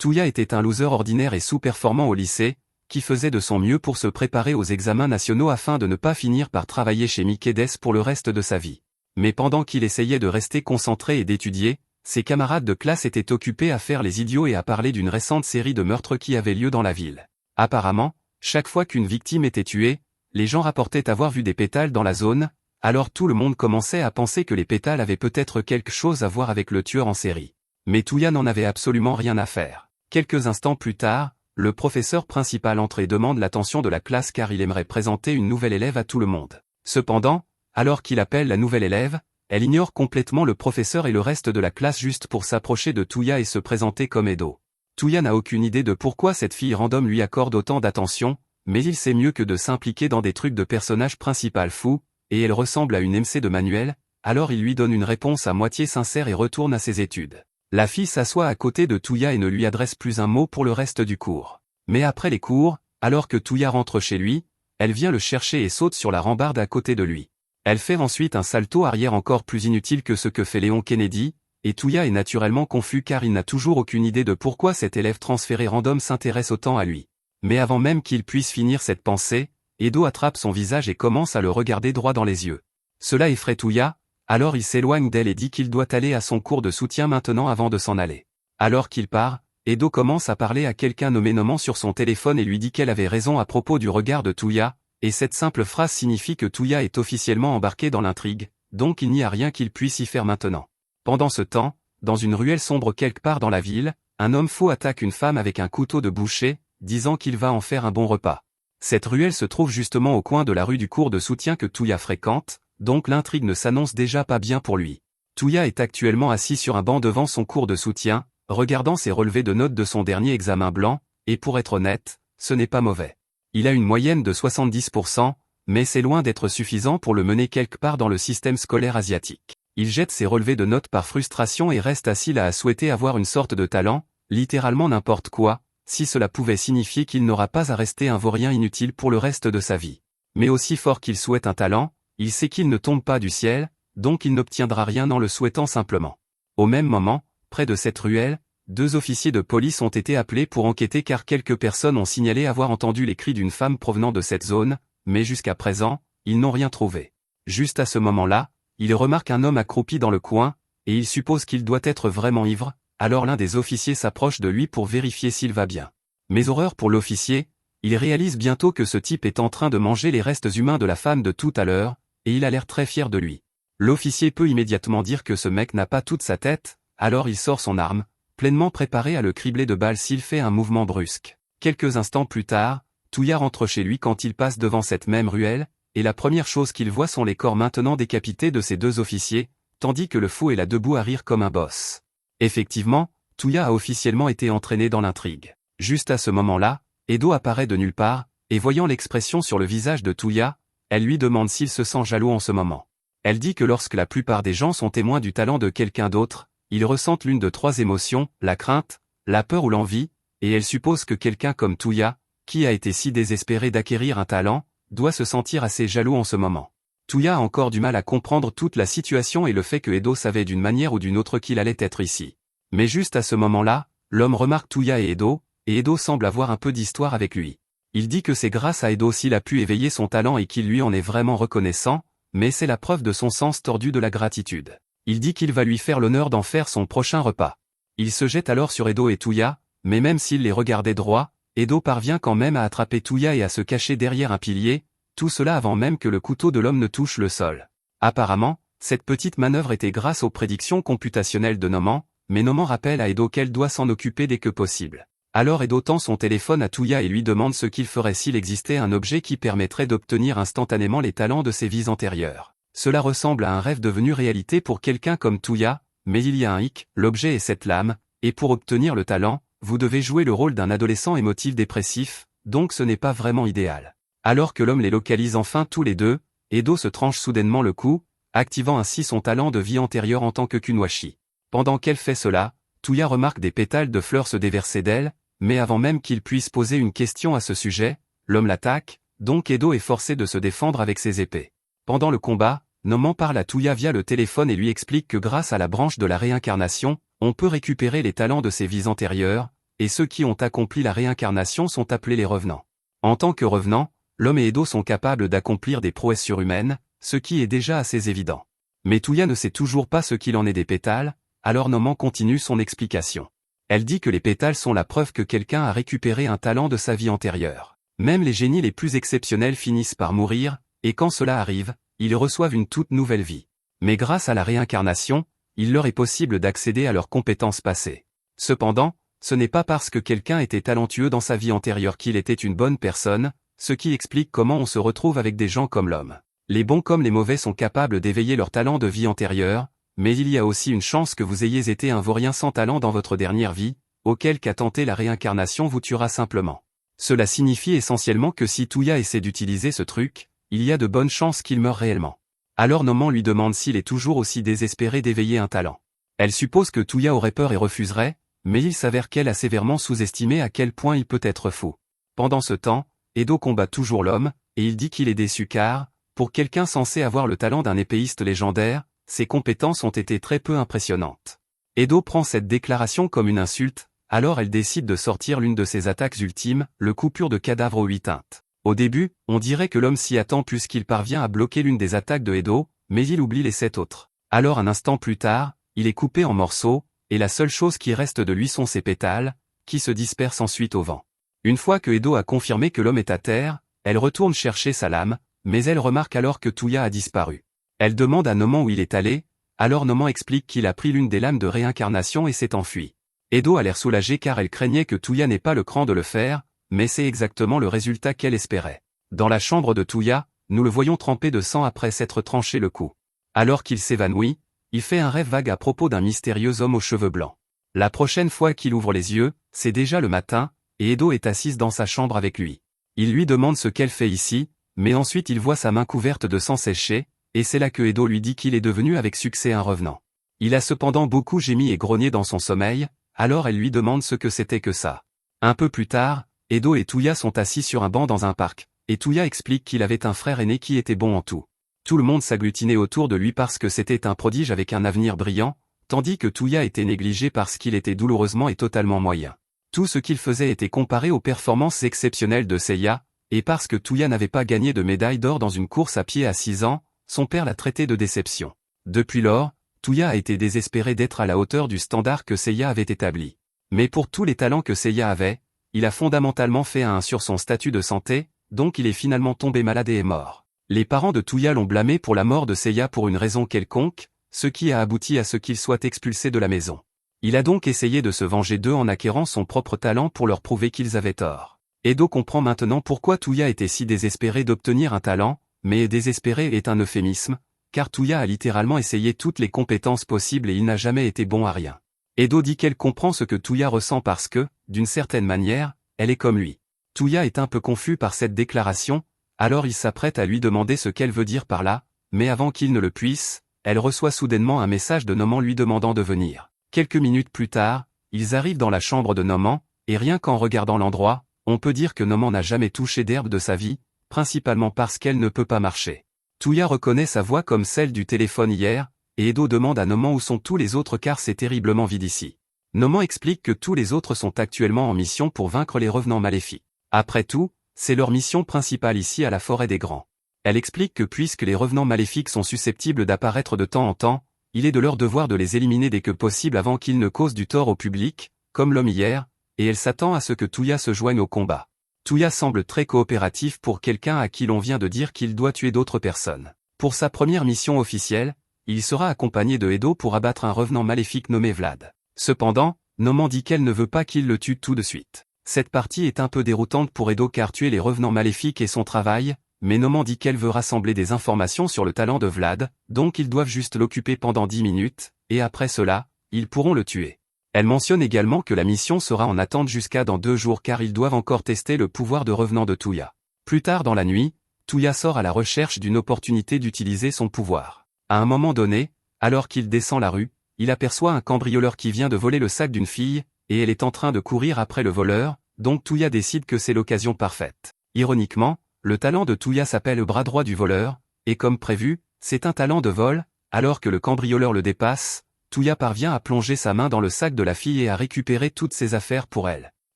Touya était un loser ordinaire et sous-performant au lycée, qui faisait de son mieux pour se préparer aux examens nationaux afin de ne pas finir par travailler chez Mikedes pour le reste de sa vie. Mais pendant qu'il essayait de rester concentré et d'étudier, ses camarades de classe étaient occupés à faire les idiots et à parler d'une récente série de meurtres qui avait lieu dans la ville. Apparemment, chaque fois qu'une victime était tuée, les gens rapportaient avoir vu des pétales dans la zone, alors tout le monde commençait à penser que les pétales avaient peut-être quelque chose à voir avec le tueur en série. Mais Touya n'en avait absolument rien à faire. Quelques instants plus tard, le professeur principal entre et demande l'attention de la classe car il aimerait présenter une nouvelle élève à tout le monde. Cependant, alors qu'il appelle la nouvelle élève, elle ignore complètement le professeur et le reste de la classe juste pour s'approcher de Touya et se présenter comme Edo. Touya n'a aucune idée de pourquoi cette fille random lui accorde autant d'attention, mais il sait mieux que de s'impliquer dans des trucs de personnage principal fou, et elle ressemble à une MC de manuel, alors il lui donne une réponse à moitié sincère et retourne à ses études. La fille s'assoit à côté de Touya et ne lui adresse plus un mot pour le reste du cours. Mais après les cours, alors que Touya rentre chez lui, elle vient le chercher et saute sur la rambarde à côté de lui. Elle fait ensuite un salto arrière encore plus inutile que ce que fait Léon Kennedy, et Touya est naturellement confus car il n'a toujours aucune idée de pourquoi cet élève transféré random s'intéresse autant à lui. Mais avant même qu'il puisse finir cette pensée, Edo attrape son visage et commence à le regarder droit dans les yeux. Cela effraie Touya, alors il s'éloigne d'elle et dit qu'il doit aller à son cours de soutien maintenant avant de s'en aller. Alors qu'il part, Edo commence à parler à quelqu'un nommé Noman sur son téléphone et lui dit qu'elle avait raison à propos du regard de Touya, et cette simple phrase signifie que Touya est officiellement embarqué dans l'intrigue, donc il n'y a rien qu'il puisse y faire maintenant. Pendant ce temps, dans une ruelle sombre quelque part dans la ville, un homme faux attaque une femme avec un couteau de boucher, disant qu'il va en faire un bon repas. Cette ruelle se trouve justement au coin de la rue du cours de soutien que Touya fréquente, donc l'intrigue ne s'annonce déjà pas bien pour lui. Touya est actuellement assis sur un banc devant son cours de soutien, regardant ses relevés de notes de son dernier examen blanc, et pour être honnête, ce n'est pas mauvais. Il a une moyenne de 70%, mais c'est loin d'être suffisant pour le mener quelque part dans le système scolaire asiatique. Il jette ses relevés de notes par frustration et reste assis là à souhaiter avoir une sorte de talent, littéralement n'importe quoi, si cela pouvait signifier qu'il n'aura pas à rester un vaurien inutile pour le reste de sa vie. Mais aussi fort qu'il souhaite un talent, il sait qu'il ne tombe pas du ciel, donc il n'obtiendra rien en le souhaitant simplement. Au même moment, près de cette ruelle, 2 officiers de police ont été appelés pour enquêter car quelques personnes ont signalé avoir entendu les cris d'une femme provenant de cette zone, mais jusqu'à présent, ils n'ont rien trouvé. Juste à ce moment-là, ils remarquent un homme accroupi dans le coin, et ils supposent qu'il doit être vraiment ivre, alors l'un des officiers s'approche de lui pour vérifier s'il va bien. Mais horreur pour l'officier, il réalise bientôt que ce type est en train de manger les restes humains de la femme de tout à l'heure, et il a l'air très fier de lui. L'officier peut immédiatement dire que ce mec n'a pas toute sa tête, alors il sort son arme, pleinement préparé à le cribler de balles s'il fait un mouvement brusque. Quelques instants plus tard, Touya rentre chez lui quand il passe devant cette même ruelle, et la première chose qu'il voit sont les corps maintenant décapités de ces 2 officiers, tandis que le fou est là debout à rire comme un boss. Effectivement, Touya a officiellement été entraîné dans l'intrigue. Juste à ce moment-là, Edo apparaît de nulle part, et voyant l'expression sur le visage de Touya, elle lui demande s'il se sent jaloux en ce moment. Elle dit que lorsque la plupart des gens sont témoins du talent de quelqu'un d'autre, ils ressentent l'une de 3 émotions, la crainte, la peur ou l'envie, et elle suppose que quelqu'un comme Touya, qui a été si désespéré d'acquérir un talent, doit se sentir assez jaloux en ce moment. Touya a encore du mal à comprendre toute la situation et le fait que Edo savait d'une manière ou d'une autre qu'il allait être ici. Mais juste à ce moment-là, l'homme remarque Touya et Edo semble avoir un peu d'histoire avec lui. Il dit que c'est grâce à Edo s'il a pu éveiller son talent et qu'il lui en est vraiment reconnaissant, mais c'est la preuve de son sens tordu de la gratitude. Il dit qu'il va lui faire l'honneur d'en faire son prochain repas. Il se jette alors sur Edo et Touya, mais même s'il les regardait droit, Edo parvient quand même à attraper Touya et à se cacher derrière un pilier, tout cela avant même que le couteau de l'homme ne touche le sol. Apparemment, cette petite manœuvre était grâce aux prédictions computationnelles de Noman, mais Noman rappelle à Edo qu'elle doit s'en occuper dès que possible. Alors Edo tend son téléphone à Touya et lui demande ce qu'il ferait s'il existait un objet qui permettrait d'obtenir instantanément les talents de ses vies antérieures. Cela ressemble à un rêve devenu réalité pour quelqu'un comme Touya, mais il y a un hic, l'objet est cette lame, et pour obtenir le talent, vous devez jouer le rôle d'un adolescent émotif dépressif, donc ce n'est pas vraiment idéal. Alors que l'homme les localise enfin tous les 2, Edo se tranche soudainement le cou, activant ainsi son talent de vie antérieure en tant que Kunwashi. Pendant qu'elle fait cela, Touya remarque des pétales de fleurs se déverser d'elle, mais avant même qu'il puisse poser une question à ce sujet, l'homme l'attaque, donc Edo est forcé de se défendre avec ses épées. Pendant le combat, Noman parle à Touya via le téléphone et lui explique que grâce à la branche de la réincarnation, on peut récupérer les talents de ses vies antérieures, et ceux qui ont accompli la réincarnation sont appelés les revenants. En tant que revenants, l'homme et Edo sont capables d'accomplir des prouesses surhumaines, ce qui est déjà assez évident. Mais Tuya ne sait toujours pas ce qu'il en est des pétales, alors Noman continue son explication. Elle dit que les pétales sont la preuve que quelqu'un a récupéré un talent de sa vie antérieure. Même les génies les plus exceptionnels finissent par mourir, et quand cela arrive, ils reçoivent une toute nouvelle vie. Mais grâce à la réincarnation, il leur est possible d'accéder à leurs compétences passées. Cependant, ce n'est pas parce que quelqu'un était talentueux dans sa vie antérieure qu'il était une bonne personne, ce qui explique comment on se retrouve avec des gens comme l'homme. Les bons comme les mauvais sont capables d'éveiller leur talent de vie antérieure, mais il y a aussi une chance que vous ayez été un vaurien sans talent dans votre dernière vie, auquel cas tenter la réincarnation vous tuera simplement. Cela signifie essentiellement que si Tuya essaie d'utiliser ce truc, il y a de bonnes chances qu'il meure réellement. Alors Noman lui demande s'il est toujours aussi désespéré d'éveiller un talent. Elle suppose que Tuya aurait peur et refuserait, mais il s'avère qu'elle a sévèrement sous-estimé à quel point il peut être fou. Pendant ce temps, Edo combat toujours l'homme, et il dit qu'il est déçu car, pour quelqu'un censé avoir le talent d'un épéiste légendaire, ses compétences ont été très peu impressionnantes. Edo prend cette déclaration comme une insulte, alors elle décide de sortir l'une de ses attaques ultimes, le coupure de cadavre aux 8 teintes. Au début, on dirait que l'homme s'y attend puisqu'il parvient à bloquer l'une des attaques de Edo, mais il oublie les 7 autres. Alors un instant plus tard, il est coupé en morceaux, et la seule chose qui reste de lui sont ses pétales, qui se dispersent ensuite au vent. Une fois que Edo a confirmé que l'homme est à terre, elle retourne chercher sa lame, mais elle remarque alors que Tuya a disparu. Elle demande à Noman où il est allé, alors Noman explique qu'il a pris l'une des lames de réincarnation et s'est enfui. Edo a l'air soulagée car elle craignait que Tuya n'ait pas le cran de le faire, mais c'est exactement le résultat qu'elle espérait. Dans la chambre de Tuya, nous le voyons trempé de sang après s'être tranché le cou. Alors qu'il s'évanouit, il fait un rêve vague à propos d'un mystérieux homme aux cheveux blancs. La prochaine fois qu'il ouvre les yeux, c'est déjà le matin, et Edo est assise dans sa chambre avec lui. Il lui demande ce qu'elle fait ici, mais ensuite il voit sa main couverte de sang séché, et c'est là que Edo lui dit qu'il est devenu avec succès un revenant. Il a cependant beaucoup gémi et grogné dans son sommeil, alors elle lui demande ce que c'était que ça. Un peu plus tard, Edo et Tuya sont assis sur un banc dans un parc, et Tuya explique qu'il avait un frère aîné qui était bon en tout. Tout le monde s'agglutinait autour de lui parce que c'était un prodige avec un avenir brillant, tandis que Tuya était négligé parce qu'il était douloureusement et totalement moyen. Tout ce qu'il faisait était comparé aux performances exceptionnelles de Seiya, et parce que Tuya n'avait pas gagné de médaille d'or dans une course à pied à 6 ans, son père l'a traité de déception. Depuis lors, Tuya a été désespéré d'être à la hauteur du standard que Seiya avait établi. Mais pour tous les talents que Seiya avait, il a fondamentalement fait un sur son statut de santé, donc il est finalement tombé malade et est mort. Les parents de Tuya l'ont blâmé pour la mort de Seiya pour une raison quelconque, ce qui a abouti à ce qu'il soit expulsé de la maison. Il a donc essayé de se venger d'eux en acquérant son propre talent pour leur prouver qu'ils avaient tort. Edo comprend maintenant pourquoi Tuya était si désespéré d'obtenir un talent, mais désespéré est un euphémisme, car Tuya a littéralement essayé toutes les compétences possibles et il n'a jamais été bon à rien. Edo dit qu'elle comprend ce que Tuya ressent parce que, d'une certaine manière, elle est comme lui. Tuya est un peu confus par cette déclaration, alors il s'apprête à lui demander ce qu'elle veut dire par là, mais avant qu'il ne le puisse, elle reçoit soudainement un message de Noman lui demandant de venir. Quelques minutes plus tard, ils arrivent dans la chambre de Noman, et rien qu'en regardant l'endroit, on peut dire que Noman n'a jamais touché d'herbe de sa vie, principalement parce qu'elle ne peut pas marcher. Tuya reconnaît sa voix comme celle du téléphone hier, et Edo demande à Noman où sont tous les autres car c'est terriblement vide ici. Noman explique que tous les autres sont actuellement en mission pour vaincre les revenants maléfiques. Après tout, c'est leur mission principale ici à la forêt des Grands. Elle explique que puisque les revenants maléfiques sont susceptibles d'apparaître de temps en temps, il est de leur devoir de les éliminer dès que possible avant qu'ils ne causent du tort au public, comme l'homme hier, et elle s'attend à ce que Tuya se joigne au combat. Tuya semble très coopératif pour quelqu'un à qui l'on vient de dire qu'il doit tuer d'autres personnes. Pour sa première mission officielle, il sera accompagné de Edo pour abattre un revenant maléfique nommé Vlad. Cependant, Noman dit qu'elle ne veut pas qu'il le tue tout de suite. Cette partie est un peu déroutante pour Edo car tuer les revenants maléfiques est son travail, mais Noman dit qu'elle veut rassembler des informations sur le talent de Vlad, donc ils doivent juste l'occuper pendant 10 minutes, et après cela, ils pourront le tuer. Elle mentionne également que la mission sera en attente jusqu'à dans 2 jours car ils doivent encore tester le pouvoir de revenant de Tuya. Plus tard dans la nuit, Tuya sort à la recherche d'une opportunité d'utiliser son pouvoir. À un moment donné, alors qu'il descend la rue, il aperçoit un cambrioleur qui vient de voler le sac d'une fille, et elle est en train de courir après le voleur, donc Tuya décide que c'est l'occasion parfaite. Ironiquement, le talent de Tuya s'appelle le bras droit du voleur, et comme prévu, c'est un talent de vol, alors que le cambrioleur le dépasse. Tuya parvient à plonger sa main dans le sac de la fille et à récupérer toutes ses affaires pour elle.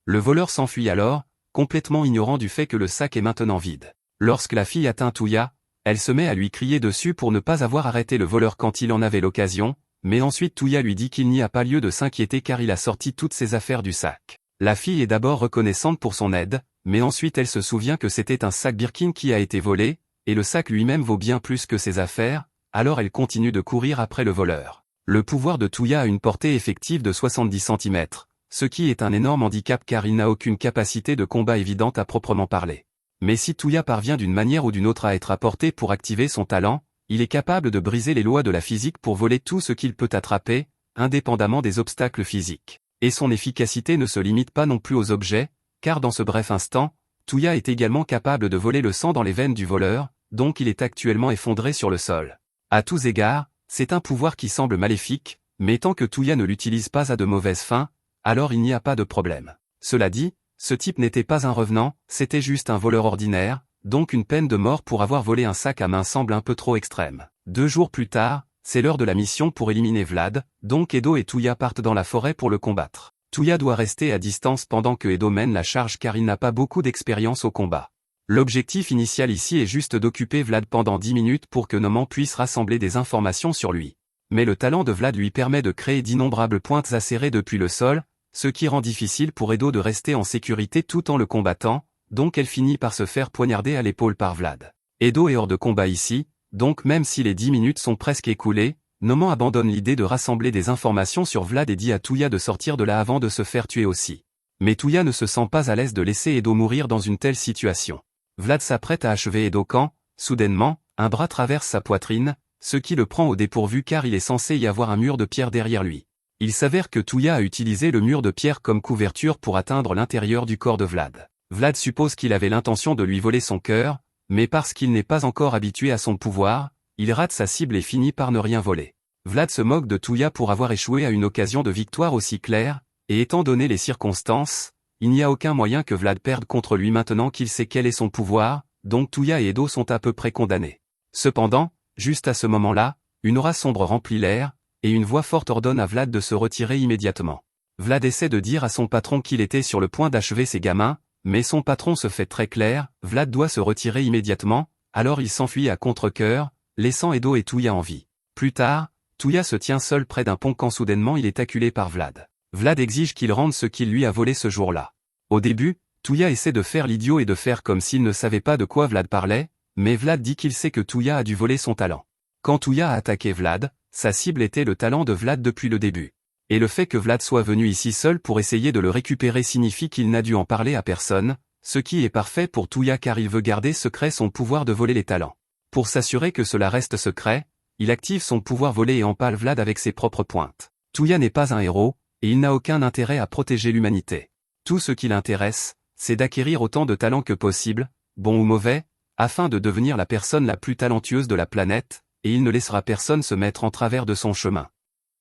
Le voleur s'enfuit alors, complètement ignorant du fait que le sac est maintenant vide. Lorsque la fille atteint Tuya, elle se met à lui crier dessus pour ne pas avoir arrêté le voleur quand il en avait l'occasion, mais ensuite Tuya lui dit qu'il n'y a pas lieu de s'inquiéter car il a sorti toutes ses affaires du sac. La fille est d'abord reconnaissante pour son aide, mais ensuite elle se souvient que c'était un sac Birkin qui a été volé, et le sac lui-même vaut bien plus que ses affaires, alors elle continue de courir après le voleur. Le pouvoir de Tuya a une portée effective de 70 cm, ce qui est un énorme handicap car il n'a aucune capacité de combat évidente à proprement parler. Mais si Tuya parvient d'une manière ou d'une autre à être à portée pour activer son talent, il est capable de briser les lois de la physique pour voler tout ce qu'il peut attraper, indépendamment des obstacles physiques. Et son efficacité ne se limite pas non plus aux objets, car dans ce bref instant, Tuya est également capable de voler le sang dans les veines du voleur, donc il est actuellement effondré sur le sol. À tous égards, c'est un pouvoir qui semble maléfique, mais tant que Tuya ne l'utilise pas à de mauvaises fins, alors il n'y a pas de problème. Cela dit, ce type n'était pas un revenant, c'était juste un voleur ordinaire, donc une peine de mort pour avoir volé un sac à main semble un peu trop extrême. 2 jours plus tard, c'est l'heure de la mission pour éliminer Vlad, donc Edo et Tuya partent dans la forêt pour le combattre. Tuya doit rester à distance pendant que Edo mène la charge car il n'a pas beaucoup d'expérience au combat. L'objectif initial ici est juste d'occuper Vlad pendant 10 minutes pour que Noman puisse rassembler des informations sur lui. Mais le talent de Vlad lui permet de créer d'innombrables pointes acérées depuis le sol, ce qui rend difficile pour Edo de rester en sécurité tout en le combattant, donc elle finit par se faire poignarder à l'épaule par Vlad. Edo est hors de combat ici, donc même si les 10 minutes sont presque écoulées, Noman abandonne l'idée de rassembler des informations sur Vlad et dit à Tuya de sortir de là avant de se faire tuer aussi. Mais Tuya ne se sent pas à l'aise de laisser Edo mourir dans une telle situation. Vlad s'apprête à achever Edo quand, soudainement, un bras traverse sa poitrine, ce qui le prend au dépourvu car il est censé y avoir un mur de pierre derrière lui. Il s'avère que Tuya a utilisé le mur de pierre comme couverture pour atteindre l'intérieur du corps de Vlad. Vlad suppose qu'il avait l'intention de lui voler son cœur, mais parce qu'il n'est pas encore habitué à son pouvoir, il rate sa cible et finit par ne rien voler. Vlad se moque de Tuya pour avoir échoué à une occasion de victoire aussi claire, et étant donné les circonstances, il n'y a aucun moyen que Vlad perde contre lui maintenant qu'il sait quel est son pouvoir, donc Tuya et Edo sont à peu près condamnés. Cependant, juste à ce moment-là, une aura sombre remplit l'air, et une voix forte ordonne à Vlad de se retirer immédiatement. Vlad essaie de dire à son patron qu'il était sur le point d'achever ses gamins, mais son patron se fait très clair, Vlad doit se retirer immédiatement, alors il s'enfuit à contre-cœur, laissant Edo et Tuya en vie. Plus tard, Tuya se tient seul près d'un pont quand soudainement il est acculé par Vlad. Vlad exige qu'il rende ce qu'il lui a volé ce jour-là. Au début, Tuya essaie de faire l'idiot et de faire comme s'il ne savait pas de quoi Vlad parlait, mais Vlad dit qu'il sait que Tuya a dû voler son talent. Quand Tuya a attaqué Vlad, sa cible était le talent de Vlad depuis le début. Et le fait que Vlad soit venu ici seul pour essayer de le récupérer signifie qu'il n'a dû en parler à personne, ce qui est parfait pour Tuya car il veut garder secret son pouvoir de voler les talents. Pour s'assurer que cela reste secret, il active son pouvoir volé et empale Vlad avec ses propres pointes. Tuya n'est pas un héros, et il n'a aucun intérêt à protéger l'humanité. Tout ce qui l'intéresse, c'est d'acquérir autant de talents que possible, bon ou mauvais, afin de devenir la personne la plus talentueuse de la planète, et il ne laissera personne se mettre en travers de son chemin.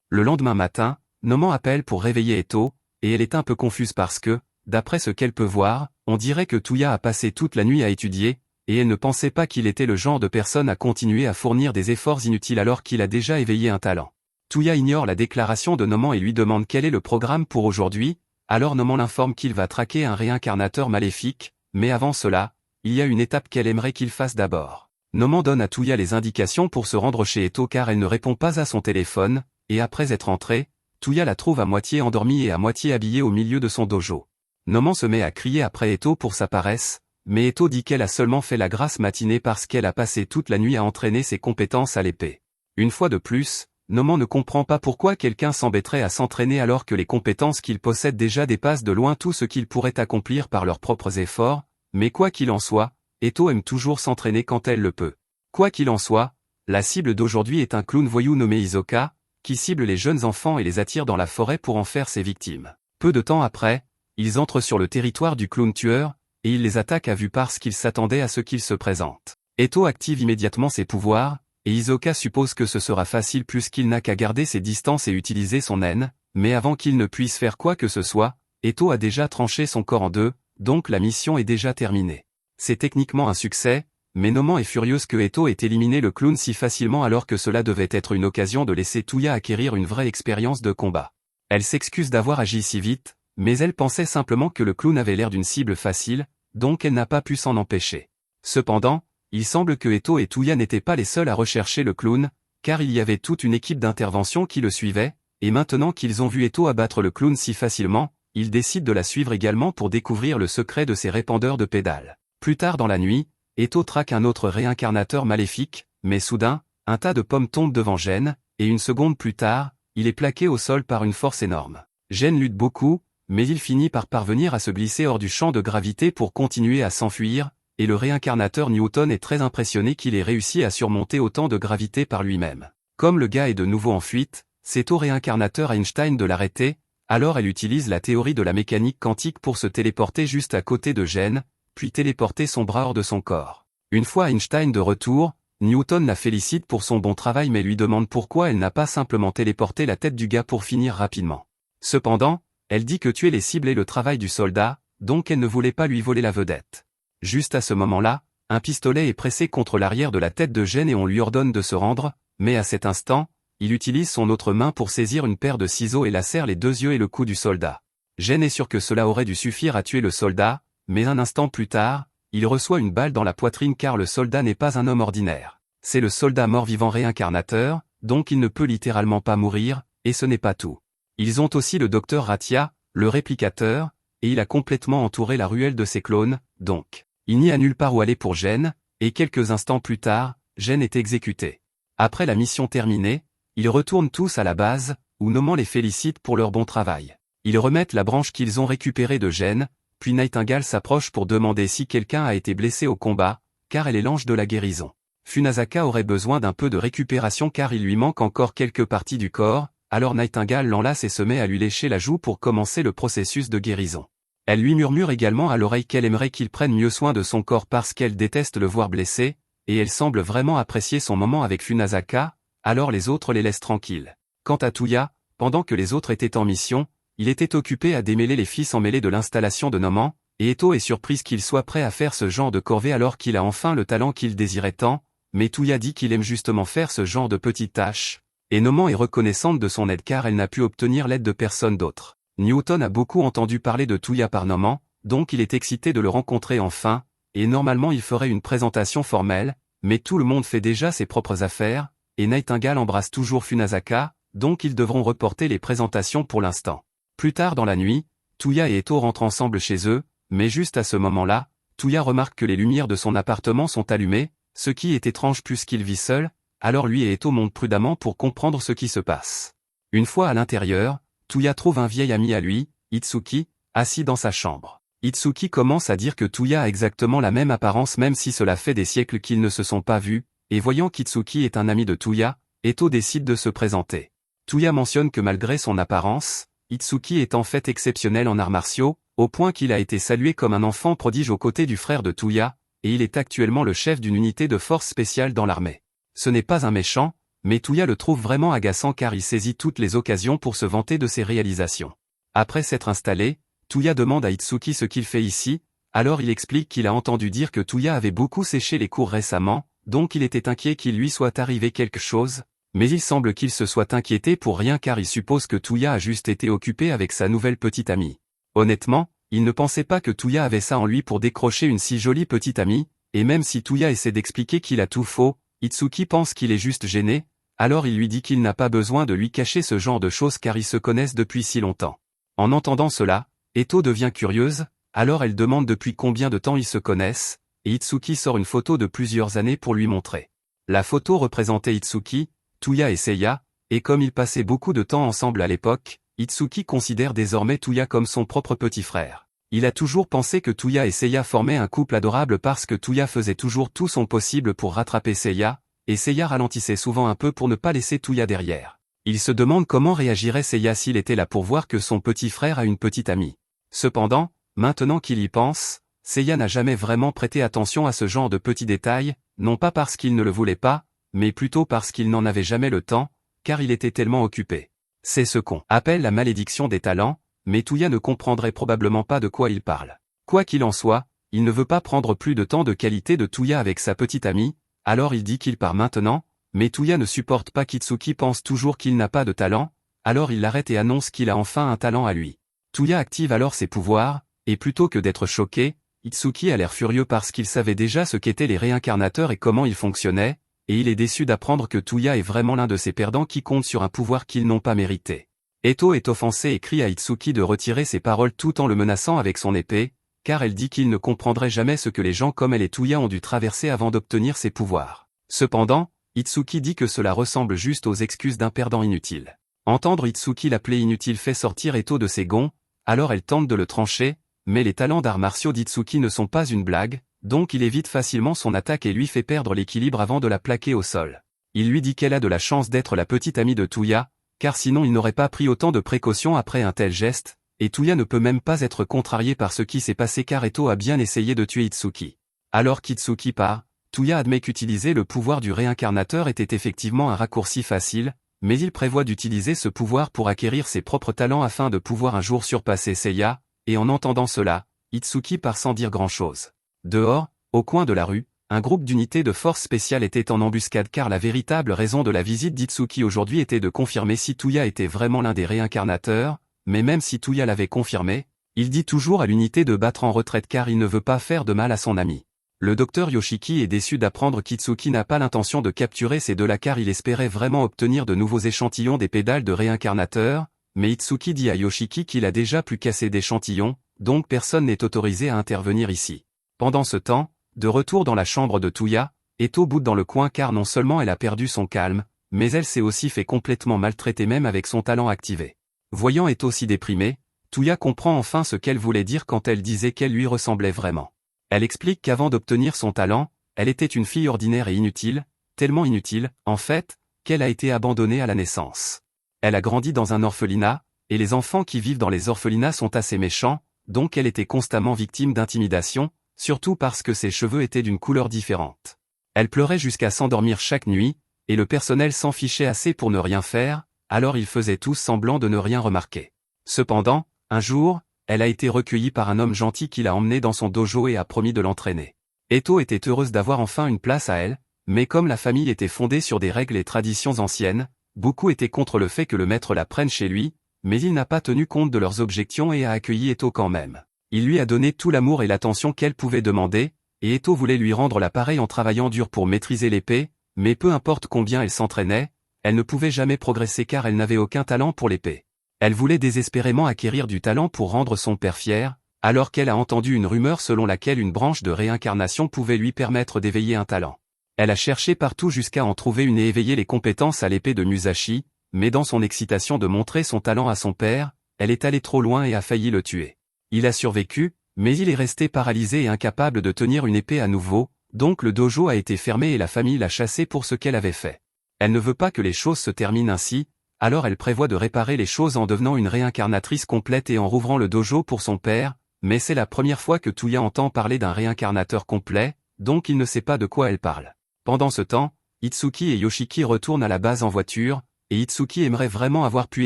Le lendemain matin, Noman appelle pour réveiller Eto, et elle est un peu confuse parce que, d'après ce qu'elle peut voir, on dirait que Tuya a passé toute la nuit à étudier, et elle ne pensait pas qu'il était le genre de personne à continuer à fournir des efforts inutiles alors qu'il a déjà éveillé un talent. Tuya ignore la déclaration de Noman et lui demande quel est le programme pour aujourd'hui, alors Noman l'informe qu'il va traquer un réincarnateur maléfique, mais avant cela, il y a une étape qu'elle aimerait qu'il fasse d'abord. Noman donne à Tuya les indications pour se rendre chez Eto car elle ne répond pas à son téléphone, et après être entrée, Tuya la trouve à moitié endormie et à moitié habillée au milieu de son dojo. Noman se met à crier après Eto pour sa paresse, mais Eto dit qu'elle a seulement fait la grasse matinée parce qu'elle a passé toute la nuit à entraîner ses compétences à l'épée. Une fois de plus, Noman ne comprend pas pourquoi quelqu'un s'embêterait à s'entraîner alors que les compétences qu'il possède déjà dépassent de loin tout ce qu'ils pourraient accomplir par leurs propres efforts, mais quoi qu'il en soit, Eto aime toujours s'entraîner quand elle le peut. Quoi qu'il en soit, la cible d'aujourd'hui est un clown voyou nommé Hisoka, qui cible les jeunes enfants et les attire dans la forêt pour en faire ses victimes. Peu de temps après, ils entrent sur le territoire du clown tueur, et il les attaque à vue parce qu'il s'attendait à ce qu'il se présente. Eto active immédiatement ses pouvoirs, et Hisoka suppose que ce sera facile puisqu'il n'a qu'à garder ses distances et utiliser son haine, mais avant qu'il ne puisse faire quoi que ce soit, Eto a déjà tranché son corps en deux, donc la mission est déjà terminée. C'est techniquement un succès, mais Noman est furieuse que Eto ait éliminé le clown si facilement alors que cela devait être une occasion de laisser Touya acquérir une vraie expérience de combat. Elle s'excuse d'avoir agi si vite, mais elle pensait simplement que le clown avait l'air d'une cible facile, donc elle n'a pas pu s'en empêcher. Cependant, il semble que Eto et Touya n'étaient pas les seuls à rechercher le clown, car il y avait toute une équipe d'intervention qui le suivait, et maintenant qu'ils ont vu Eto abattre le clown si facilement, ils décident de la suivre également pour découvrir le secret de ses répandeurs de pédales. Plus tard dans la nuit, Eto traque un autre réincarnateur maléfique, mais soudain, un tas de pommes tombe devant Gen, et une seconde plus tard, il est plaqué au sol par une force énorme. Gen lutte beaucoup, mais il finit par parvenir à se glisser hors du champ de gravité pour continuer à s'enfuir, et le réincarnateur Newton est très impressionné qu'il ait réussi à surmonter autant de gravité par lui-même. Comme le gars est de nouveau en fuite, c'est au réincarnateur Einstein de l'arrêter, alors elle utilise la théorie de la mécanique quantique pour se téléporter juste à côté de Gen, puis téléporter son bras hors de son corps. Une fois Einstein de retour, Newton la félicite pour son bon travail mais lui demande pourquoi elle n'a pas simplement téléporté la tête du gars pour finir rapidement. Cependant, elle dit que tuer les cibles est le travail du soldat, donc elle ne voulait pas lui voler la vedette. Juste à ce moment-là, un pistolet est pressé contre l'arrière de la tête de Gen et on lui ordonne de se rendre, mais à cet instant, il utilise son autre main pour saisir une paire de ciseaux et lacère les deux yeux et le cou du soldat. Gen est sûr que cela aurait dû suffire à tuer le soldat, mais un instant plus tard, il reçoit une balle dans la poitrine car le soldat n'est pas un homme ordinaire. C'est le soldat mort-vivant réincarnateur, donc il ne peut littéralement pas mourir, et ce n'est pas tout. Ils ont aussi le docteur Ratia, le réplicateur, et il a complètement entouré la ruelle de ses clones, donc, il n'y a nulle part où aller pour Gen, et quelques instants plus tard, Gen est exécuté. Après la mission terminée, ils retournent tous à la base, où Noman les félicite pour leur bon travail. Ils remettent la branche qu'ils ont récupérée de Gen, puis Nightingale s'approche pour demander si quelqu'un a été blessé au combat, car elle est l'ange de la guérison. Funasaka aurait besoin d'un peu de récupération car il lui manque encore quelques parties du corps, alors Nightingale l'enlace et se met à lui lécher la joue pour commencer le processus de guérison. Elle lui murmure également à l'oreille qu'elle aimerait qu'il prenne mieux soin de son corps parce qu'elle déteste le voir blessé, et elle semble vraiment apprécier son moment avec Funasaka, alors les autres les laissent tranquilles. Quant à Touya, pendant que les autres étaient en mission, il était occupé à démêler les fils emmêlés de l'installation de Noman, et Eto est surprise qu'il soit prêt à faire ce genre de corvée alors qu'il a enfin le talent qu'il désirait tant, mais Touya dit qu'il aime justement faire ce genre de petites tâches, et Noman est reconnaissante de son aide car elle n'a pu obtenir l'aide de personne d'autre. Newton a beaucoup entendu parler de Touya par Noman, donc il est excité de le rencontrer enfin, et normalement il ferait une présentation formelle, mais tout le monde fait déjà ses propres affaires, et Nightingale embrasse toujours Funasaka, donc ils devront reporter les présentations pour l'instant. Plus tard dans la nuit, Touya et Eto rentrent ensemble chez eux, mais juste à ce moment-là, Touya remarque que les lumières de son appartement sont allumées, ce qui est étrange puisqu'il vit seul, alors lui et Eto montent prudemment pour comprendre ce qui se passe. Une fois à l'intérieur, Touya trouve un vieil ami à lui, Itsuki, assis dans sa chambre. Itsuki commence à dire que Touya a exactement la même apparence même si cela fait des siècles qu'ils ne se sont pas vus, et voyant qu'Itsuki est un ami de Touya, Eto décide de se présenter. Touya mentionne que malgré son apparence, Itsuki est en fait exceptionnel en arts martiaux, au point qu'il a été salué comme un enfant prodige aux côtés du frère de Touya, et il est actuellement le chef d'une unité de force spéciale dans l'armée. Ce n'est pas un méchant, mais Touya le trouve vraiment agaçant car il saisit toutes les occasions pour se vanter de ses réalisations. Après s'être installé, Touya demande à Itsuki ce qu'il fait ici, alors il explique qu'il a entendu dire que Touya avait beaucoup séché les cours récemment, donc il était inquiet qu'il lui soit arrivé quelque chose, mais il semble qu'il se soit inquiété pour rien car il suppose que Touya a juste été occupé avec sa nouvelle petite amie. Honnêtement, il ne pensait pas que Touya avait ça en lui pour décrocher une si jolie petite amie, et même si Touya essaie d'expliquer qu'il a tout faux, Itsuki pense qu'il est juste gêné, alors il lui dit qu'il n'a pas besoin de lui cacher ce genre de choses car ils se connaissent depuis si longtemps. En entendant cela, Eto devient curieuse, alors elle demande depuis combien de temps ils se connaissent, et Itsuki sort une photo de plusieurs années pour lui montrer. La photo représentait Itsuki, Touya et Seiya, et comme ils passaient beaucoup de temps ensemble à l'époque, Itsuki considère désormais Touya comme son propre petit frère. Il a toujours pensé que Touya et Seiya formaient un couple adorable parce que Touya faisait toujours tout son possible pour rattraper Seiya, et Seiya ralentissait souvent un peu pour ne pas laisser Touya derrière. Il se demande comment réagirait Seiya s'il était là pour voir que son petit frère a une petite amie. Cependant, maintenant qu'il y pense, Seiya n'a jamais vraiment prêté attention à ce genre de petits détails, non pas parce qu'il ne le voulait pas, mais plutôt parce qu'il n'en avait jamais le temps, car il était tellement occupé. C'est ce qu'on appelle la malédiction des talents, mais Touya ne comprendrait probablement pas de quoi il parle. Quoi qu'il en soit, il ne veut pas prendre plus de temps de qualité de Touya avec sa petite amie, alors il dit qu'il part maintenant, mais Touya ne supporte pas qu'Itsuki pense toujours qu'il n'a pas de talent, alors il l'arrête et annonce qu'il a enfin un talent à lui. Touya active alors ses pouvoirs, et plutôt que d'être choqué, Itsuki a l'air furieux parce qu'il savait déjà ce qu'étaient les réincarnateurs et comment ils fonctionnaient, et il est déçu d'apprendre que Touya est vraiment l'un de ces perdants qui comptent sur un pouvoir qu'ils n'ont pas mérité. Eto est offensé et crie à Itsuki de retirer ses paroles tout en le menaçant avec son épée, car elle dit qu'il ne comprendrait jamais ce que les gens comme elle et Touya ont dû traverser avant d'obtenir ses pouvoirs. Cependant, Itsuki dit que cela ressemble juste aux excuses d'un perdant inutile. Entendre Itsuki l'appeler inutile fait sortir Eto de ses gonds, alors elle tente de le trancher, mais les talents d'arts martiaux d'Itsuki ne sont pas une blague, donc il évite facilement son attaque et lui fait perdre l'équilibre avant de la plaquer au sol. Il lui dit qu'elle a de la chance d'être la petite amie de Touya, car sinon il n'aurait pas pris autant de précautions après un tel geste, et Touya ne peut même pas être contrarié par ce qui s'est passé car Eto a bien essayé de tuer Itsuki. Alors qu'Itsuki part, Touya admet qu'utiliser le pouvoir du réincarnateur était effectivement un raccourci facile, mais il prévoit d'utiliser ce pouvoir pour acquérir ses propres talents afin de pouvoir un jour surpasser Seiya, et en entendant cela, Itsuki part sans dire grand-chose. Dehors, au coin de la rue, un groupe d'unités de force spéciale était en embuscade car la véritable raison de la visite d'Itsuki aujourd'hui était de confirmer si Touya était vraiment l'un des réincarnateurs, mais même si Touya l'avait confirmé, il dit toujours à l'unité de battre en retraite car il ne veut pas faire de mal à son ami. Le docteur Yoshiki est déçu d'apprendre qu'Itsuki n'a pas l'intention de capturer ces deux-là car il espérait vraiment obtenir de nouveaux échantillons des pédales de réincarnateur, mais Itsuki dit à Yoshiki qu'il a déjà plus qu'assez d'échantillons, donc personne n'est autorisé à intervenir ici. Pendant ce temps, de retour dans la chambre de Touya, Eto boude dans le coin car non seulement elle a perdu son calme, mais elle s'est aussi fait complètement maltraiter même avec son talent activé. Voyant Eto si déprimée, Touya comprend enfin ce qu'elle voulait dire quand elle disait qu'elle lui ressemblait vraiment. Elle explique qu'avant d'obtenir son talent, elle était une fille ordinaire et inutile, tellement inutile, en fait, qu'elle a été abandonnée à la naissance. Elle a grandi dans un orphelinat, et les enfants qui vivent dans les orphelinats sont assez méchants, donc elle était constamment victime d'intimidation, surtout parce que ses cheveux étaient d'une couleur différente. Elle pleurait jusqu'à s'endormir chaque nuit, et le personnel s'en fichait assez pour ne rien faire, alors ils faisaient tous semblant de ne rien remarquer. Cependant, un jour, elle a été recueillie par un homme gentil qui l'a emmenée dans son dojo et a promis de l'entraîner. Eto était heureuse d'avoir enfin une place à elle, mais comme la famille était fondée sur des règles et traditions anciennes, beaucoup étaient contre le fait que le maître la prenne chez lui, mais il n'a pas tenu compte de leurs objections et a accueilli Eto quand même. Il lui a donné tout l'amour et l'attention qu'elle pouvait demander, et Eto voulait lui rendre l'appareil en travaillant dur pour maîtriser l'épée, mais peu importe combien elle s'entraînait, elle ne pouvait jamais progresser car elle n'avait aucun talent pour l'épée. Elle voulait désespérément acquérir du talent pour rendre son père fier, alors qu'elle a entendu une rumeur selon laquelle une branche de réincarnation pouvait lui permettre d'éveiller un talent. Elle a cherché partout jusqu'à en trouver une et éveiller les compétences à l'épée de Musashi, mais dans son excitation de montrer son talent à son père, elle est allée trop loin et a failli le tuer. Il a survécu, mais il est resté paralysé et incapable de tenir une épée à nouveau, donc le dojo a été fermé et la famille l'a chassé pour ce qu'elle avait fait. Elle ne veut pas que les choses se terminent ainsi, alors elle prévoit de réparer les choses en devenant une réincarnatrice complète et en rouvrant le dojo pour son père, mais c'est la première fois que Touya entend parler d'un réincarnateur complet, donc il ne sait pas de quoi elle parle. Pendant ce temps, Itsuki et Yoshiki retournent à la base en voiture, et Itsuki aimerait vraiment avoir pu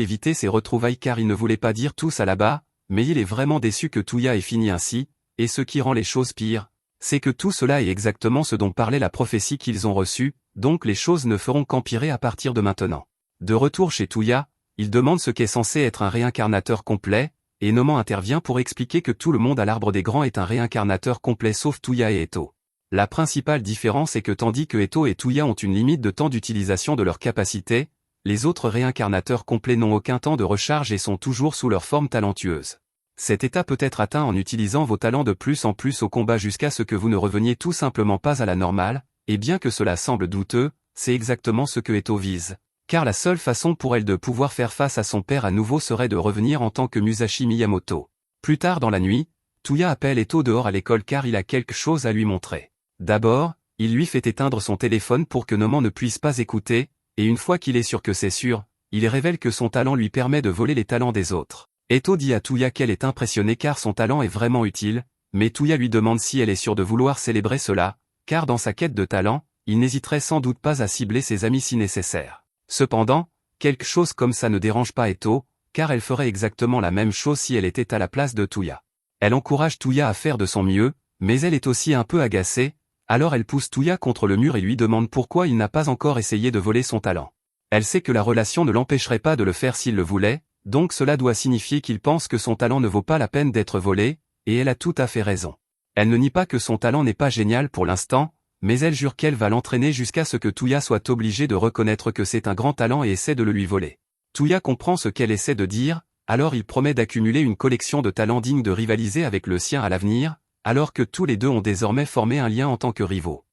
éviter ces retrouvailles car il ne voulait pas dire tous à là-bas, mais il est vraiment déçu que Touya ait fini ainsi, et ce qui rend les choses pires, c'est que tout cela est exactement ce dont parlait la prophétie qu'ils ont reçue, donc les choses ne feront qu'empirer à partir de maintenant. De retour chez Touya, il demande ce qu'est censé être un réincarnateur complet, et Noman intervient pour expliquer que tout le monde à l'Arbre des Grands est un réincarnateur complet sauf Touya et Eto. La principale différence est que tandis que Eto et Touya ont une limite de temps d'utilisation de leurs capacités, les autres réincarnateurs complets n'ont aucun temps de recharge et sont toujours sous leur forme talentueuse. Cet état peut être atteint en utilisant vos talents de plus en plus au combat jusqu'à ce que vous ne reveniez tout simplement pas à la normale, et bien que cela semble douteux, c'est exactement ce que Eto vise. Car la seule façon pour elle de pouvoir faire face à son père à nouveau serait de revenir en tant que Musashi Miyamoto. Plus tard dans la nuit, Touya appelle Eto dehors à l'école car il a quelque chose à lui montrer. D'abord, il lui fait éteindre son téléphone pour que Noman ne puisse pas écouter, et une fois qu'il est sûr que c'est sûr, il révèle que son talent lui permet de voler les talents des autres. Eto dit à Touya qu'elle est impressionnée car son talent est vraiment utile, mais Touya lui demande si elle est sûre de vouloir célébrer cela, car dans sa quête de talent, il n'hésiterait sans doute pas à cibler ses amis si nécessaire. Cependant, quelque chose comme ça ne dérange pas Eto, car elle ferait exactement la même chose si elle était à la place de Touya. Elle encourage Touya à faire de son mieux, Mais elle est aussi un peu agacée, alors elle pousse Tuya contre le mur et lui demande pourquoi il n'a pas encore essayé de voler son talent. Elle sait que la relation ne l'empêcherait pas de le faire s'il le voulait, donc cela doit signifier qu'il pense que son talent ne vaut pas la peine d'être volé, et elle a tout à fait raison. Elle ne nie pas que son talent n'est pas génial pour l'instant, mais elle jure qu'elle va l'entraîner jusqu'à ce que Tuya soit obligé de reconnaître que c'est un grand talent et essaie de le lui voler. Tuya comprend ce qu'elle essaie de dire, alors il promet d'accumuler une collection de talents dignes de rivaliser avec le sien à l'avenir, alors que tous les deux ont désormais formé un lien en tant que rivaux.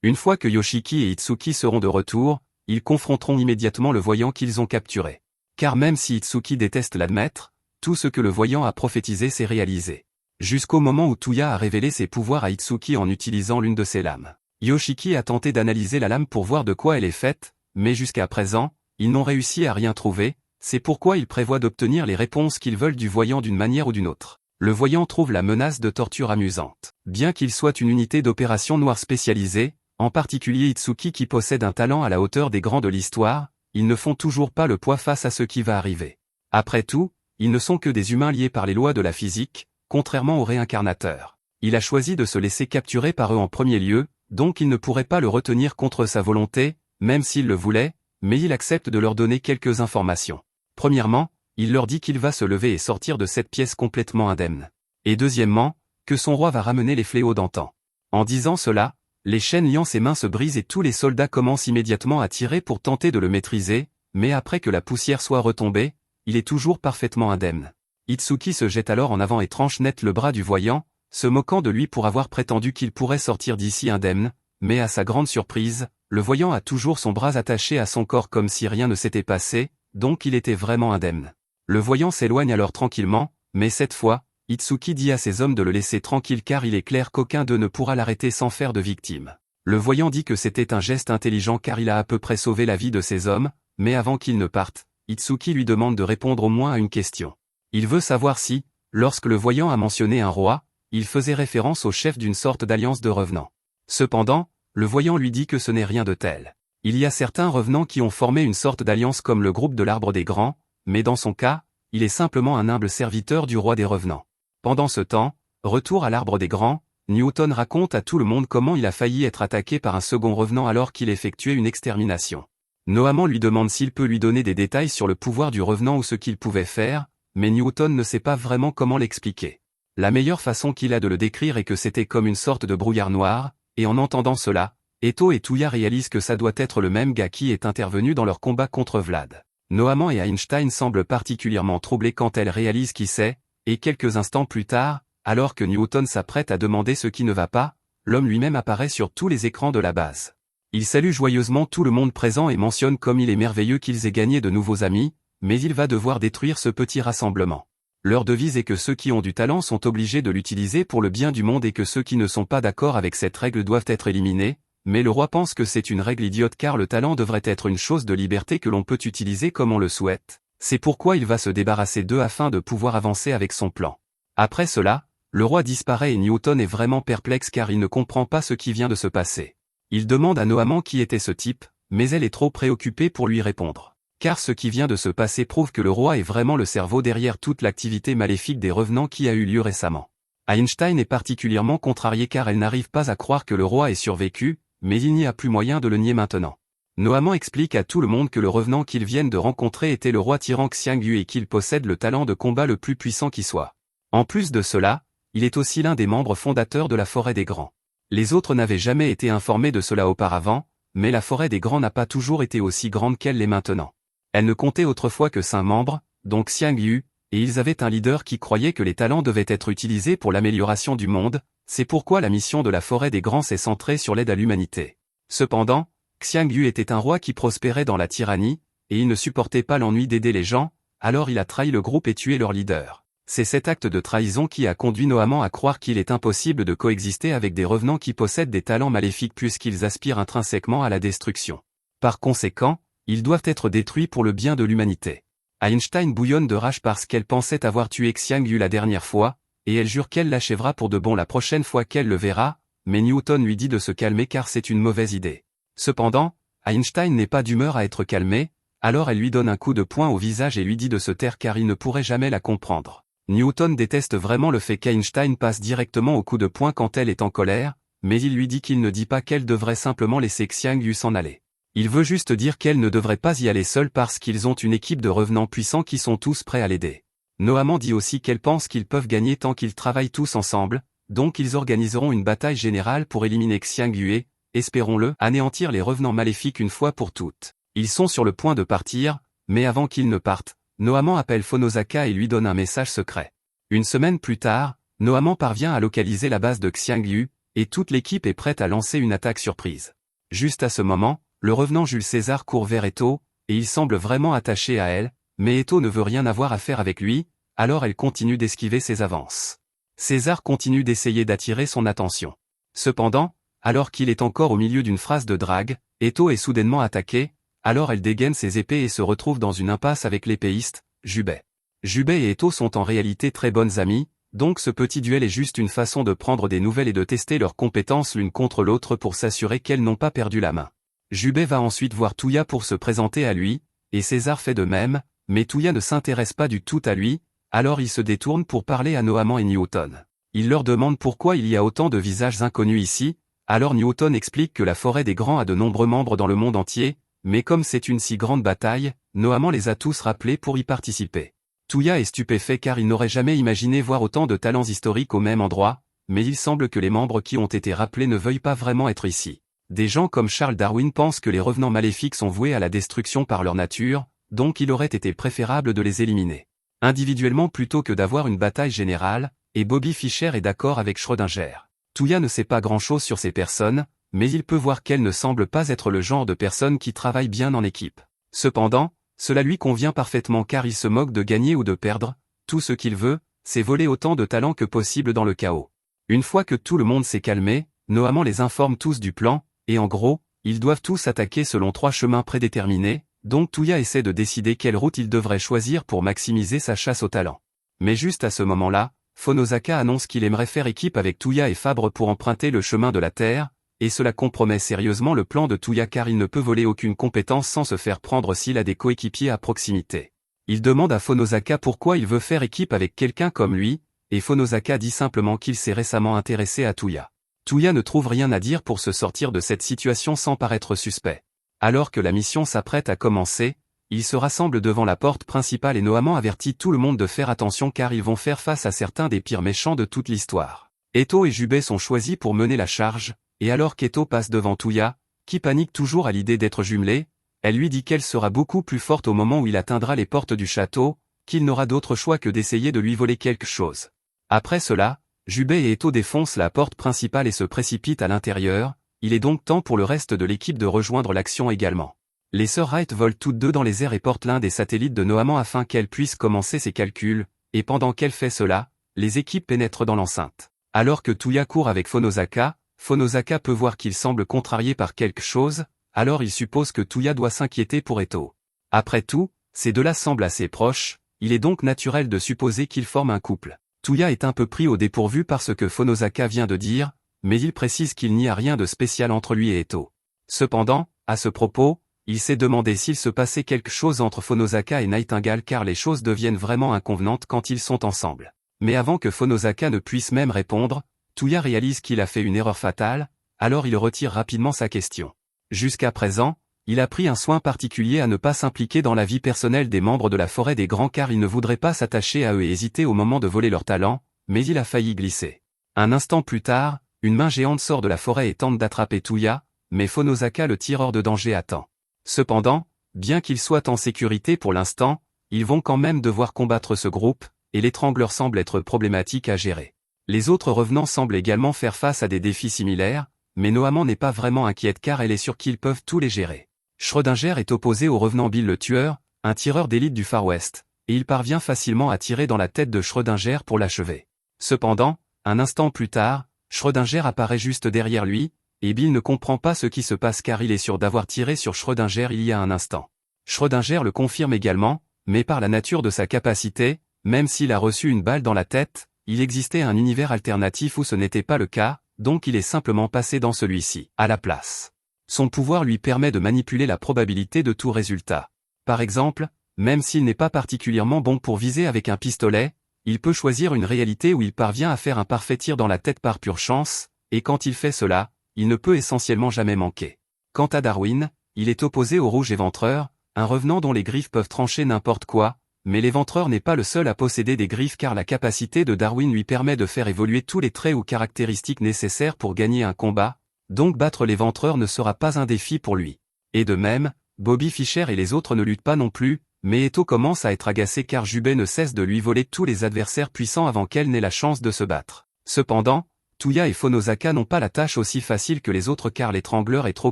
Une fois que Yoshiki et Itsuki seront de retour, ils confronteront immédiatement le voyant qu'ils ont capturé. Car même si Itsuki déteste l'admettre, tout ce que le voyant a prophétisé s'est réalisé. Jusqu'au moment où Tuya a révélé ses pouvoirs à Itsuki en utilisant l'une de ses lames. Yoshiki a tenté d'analyser la lame pour voir de quoi elle est faite, mais jusqu'à présent, ils n'ont réussi à rien trouver, c'est pourquoi ils prévoient d'obtenir les réponses qu'ils veulent du voyant d'une manière ou d'une autre. Le voyant trouve la menace de torture amusante. Bien qu'il soit une unité d'opération noire spécialisée, en particulier Itsuki qui possède un talent à la hauteur des grands de l'histoire, ils ne font toujours pas le poids face à ce qui va arriver. Après tout, ils ne sont que des humains liés par les lois de la physique, contrairement aux réincarnateurs. Il a choisi de se laisser capturer par eux en premier lieu, donc il ne pourrait pas le retenir contre sa volonté, même s'il le voulait, mais il accepte de leur donner quelques informations. Premièrement, il leur dit qu'il va se lever et sortir de cette pièce complètement indemne. Et deuxièmement, que son roi va ramener les fléaux d'antan. En disant cela, les chaînes liant ses mains se brisent et tous les soldats commencent immédiatement à tirer pour tenter de le maîtriser, mais après que la poussière soit retombée, il est toujours parfaitement indemne. Itsuki se jette alors en avant et tranche net le bras du voyant, se moquant de lui pour avoir prétendu qu'il pourrait sortir d'ici indemne, mais à sa grande surprise, le voyant a toujours son bras attaché à son corps comme si rien ne s'était passé, donc il était vraiment indemne. Le voyant s'éloigne alors tranquillement, mais cette fois, Itsuki dit à ses hommes de le laisser tranquille car il est clair qu'aucun d'eux ne pourra l'arrêter sans faire de victime. Le voyant dit que c'était un geste intelligent car il a à peu près sauvé la vie de ses hommes, mais avant qu'ils ne partent, Itsuki lui demande de répondre au moins à une question. Il veut savoir si, lorsque le voyant a mentionné un roi, il faisait référence au chef d'une sorte d'alliance de revenants. Cependant, le voyant lui dit que ce n'est rien de tel. Il y a certains revenants qui ont formé une sorte d'alliance comme le groupe de l'Arbre des Grands, mais dans son cas, il est simplement un humble serviteur du roi des revenants. Pendant ce temps, retour à l'Arbre des Grands, Newton raconte à tout le monde comment il a failli être attaqué par un second revenant alors qu'il effectuait une extermination. Noamant lui demande s'il peut lui donner des détails sur le pouvoir du revenant ou ce qu'il pouvait faire, mais Newton ne sait pas vraiment comment l'expliquer. La meilleure façon qu'il a de le décrire est que c'était comme une sorte de brouillard noir, et en entendant cela, Eto et Tuya réalisent que ça doit être le même gars qui est intervenu dans leur combat contre Vlad. Noamant et Einstein semblent particulièrement troublés quand elle réalise qui c'est, et quelques instants plus tard, alors que Newton s'apprête à demander ce qui ne va pas, l'homme lui-même apparaît sur tous les écrans de la base. Il salue joyeusement tout le monde présent et mentionne comme il est merveilleux qu'ils aient gagné de nouveaux amis, mais il va devoir détruire ce petit rassemblement. Leur devise est que ceux qui ont du talent sont obligés de l'utiliser pour le bien du monde et que ceux qui ne sont pas d'accord avec cette règle doivent être éliminés, mais le roi pense que c'est une règle idiote car le talent devrait être une chose de liberté que l'on peut utiliser comme on le souhaite. C'est pourquoi il va se débarrasser d'eux afin de pouvoir avancer avec son plan. Après cela, le roi disparaît et Newton est vraiment perplexe car il ne comprend pas ce qui vient de se passer. Il demande à Noamant qui était ce type, mais elle est trop préoccupée pour lui répondre. Car ce qui vient de se passer prouve que le roi est vraiment le cerveau derrière toute l'activité maléfique des revenants qui a eu lieu récemment. Einstein est particulièrement contrarié car elle n'arrive pas à croire que le roi ait survécu, mais il n'y a plus moyen de le nier maintenant. Noamant explique à tout le monde que le revenant qu'ils viennent de rencontrer était le roi tyran Xiangyu et qu'il possède le talent de combat le plus puissant qui soit. En plus de cela, il est aussi l'un des membres fondateurs de la Forêt des Grands. Les autres n'avaient jamais été informés de cela auparavant, mais la Forêt des Grands n'a pas toujours été aussi grande qu'elle l'est maintenant. Elle ne comptait autrefois que 5 membres, donc Xiangyu, et ils avaient un leader qui croyait que les talents devaient être utilisés pour l'amélioration du monde, c'est pourquoi la mission de la Forêt des Grands s'est centrée sur l'aide à l'humanité. Cependant, Xiangyu était un roi qui prospérait dans la tyrannie, et il ne supportait pas l'ennui d'aider les gens, alors il a trahi le groupe et tué leur leader. C'est cet acte de trahison qui a conduit Noamant à croire qu'il est impossible de coexister avec des revenants qui possèdent des talents maléfiques puisqu'ils aspirent intrinsèquement à la destruction. Par conséquent, ils doivent être détruits pour le bien de l'humanité. Einstein bouillonne de rage parce qu'elle pensait avoir tué Xiangyu la dernière fois, et elle jure qu'elle l'achèvera pour de bon la prochaine fois qu'elle le verra, mais Newton lui dit de se calmer car c'est une mauvaise idée. Cependant, Einstein n'est pas d'humeur à être calmé, alors elle lui donne un coup de poing au visage et lui dit de se taire car il ne pourrait jamais la comprendre. Newton déteste vraiment le fait qu'Einstein passe directement au coup de poing quand elle est en colère, mais il lui dit qu'il ne dit pas qu'elle devrait simplement laisser Xiangyu s'en aller. Il veut juste dire qu'elle ne devrait pas y aller seule parce qu'ils ont une équipe de revenants puissants qui sont tous prêts à l'aider. Noamant dit aussi qu'elle pense qu'ils peuvent gagner tant qu'ils travaillent tous ensemble, donc ils organiseront une bataille générale pour éliminer Xiangyu et, espérons-le, anéantir les revenants maléfiques une fois pour toutes. Ils sont sur le point de partir, mais avant qu'ils ne partent, Noamant appelle Phonosaka et lui donne un message secret. Une semaine plus tard, Noamant parvient à localiser la base de Xiangyu, et toute l'équipe est prête à lancer une attaque surprise. Juste à ce moment, le revenant Jules César court vers Eto, et il semble vraiment attaché à elle, mais Eto ne veut rien avoir à faire avec lui, alors elle continue d'esquiver ses avances. César continue d'essayer d'attirer son attention. Cependant, alors qu'il est encore au milieu d'une phrase de drague, Eto est soudainement attaqué, alors elle dégaine ses épées et se retrouve dans une impasse avec l'épéiste, Jubei. Jubei et Eto sont en réalité très bonnes amies, donc ce petit duel est juste une façon de prendre des nouvelles et de tester leurs compétences l'une contre l'autre pour s'assurer qu'elles n'ont pas perdu la main. Jubei va ensuite voir Touya pour se présenter à lui, et César fait de même, mais Touya ne s'intéresse pas du tout à lui, alors il se détourne pour parler à Noamant et Newton. Il leur demande pourquoi il y a autant de visages inconnus ici, alors Newton explique que la forêt des grands a de nombreux membres dans le monde entier, mais comme c'est une si grande bataille, Noamant les a tous rappelés pour y participer. Touya est stupéfait car il n'aurait jamais imaginé voir autant de talents historiques au même endroit, mais il semble que les membres qui ont été rappelés ne veuillent pas vraiment être ici. Des gens comme Charles Darwin pensent que les revenants maléfiques sont voués à la destruction par leur nature, donc il aurait été préférable de les éliminer individuellement plutôt que d'avoir une bataille générale, et Bobby Fischer est d'accord avec Schrödinger. Touya ne sait pas grand-chose sur ces personnes, mais il peut voir qu'elles ne semblent pas être le genre de personnes qui travaillent bien en équipe. Cependant, cela lui convient parfaitement car il se moque de gagner ou de perdre, tout ce qu'il veut, c'est voler autant de talents que possible dans le chaos. Une fois que tout le monde s'est calmé, Noamant les informe tous du plan, et en gros, ils doivent tous attaquer selon 3 chemins prédéterminés, donc Touya essaie de décider quelle route il devrait choisir pour maximiser sa chasse au talent. Mais juste à ce moment-là, Phonosaka annonce qu'il aimerait faire équipe avec Touya et Fabre pour emprunter le chemin de la Terre, et cela compromet sérieusement le plan de Touya car il ne peut voler aucune compétence sans se faire prendre s'il a des coéquipiers à proximité. Il demande à Phonosaka pourquoi il veut faire équipe avec quelqu'un comme lui, et Phonosaka dit simplement qu'il s'est récemment intéressé à Touya. Touya ne trouve rien à dire pour se sortir de cette situation sans paraître suspect. Alors que la mission s'apprête à commencer, ils se rassemblent devant la porte principale et Noamant avertit tout le monde de faire attention car ils vont faire face à certains des pires méchants de toute l'histoire. Eto et Jubei sont choisis pour mener la charge, et alors qu'Eto passe devant Touya, qui panique toujours à l'idée d'être jumelée, elle lui dit qu'elle sera beaucoup plus forte au moment où il atteindra les portes du château, qu'il n'aura d'autre choix que d'essayer de lui voler quelque chose. Après cela, Jubei et Eto défoncent la porte principale et se précipitent à l'intérieur, il est donc temps pour le reste de l'équipe de rejoindre l'action également. Les sœurs Wright volent toutes deux dans les airs et portent l'un des satellites de Noamant afin qu'elle puisse commencer ses calculs, et pendant qu'elle fait cela, les équipes pénètrent dans l'enceinte. Alors que Touya court avec Phonosaka, Phonosaka peut voir qu'il semble contrarié par quelque chose, alors il suppose que Touya doit s'inquiéter pour Eto. Après tout, ces deux-là semblent assez proches, il est donc naturel de supposer qu'ils forment un couple. Touya est un peu pris au dépourvu par ce que Phonosaka vient de dire, mais il précise qu'il n'y a rien de spécial entre lui et Eto. Cependant, à ce propos, il s'est demandé s'il se passait quelque chose entre Phonosaka et Nightingale car les choses deviennent vraiment inconvenantes quand ils sont ensemble. Mais avant que Phonosaka ne puisse même répondre, Touya réalise qu'il a fait une erreur fatale, alors il retire rapidement sa question. Jusqu'à présent, il a pris un soin particulier à ne pas s'impliquer dans la vie personnelle des membres de la forêt des grands car il ne voudrait pas s'attacher à eux et hésiter au moment de voler leur talent, mais il a failli glisser. Un instant plus tard, une main géante sort de la forêt et tente d'attraper Touya, mais Phonosaka le tire hors de danger à temps. Cependant, bien qu'ils soient en sécurité pour l'instant, ils vont quand même devoir combattre ce groupe, et l'étrangleur semble être problématique à gérer. Les autres revenants semblent également faire face à des défis similaires, mais Noamant n'est pas vraiment inquiète car elle est sûre qu'ils peuvent tous les gérer. Schrödinger est opposé au revenant Bill le tueur, un tireur d'élite du Far West, et il parvient facilement à tirer dans la tête de Schrödinger pour l'achever. Cependant, un instant plus tard, Schrödinger apparaît juste derrière lui, et Bill ne comprend pas ce qui se passe car il est sûr d'avoir tiré sur Schrödinger il y a un instant. Schrödinger le confirme également, mais par la nature de sa capacité, même s'il a reçu une balle dans la tête, il existait un univers alternatif où ce n'était pas le cas, donc il est simplement passé dans celui-ci, à la place. Son pouvoir lui permet de manipuler la probabilité de tout résultat. Par exemple, même s'il n'est pas particulièrement bon pour viser avec un pistolet, Il peut choisir une réalité où il parvient à faire un parfait tir dans la tête par pure chance, et quand il fait cela, il ne peut essentiellement jamais manquer. Quant à Darwin, il est opposé au rouge éventreur, un revenant dont les griffes peuvent trancher n'importe quoi, mais l'éventreur n'est pas le seul à posséder des griffes car la capacité de Darwin lui permet de faire évoluer tous les traits ou caractéristiques nécessaires pour gagner un combat, donc battre l'éventreur ne sera pas un défi pour lui. Et de même, Bobby Fischer et les autres ne luttent pas non plus, mais Eto commence à être agacé car Jubei ne cesse de lui voler tous les adversaires puissants avant qu'elle n'ait la chance de se battre. Cependant, Touya et Phonosaka n'ont pas la tâche aussi facile que les autres car l'étrangleur est trop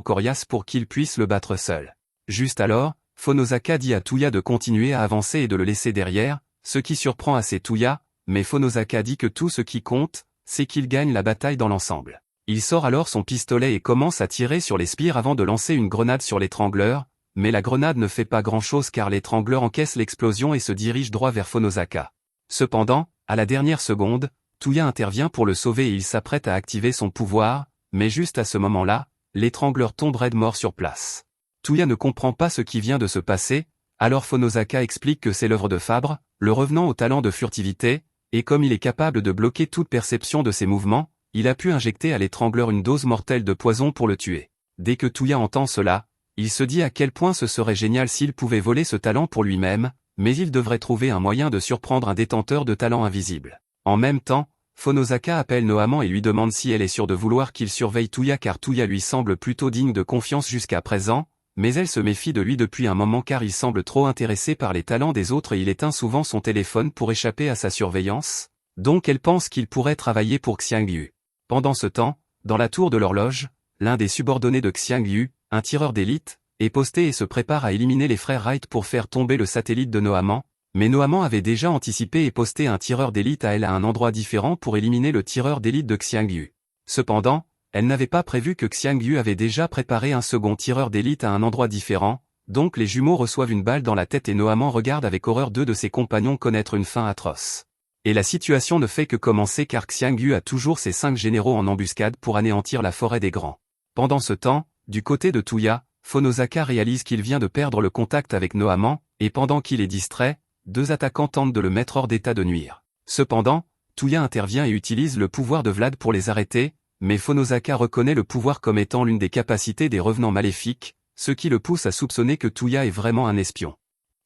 coriace pour qu'ils puissent le battre seul. Juste alors, Phonosaka dit à Touya de continuer à avancer et de le laisser derrière, ce qui surprend assez Touya, mais Phonosaka dit que tout ce qui compte, c'est qu'il gagne la bataille dans l'ensemble. Il sort alors son pistolet et commence à tirer sur les spires avant de lancer une grenade sur l'étrangleur, mais la grenade ne fait pas grand-chose car l'étrangleur encaisse l'explosion et se dirige droit vers Phonosaka. Cependant, à la dernière seconde, Touya intervient pour le sauver et il s'apprête à activer son pouvoir, mais juste à ce moment-là, l'étrangleur tombe raide mort sur place. Touya ne comprend pas ce qui vient de se passer, alors Phonosaka explique que c'est l'œuvre de Fabre, le revenant au talent de furtivité, et comme il est capable de bloquer toute perception de ses mouvements, il a pu injecter à l'étrangleur une dose mortelle de poison pour le tuer. Dès que Touya entend cela, il se dit à quel point ce serait génial s'il pouvait voler ce talent pour lui-même, mais il devrait trouver un moyen de surprendre un détenteur de talent invisible. En même temps, Phonosaka appelle Nohaman et lui demande si elle est sûre de vouloir qu'il surveille Touya car Touya lui semble plutôt digne de confiance jusqu'à présent, mais elle se méfie de lui depuis un moment car il semble trop intéressé par les talents des autres et il éteint souvent son téléphone pour échapper à sa surveillance, donc elle pense qu'il pourrait travailler pour Xiang Yu. Pendant ce temps, dans la tour de l'horloge, l'un des subordonnés de Xiang Yu, un tireur d'élite, est posté et se prépare à éliminer les frères Wright pour faire tomber le satellite de Nohaman, mais Nohaman avait déjà anticipé et posté un tireur d'élite à elle à un endroit différent pour éliminer le tireur d'élite de Xiang Yu. Cependant, elle n'avait pas prévu que Xiang Yu avait déjà préparé un second tireur d'élite à un endroit différent, donc les jumeaux reçoivent une balle dans la tête et Nohaman regarde avec horreur deux de ses compagnons connaître une fin atroce. Et la situation ne fait que commencer car Xiang Yu a toujours ses 5 généraux en embuscade pour anéantir la forêt des grands. Pendant ce temps, du côté de Touya, Phonosaka réalise qu'il vient de perdre le contact avec Nohaman, et pendant qu'il est distrait, 2 attaquants tentent de le mettre hors d'état de nuire. Cependant, Touya intervient et utilise le pouvoir de Vlad pour les arrêter, mais Phonosaka reconnaît le pouvoir comme étant l'une des capacités des revenants maléfiques, ce qui le pousse à soupçonner que Touya est vraiment un espion.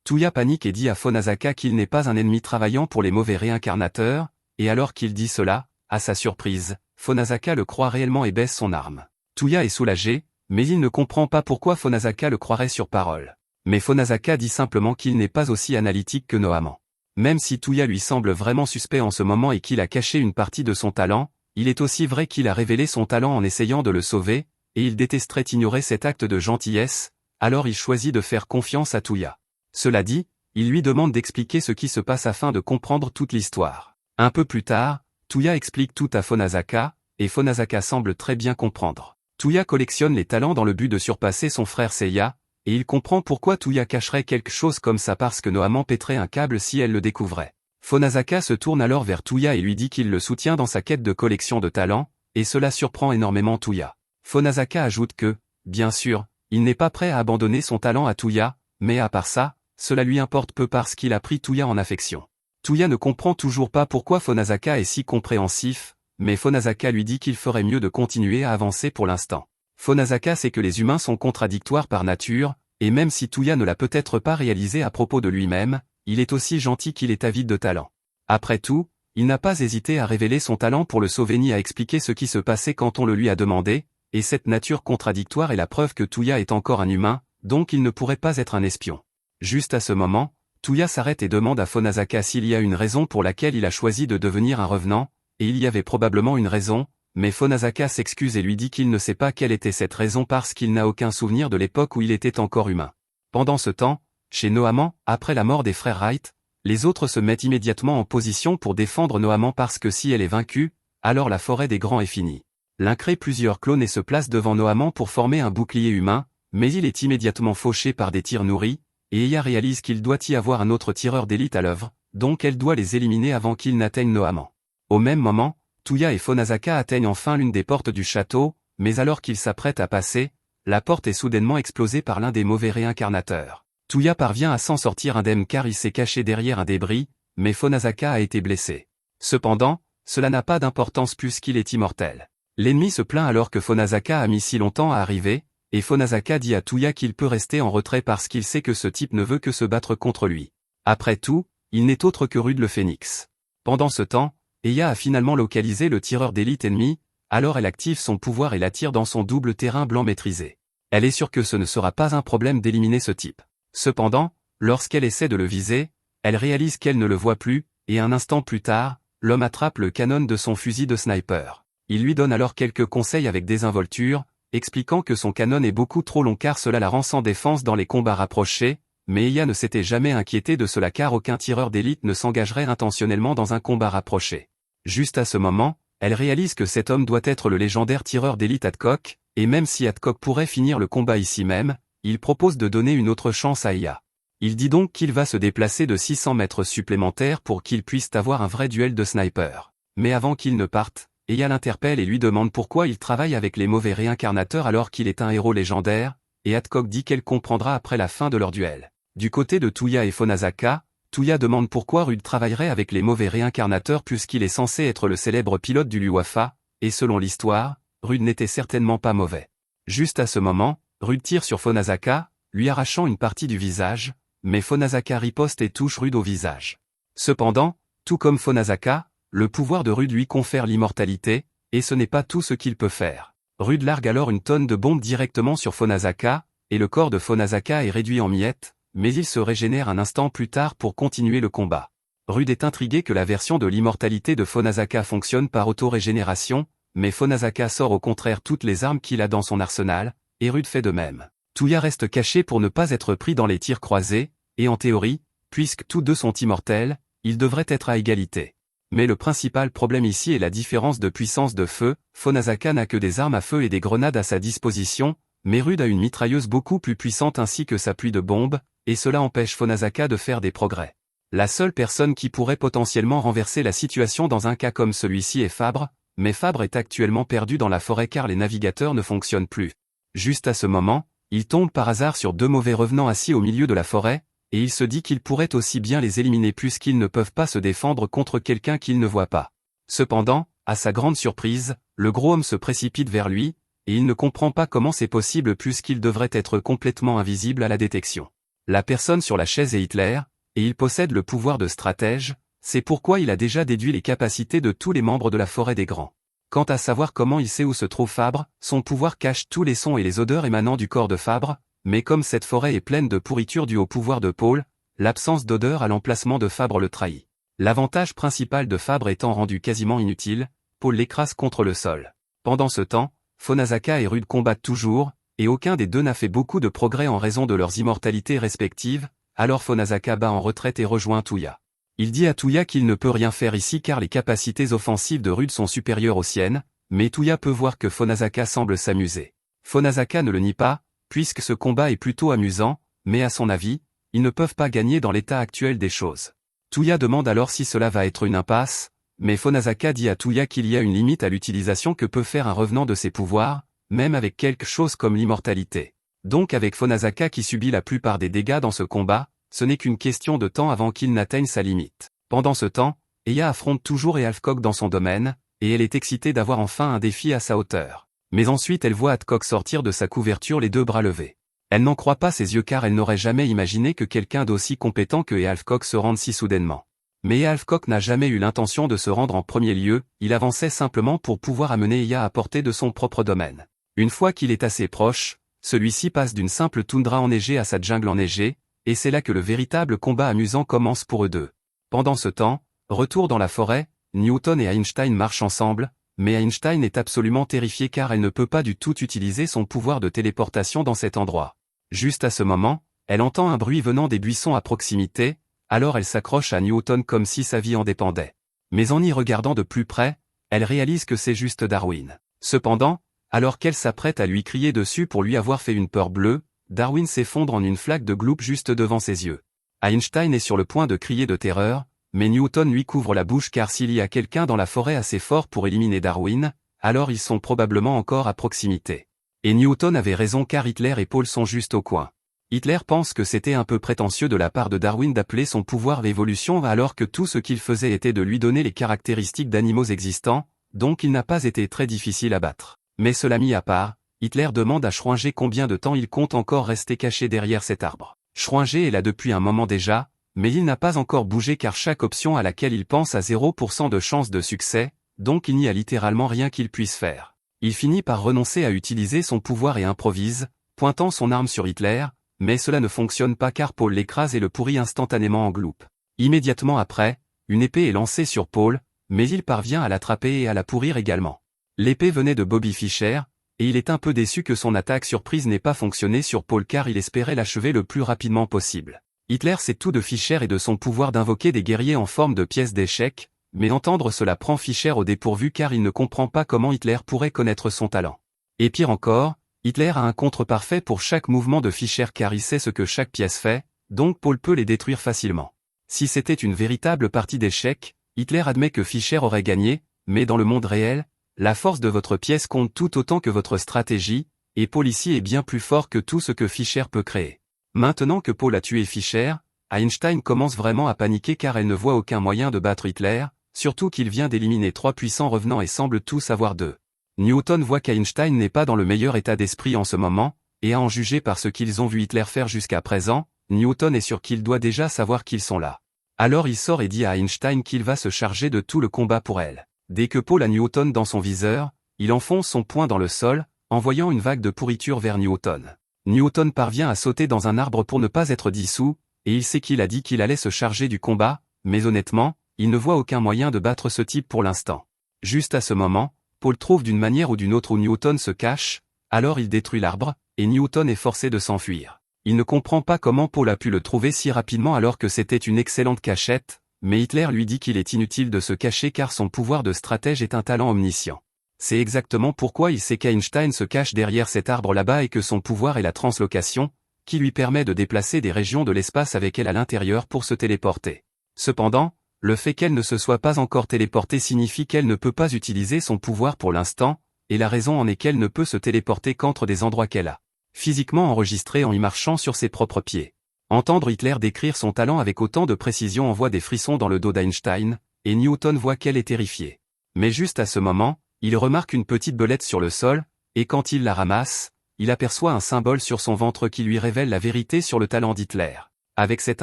Touya panique et dit à Phonosaka qu'il n'est pas un ennemi travaillant pour les mauvais réincarnateurs, et alors qu'il dit cela, à sa surprise, Phonosaka le croit réellement et baisse son arme. Touya est soulagé, mais il ne comprend pas pourquoi Phonosaka le croirait sur parole. Mais Phonosaka dit simplement qu'il n'est pas aussi analytique que Nohaman. Même si Touya lui semble vraiment suspect en ce moment et qu'il a caché une partie de son talent, il est aussi vrai qu'il a révélé son talent en essayant de le sauver, et il détesterait ignorer cet acte de gentillesse, alors il choisit de faire confiance à Touya. Cela dit, il lui demande d'expliquer ce qui se passe afin de comprendre toute l'histoire. Un peu plus tard, Touya explique tout à Phonosaka, et Phonosaka semble très bien comprendre. Touya collectionne les talents dans le but de surpasser son frère Seiya, et il comprend pourquoi Touya cacherait quelque chose comme ça parce que Nohaman pèterait un câble si elle le découvrait. Phonosaka se tourne alors vers Touya et lui dit qu'il le soutient dans sa quête de collection de talents, et cela surprend énormément Touya. Phonosaka ajoute que, bien sûr, il n'est pas prêt à abandonner son talent à Touya, mais à part ça, cela lui importe peu parce qu'il a pris Touya en affection. Touya ne comprend toujours pas pourquoi Phonosaka est si compréhensif, mais Phonosaka lui dit qu'il ferait mieux de continuer à avancer pour l'instant. Phonosaka sait que les humains sont contradictoires par nature, et même si Touya ne l'a peut-être pas réalisé à propos de lui-même, il est aussi gentil qu'il est avide de talent. Après tout, il n'a pas hésité à révéler son talent pour le sauver ni à expliquer ce qui se passait quand on le lui a demandé, et cette nature contradictoire est la preuve que Touya est encore un humain, donc il ne pourrait pas être un espion. Juste à ce moment, Touya s'arrête et demande à Phonosaka s'il y a une raison pour laquelle il a choisi de devenir un revenant, et il y avait probablement une raison, mais Phonosaka s'excuse et lui dit qu'il ne sait pas quelle était cette raison parce qu'il n'a aucun souvenir de l'époque où il était encore humain. Pendant ce temps, chez Nohaman, après la mort des frères Wright, les autres se mettent immédiatement en position pour défendre Nohaman parce que si elle est vaincue, alors la forêt des grands est finie. L'un crée plusieurs clones et se place devant Nohaman pour former un bouclier humain, mais il est immédiatement fauché par des tirs nourris, et Eya réalise qu'il doit y avoir un autre tireur d'élite à l'œuvre, donc elle doit les éliminer avant qu'ils n'atteignent Nohaman. Au même moment, Touya et Phonosaka atteignent enfin l'une des portes du château, mais alors qu'ils s'apprêtent à passer, la porte est soudainement explosée par l'un des mauvais réincarnateurs. Touya parvient à s'en sortir indemne car il s'est caché derrière un débris, mais Fonazaka a été blessé. Cependant, cela n'a pas d'importance puisqu'il est immortel. L'ennemi se plaint alors que Fonazaka a mis si longtemps à arriver, et Fonazaka dit à Tuya qu'il peut rester en retrait parce qu'il sait que ce type ne veut que se battre contre lui. Après tout, il n'est autre que Rude le Phénix. Pendant ce temps, Eya a finalement localisé le tireur d'élite ennemi, alors elle active son pouvoir et l'attire dans son double terrain blanc maîtrisé. Elle est sûre que ce ne sera pas un problème d'éliminer ce type. Cependant, lorsqu'elle essaie de le viser, elle réalise qu'elle ne le voit plus, et un instant plus tard, l'homme attrape le canon de son fusil de sniper. Il lui donne alors quelques conseils avec désinvolture, expliquant que son canon est beaucoup trop long car cela la rend sans défense dans les combats rapprochés, mais Eya ne s'était jamais inquiété de cela car aucun tireur d'élite ne s'engagerait intentionnellement dans un combat rapproché. Juste à ce moment, elle réalise que cet homme doit être le légendaire tireur d'élite Adcock, et même si Adcock pourrait finir le combat ici même, il propose de donner une autre chance à Eya. Il dit donc qu'il va se déplacer de 600 mètres supplémentaires pour qu'il puisse avoir un vrai duel de sniper. Mais avant qu'il ne parte, Eya l'interpelle et lui demande pourquoi il travaille avec les mauvais réincarnateurs alors qu'il est un héros légendaire, et Adcock dit qu'elle comprendra après la fin de leur duel. Du côté de Tuya et Fonazaka, Tuya demande pourquoi Rude travaillerait avec les mauvais réincarnateurs puisqu'il est censé être le célèbre pilote du Luafa, et selon l'histoire, Rude n'était certainement pas mauvais. Juste à ce moment, Rude tire sur Fonazaka, lui arrachant une partie du visage, mais Fonazaka riposte et touche Rude au visage. Cependant, tout comme Fonazaka, le pouvoir de Rude lui confère l'immortalité, et ce n'est pas tout ce qu'il peut faire. Rude largue alors une tonne de bombes directement sur Fonazaka, et le corps de Fonazaka est réduit en miettes, mais il se régénère un instant plus tard pour continuer le combat. Rude est intrigué que la version de l'immortalité de Fonazaka fonctionne par auto-régénération, mais Fonazaka sort au contraire toutes les armes qu'il a dans son arsenal, et Rude fait de même. Tuya reste caché pour ne pas être pris dans les tirs croisés, et en théorie, puisque tous deux sont immortels, ils devraient être à égalité. Mais le principal problème ici est la différence de puissance de feu. Fonazaka n'a que des armes à feu et des grenades à sa disposition, mais Rude a une mitrailleuse beaucoup plus puissante ainsi que sa pluie de bombes, et cela empêche Fonazaka de faire des progrès. La seule personne qui pourrait potentiellement renverser la situation dans un cas comme celui-ci est Fabre, mais Fabre est actuellement perdu dans la forêt car les navigateurs ne fonctionnent plus. Juste à ce moment, il tombe par hasard sur deux mauvais revenants assis au milieu de la forêt, et il se dit qu'il pourrait aussi bien les éliminer puisqu'ils ne peuvent pas se défendre contre quelqu'un qu'il ne voit pas. Cependant, à sa grande surprise, le gros homme se précipite vers lui, et il ne comprend pas comment c'est possible puisqu'il devrait être complètement invisible à la détection. La personne sur la chaise est Hitler, et il possède le pouvoir de stratège, c'est pourquoi il a déjà déduit les capacités de tous les membres de la forêt des grands. Quant à savoir comment il sait où se trouve Fabre, son pouvoir cache tous les sons et les odeurs émanant du corps de Fabre, mais comme cette forêt est pleine de pourriture due au pouvoir de Paul, l'absence d'odeur à l'emplacement de Fabre le trahit. L'avantage principal de Fabre étant rendu quasiment inutile, Paul l'écrase contre le sol. Pendant ce temps, Fonazaka et Rude combattent toujours, et aucun des deux n'a fait beaucoup de progrès en raison de leurs immortalités respectives, alors Fonazaka bat en retraite et rejoint Tuya. Il dit à Tuya qu'il ne peut rien faire ici car les capacités offensives de Rude sont supérieures aux siennes, mais Tuya peut voir que Fonazaka semble s'amuser. Fonazaka ne le nie pas, puisque ce combat est plutôt amusant, mais à son avis, ils ne peuvent pas gagner dans l'état actuel des choses. Tuya demande alors si cela va être une impasse, mais Fonazaka dit à Tuya qu'il y a une limite à l'utilisation que peut faire un revenant de ses pouvoirs, même avec quelque chose comme l'immortalité. Donc avec Fonazaka qui subit la plupart des dégâts dans ce combat, ce n'est qu'une question de temps avant qu'il n'atteigne sa limite. Pendant ce temps, Eya affronte toujours Adcock dans son domaine, et elle est excitée d'avoir enfin un défi à sa hauteur. Mais ensuite elle voit Adcock sortir de sa couverture les deux bras levés. Elle n'en croit pas ses yeux car elle n'aurait jamais imaginé que quelqu'un d'aussi compétent que Adcock se rende si soudainement. Mais Adcock n'a jamais eu l'intention de se rendre en premier lieu, il avançait simplement pour pouvoir amener Eya à portée de son propre domaine. Une fois qu'il est assez proche, celui-ci passe d'une simple toundra enneigée à sa jungle enneigée, et c'est là que le véritable combat amusant commence pour eux deux. Pendant ce temps, retour dans la forêt, Newton et Einstein marchent ensemble, mais Einstein est absolument terrifiée car elle ne peut pas du tout utiliser son pouvoir de téléportation dans cet endroit. Juste à ce moment, elle entend un bruit venant des buissons à proximité, alors elle s'accroche à Newton comme si sa vie en dépendait. Mais en y regardant de plus près, elle réalise que c'est juste Darwin. Cependant, alors qu'elle s'apprête à lui crier dessus pour lui avoir fait une peur bleue, Darwin s'effondre en une flaque de gloop juste devant ses yeux. Einstein est sur le point de crier de terreur, mais Newton lui couvre la bouche car s'il y a quelqu'un dans la forêt assez fort pour éliminer Darwin, alors ils sont probablement encore à proximité. Et Newton avait raison car Hitler et Paul sont juste au coin. Hitler pense que c'était un peu prétentieux de la part de Darwin d'appeler son pouvoir l'évolution alors que tout ce qu'il faisait était de lui donner les caractéristiques d'animaux existants, donc il n'a pas été très difficile à battre. Mais cela mis à part, Hitler demande à Schrödinger combien de temps il compte encore rester caché derrière cet arbre. Schrödinger est là depuis un moment déjà, mais il n'a pas encore bougé car chaque option à laquelle il pense a 0% de chance de succès, donc il n'y a littéralement rien qu'il puisse faire. Il finit par renoncer à utiliser son pouvoir et improvise, pointant son arme sur Hitler, mais cela ne fonctionne pas car Paul l'écrase et le pourrit instantanément en gloupe. Immédiatement après, une épée est lancée sur Paul, mais il parvient à l'attraper et à la pourrir également. L'épée venait de Bobby Fischer, et il est un peu déçu que son attaque surprise n'ait pas fonctionné sur Paul car il espérait l'achever le plus rapidement possible. Hitler sait tout de Fischer et de son pouvoir d'invoquer des guerriers en forme de pièces d'échecs, mais entendre cela prend Fischer au dépourvu car il ne comprend pas comment Hitler pourrait connaître son talent. Et pire encore, Hitler a un contre parfait pour chaque mouvement de Fischer car il sait ce que chaque pièce fait, donc Paul peut les détruire facilement. Si c'était une véritable partie d'échecs, Hitler admet que Fischer aurait gagné, mais dans le monde réel, la force de votre pièce compte tout autant que votre stratégie, et Paul ici est bien plus fort que tout ce que Fischer peut créer. Maintenant que Paul a tué Fischer, Einstein commence vraiment à paniquer car elle ne voit aucun moyen de battre Hitler, surtout qu'il vient d'éliminer 3 puissants revenants et semble tous avoir 2. Newton voit qu'Einstein n'est pas dans le meilleur état d'esprit en ce moment, et à en juger par ce qu'ils ont vu Hitler faire jusqu'à présent, Newton est sûr qu'il doit déjà savoir qu'ils sont là. Alors il sort et dit à Einstein qu'il va se charger de tout le combat pour elle. Dès que Paul a Newton dans son viseur, il enfonce son poing dans le sol, envoyant une vague de pourriture vers Newton. Newton parvient à sauter dans un arbre pour ne pas être dissous, et il sait qu'il a dit qu'il allait se charger du combat, mais honnêtement, il ne voit aucun moyen de battre ce type pour l'instant. Juste à ce moment, Paul trouve d'une manière ou d'une autre où Newton se cache, alors il détruit l'arbre, et Newton est forcé de s'enfuir. Il ne comprend pas comment Paul a pu le trouver si rapidement alors que c'était une excellente cachette, mais Hitler lui dit qu'il est inutile de se cacher car son pouvoir de stratège est un talent omniscient. C'est exactement pourquoi il sait qu'Einstein se cache derrière cet arbre là-bas et que son pouvoir est la translocation, qui lui permet de déplacer des régions de l'espace avec elle à l'intérieur pour se téléporter. Cependant, le fait qu'elle ne se soit pas encore téléportée signifie qu'elle ne peut pas utiliser son pouvoir pour l'instant, et la raison en est qu'elle ne peut se téléporter qu'entre des endroits qu'elle a physiquement enregistrés en y marchant sur ses propres pieds. Entendre Hitler décrire son talent avec autant de précision envoie des frissons dans le dos d'Einstein, et Newton voit qu'elle est terrifiée. Mais juste à ce moment, il remarque une petite belette sur le sol, et quand il la ramasse, il aperçoit un symbole sur son ventre qui lui révèle la vérité sur le talent d'Hitler. Avec cette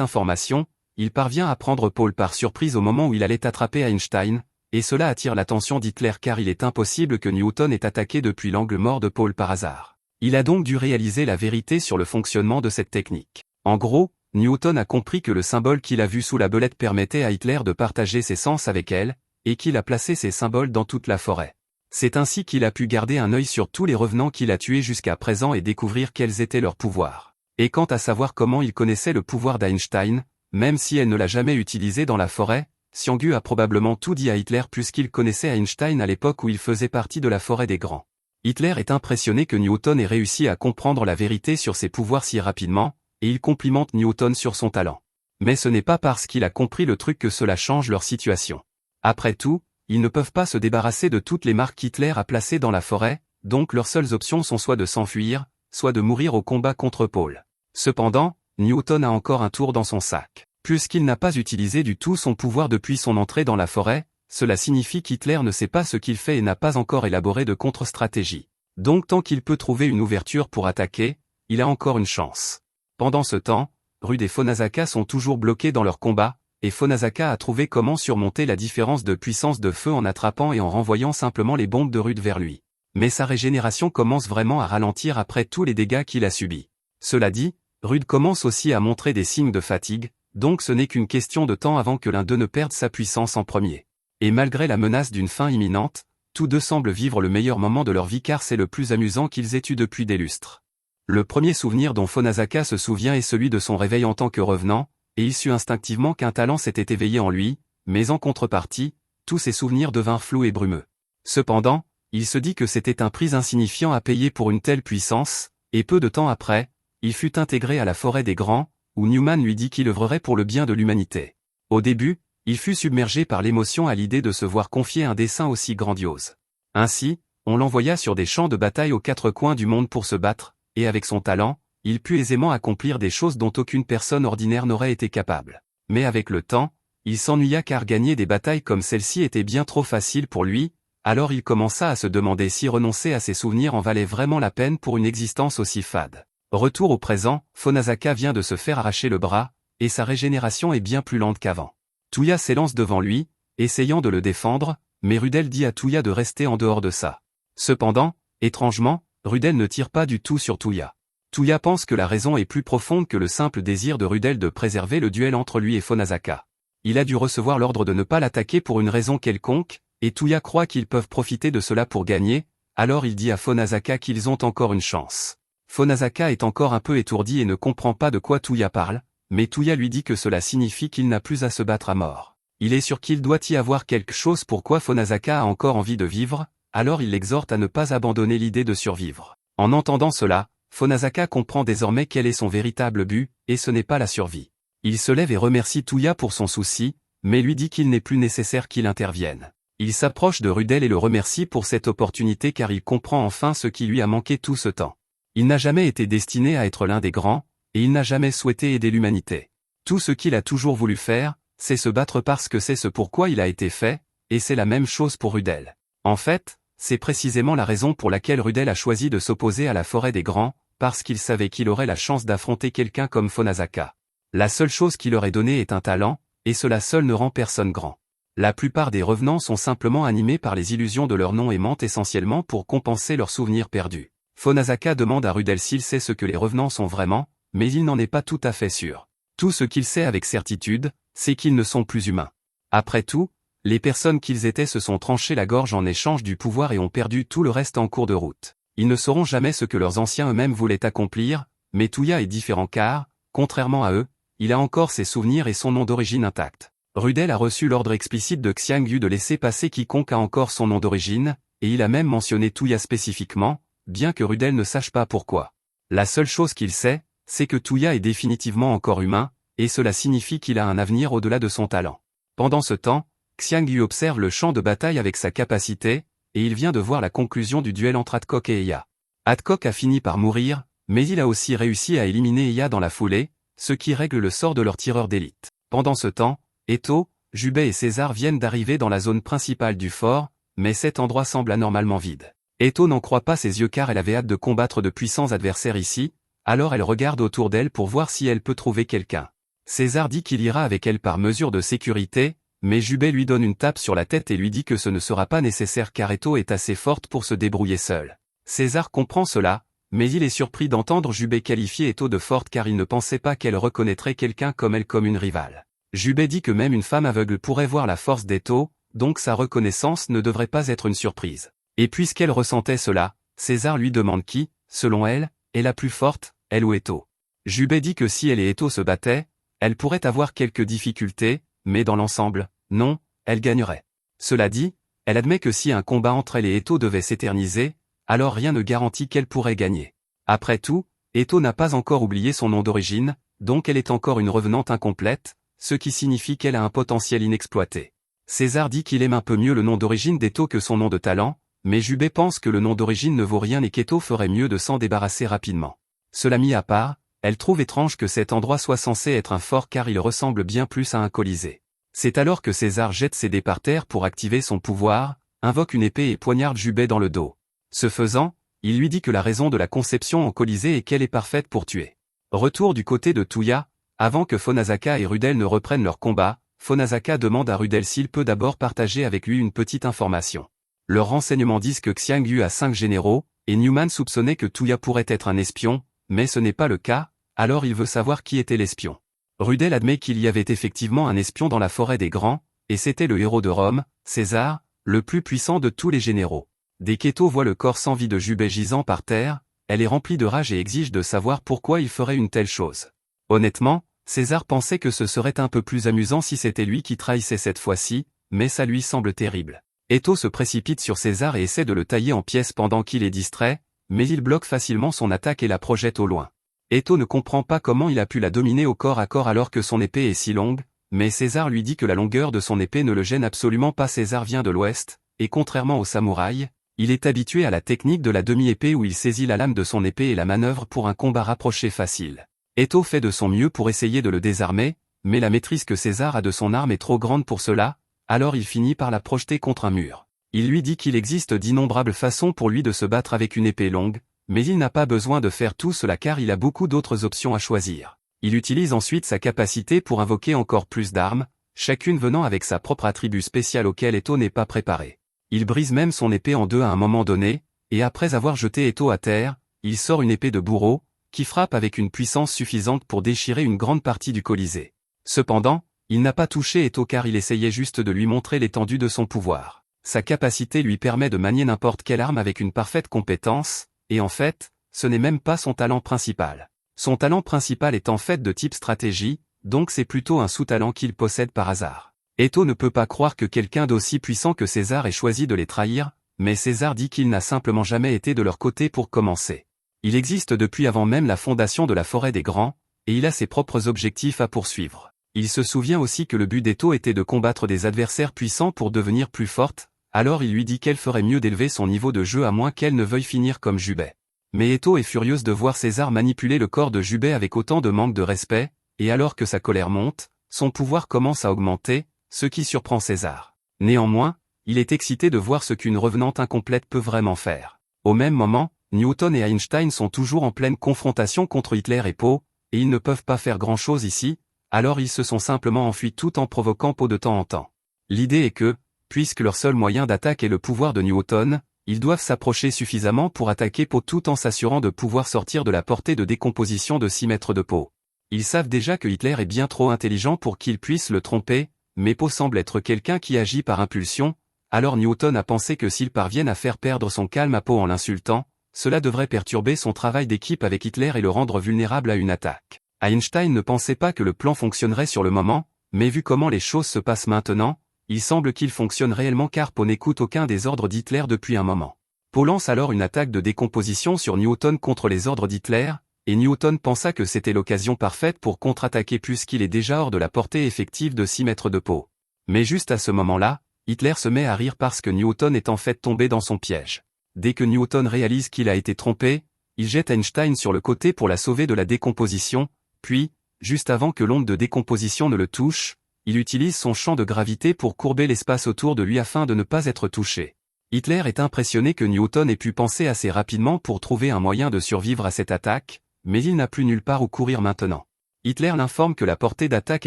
information, il parvient à prendre Paul par surprise au moment où il allait attraper Einstein, et cela attire l'attention d'Hitler car il est impossible que Newton ait attaqué depuis l'angle mort de Paul par hasard. Il a donc dû réaliser la vérité sur le fonctionnement de cette technique. En gros, Newton a compris que le symbole qu'il a vu sous la belette permettait à Hitler de partager ses sens avec elle, et qu'il a placé ces symboles dans toute la forêt. C'est ainsi qu'il a pu garder un œil sur tous les revenants qu'il a tués jusqu'à présent et découvrir quels étaient leurs pouvoirs. Et quant à savoir comment il connaissait le pouvoir d'Einstein, même si elle ne l'a jamais utilisé dans la forêt, Xianggu a probablement tout dit à Hitler puisqu'il connaissait Einstein à l'époque où il faisait partie de la forêt des grands. Hitler est impressionné que Newton ait réussi à comprendre la vérité sur ses pouvoirs si rapidement, et il complimente Newton sur son talent. Mais ce n'est pas parce qu'il a compris le truc que cela change leur situation. Après tout, ils ne peuvent pas se débarrasser de toutes les marques qu'Hitler a placées dans la forêt, donc leurs seules options sont soit de s'enfuir, soit de mourir au combat contre Paul. Cependant, Newton a encore un tour dans son sac. Puisqu'il n'a pas utilisé du tout son pouvoir depuis son entrée dans la forêt, cela signifie qu'Hitler ne sait pas ce qu'il fait et n'a pas encore élaboré de contre-stratégie. Donc tant qu'il peut trouver une ouverture pour attaquer, il a encore une chance. Pendant ce temps, Rude et Fonasaka sont toujours bloqués dans leur combat, et Fonasaka a trouvé comment surmonter la différence de puissance de feu en attrapant et en renvoyant simplement les bombes de Rude vers lui. Mais sa régénération commence vraiment à ralentir après tous les dégâts qu'il a subis. Cela dit, Rude commence aussi à montrer des signes de fatigue, donc ce n'est qu'une question de temps avant que l'un d'eux ne perde sa puissance en premier. Et malgré la menace d'une fin imminente, tous deux semblent vivre le meilleur moment de leur vie car c'est le plus amusant qu'ils aient eu depuis des lustres. Le premier souvenir dont Fonasaka se souvient est celui de son réveil en tant que revenant, et il sut instinctivement qu'un talent s'était éveillé en lui, mais en contrepartie, tous ses souvenirs devinrent flous et brumeux. Cependant, il se dit que c'était un prix insignifiant à payer pour une telle puissance, et peu de temps après, il fut intégré à la forêt des grands, où Newman lui dit qu'il œuvrerait pour le bien de l'humanité. Au début, il fut submergé par l'émotion à l'idée de se voir confier un dessein aussi grandiose. Ainsi, on l'envoya sur des champs de bataille aux 4 coins du monde pour se battre, et avec son talent, il put aisément accomplir des choses dont aucune personne ordinaire n'aurait été capable. Mais avec le temps, il s'ennuya car gagner des batailles comme celle-ci était bien trop facile pour lui, alors il commença à se demander si renoncer à ses souvenirs en valait vraiment la peine pour une existence aussi fade. Retour au présent, Fonazaka vient de se faire arracher le bras, et sa régénération est bien plus lente qu'avant. Touya s'élance devant lui, essayant de le défendre, mais Rudel dit à Touya de rester en dehors de ça. Cependant, étrangement, Rudel ne tire pas du tout sur Touya. Touya pense que la raison est plus profonde que le simple désir de Rudel de préserver le duel entre lui et Fonazaka. Il a dû recevoir l'ordre de ne pas l'attaquer pour une raison quelconque, et Touya croit qu'ils peuvent profiter de cela pour gagner, alors il dit à Fonazaka qu'ils ont encore une chance. Fonazaka est encore un peu étourdi et ne comprend pas de quoi Touya parle, mais Touya lui dit que cela signifie qu'il n'a plus à se battre à mort. Il est sûr qu'il doit y avoir quelque chose pourquoi Fonazaka a encore envie de vivre, alors il l'exhorte à ne pas abandonner l'idée de survivre. En entendant cela, Fonazaka comprend désormais quel est son véritable but, et ce n'est pas la survie. Il se lève et remercie Touya pour son souci, mais lui dit qu'il n'est plus nécessaire qu'il intervienne. Il s'approche de Rudel et le remercie pour cette opportunité car il comprend enfin ce qui lui a manqué tout ce temps. Il n'a jamais été destiné à être l'un des grands, et il n'a jamais souhaité aider l'humanité. Tout ce qu'il a toujours voulu faire, c'est se battre parce que c'est ce pourquoi il a été fait, et c'est la même chose pour Rudel. En fait, c'est précisément la raison pour laquelle Rudel a choisi de s'opposer à la forêt des grands, parce qu'il savait qu'il aurait la chance d'affronter quelqu'un comme Fonazaka. La seule chose qu'il leur ait donnée est un talent, et cela seul ne rend personne grand. La plupart des revenants sont simplement animés par les illusions de leur nom et mentent essentiellement pour compenser leurs souvenirs perdus. Fonazaka demande à Rudel s'il sait ce que les revenants sont vraiment, mais il n'en est pas tout à fait sûr. Tout ce qu'il sait avec certitude, c'est qu'ils ne sont plus humains. Après tout, les personnes qu'ils étaient se sont tranchées la gorge en échange du pouvoir et ont perdu tout le reste en cours de route. Ils ne sauront jamais ce que leurs anciens eux-mêmes voulaient accomplir, mais Touya est différent car, contrairement à eux, il a encore ses souvenirs et son nom d'origine intact. Rudel a reçu l'ordre explicite de Xiangyu de laisser passer quiconque a encore son nom d'origine, et il a même mentionné Touya spécifiquement, bien que Rudel ne sache pas pourquoi. La seule chose qu'il sait, c'est que Touya est définitivement encore humain, et cela signifie qu'il a un avenir au-delà de son talent. Pendant ce temps, Xiangyu observe le champ de bataille avec sa capacité, et il vient de voir la conclusion du duel entre Adcock et Eya. Adcock a fini par mourir, mais il a aussi réussi à éliminer Eya dans la foulée, ce qui règle le sort de leur tireur d'élite. Pendant ce temps, Eto, Jubei et César viennent d'arriver dans la zone principale du fort, mais cet endroit semble anormalement vide. Eto n'en croit pas ses yeux car elle avait hâte de combattre de puissants adversaires ici, alors elle regarde autour d'elle pour voir si elle peut trouver quelqu'un. César dit qu'il ira avec elle par mesure de sécurité, mais Jubei lui donne une tape sur la tête et lui dit que ce ne sera pas nécessaire car Eto est assez forte pour se débrouiller seule. César comprend cela, mais il est surpris d'entendre Jubei qualifier Eto de forte car il ne pensait pas qu'elle reconnaîtrait quelqu'un comme elle comme une rivale. Jubei dit que même une femme aveugle pourrait voir la force d'Eto, donc sa reconnaissance ne devrait pas être une surprise. Et puisqu'elle ressentait cela, César lui demande qui, selon elle, est la plus forte, elle ou Eto. Jubei dit que si elle et Eto se battaient, elle pourrait avoir quelques difficultés, mais dans l'ensemble, non, elle gagnerait. Cela dit, elle admet que si un combat entre elle et Eto devait s'éterniser, alors rien ne garantit qu'elle pourrait gagner. Après tout, Eto n'a pas encore oublié son nom d'origine, donc elle est encore une revenante incomplète, ce qui signifie qu'elle a un potentiel inexploité. César dit qu'il aime un peu mieux le nom d'origine d'Eto que son nom de talent, mais Jubei pense que le nom d'origine ne vaut rien et qu'Eto ferait mieux de s'en débarrasser rapidement. Cela mis à part, elle trouve étrange que cet endroit soit censé être un fort car il ressemble bien plus à un colisée. C'est alors que César jette ses dés par terre pour activer son pouvoir, invoque une épée et poignarde Jubei dans le dos. Ce faisant, il lui dit que la raison de la conception en colisée est qu'elle est parfaite pour tuer. Retour du côté de Touya, avant que Fonazaka et Rudel ne reprennent leur combat, Fonazaka demande à Rudel s'il peut d'abord partager avec lui une petite information. Leurs renseignements disent que Xiangyu a 5 généraux, et Newman soupçonnait que Touya pourrait être un espion, mais ce n'est pas le cas, alors il veut savoir qui était l'espion. Rudel admet qu'il y avait effectivement un espion dans la forêt des grands, et c'était le héros de Rome, César, le plus puissant de tous les généraux. Dès qu'Eto voit le corps sans vie de Jubei gisant par terre, elle est remplie de rage et exige de savoir pourquoi il ferait une telle chose. Honnêtement, César pensait que ce serait un peu plus amusant si c'était lui qui trahissait cette fois-ci, mais ça lui semble terrible. Eto se précipite sur César et essaie de le tailler en pièces pendant qu'il est distrait, mais il bloque facilement son attaque et la projette au loin. Eto ne comprend pas comment il a pu la dominer au corps à corps alors que son épée est si longue, mais César lui dit que la longueur de son épée ne le gêne absolument pas. César vient de l'Ouest, et contrairement aux samouraïs, Il est habitué à la technique de la demi-épée où il saisit la lame de son épée et la manœuvre pour un combat rapproché facile. Eto fait de son mieux pour essayer de le désarmer, mais la maîtrise que César a de son arme est trop grande pour cela, alors il finit par la projeter contre un mur. Il lui dit qu'il existe d'innombrables façons pour lui de se battre avec une épée longue, mais il n'a pas besoin de faire tout cela car il a beaucoup d'autres options à choisir. Il utilise ensuite sa capacité pour invoquer encore plus d'armes, chacune venant avec sa propre attribut spécial auquel Eto n'est pas préparé. Il brise même son épée en deux à un moment donné, et après avoir jeté Eto à terre, il sort une épée de bourreau, qui frappe avec une puissance suffisante pour déchirer une grande partie du Colisée. Cependant, il n'a pas touché Eto car il essayait juste de lui montrer l'étendue de son pouvoir. Sa capacité lui permet de manier n'importe quelle arme avec une parfaite compétence, et en fait, ce n'est même pas son talent principal. Son talent principal est en fait de type stratégie, donc c'est plutôt un sous-talent qu'il possède par hasard. Eto ne peut pas croire que quelqu'un d'aussi puissant que César ait choisi de les trahir, mais César dit qu'il n'a simplement jamais été de leur côté pour commencer. Il existe depuis avant même la fondation de la Forêt des Grands, et il a ses propres objectifs à poursuivre. Il se souvient aussi que le but d'Eto était de combattre des adversaires puissants pour devenir plus forte, alors il lui dit qu'elle ferait mieux d'élever son niveau de jeu à moins qu'elle ne veuille finir comme Jubei. Mais Eto est furieuse de voir César manipuler le corps de Jubei avec autant de manque de respect, et alors que sa colère monte, son pouvoir commence à augmenter, ce qui surprend César. Néanmoins, il est excité de voir ce qu'une revenante incomplète peut vraiment faire. Au même moment, Newton et Einstein sont toujours en pleine confrontation contre Hitler et Poe, et ils ne peuvent pas faire grand-chose ici, alors ils se sont simplement enfuis tout en provoquant Poe de temps en temps. L'idée est que, puisque leur seul moyen d'attaque est le pouvoir de Newton, ils doivent s'approcher suffisamment pour attaquer Poe tout en s'assurant de pouvoir sortir de la portée de décomposition de 6 mètres de Poe. Ils savent déjà que Hitler est bien trop intelligent pour qu'ils puissent le tromper, mais Poe semble être quelqu'un qui agit par impulsion, alors Newton a pensé que s'ils parviennent à faire perdre son calme à Poe en l'insultant, cela devrait perturber son travail d'équipe avec Hitler et le rendre vulnérable à une attaque. Einstein ne pensait pas que le plan fonctionnerait sur le moment, mais vu comment les choses se passent maintenant, il semble qu'il fonctionne réellement car Poe n'écoute aucun des ordres d'Hitler depuis un moment. Poe lance alors une attaque de décomposition sur Newton contre les ordres d'Hitler, et Newton pensa que c'était l'occasion parfaite pour contre-attaquer puisqu'il est déjà hors de la portée effective de 6 mètres de Poe. Mais juste à ce moment-là, Hitler se met à rire parce que Newton est en fait tombé dans son piège. Dès que Newton réalise qu'il a été trompé, il jette Einstein sur le côté pour la sauver de la décomposition, puis, juste avant que l'onde de décomposition ne le touche, il utilise son champ de gravité pour courber l'espace autour de lui afin de ne pas être touché. Hitler est impressionné que Newton ait pu penser assez rapidement pour trouver un moyen de survivre à cette attaque, mais il n'a plus nulle part où courir maintenant. Hitler l'informe que la portée d'attaque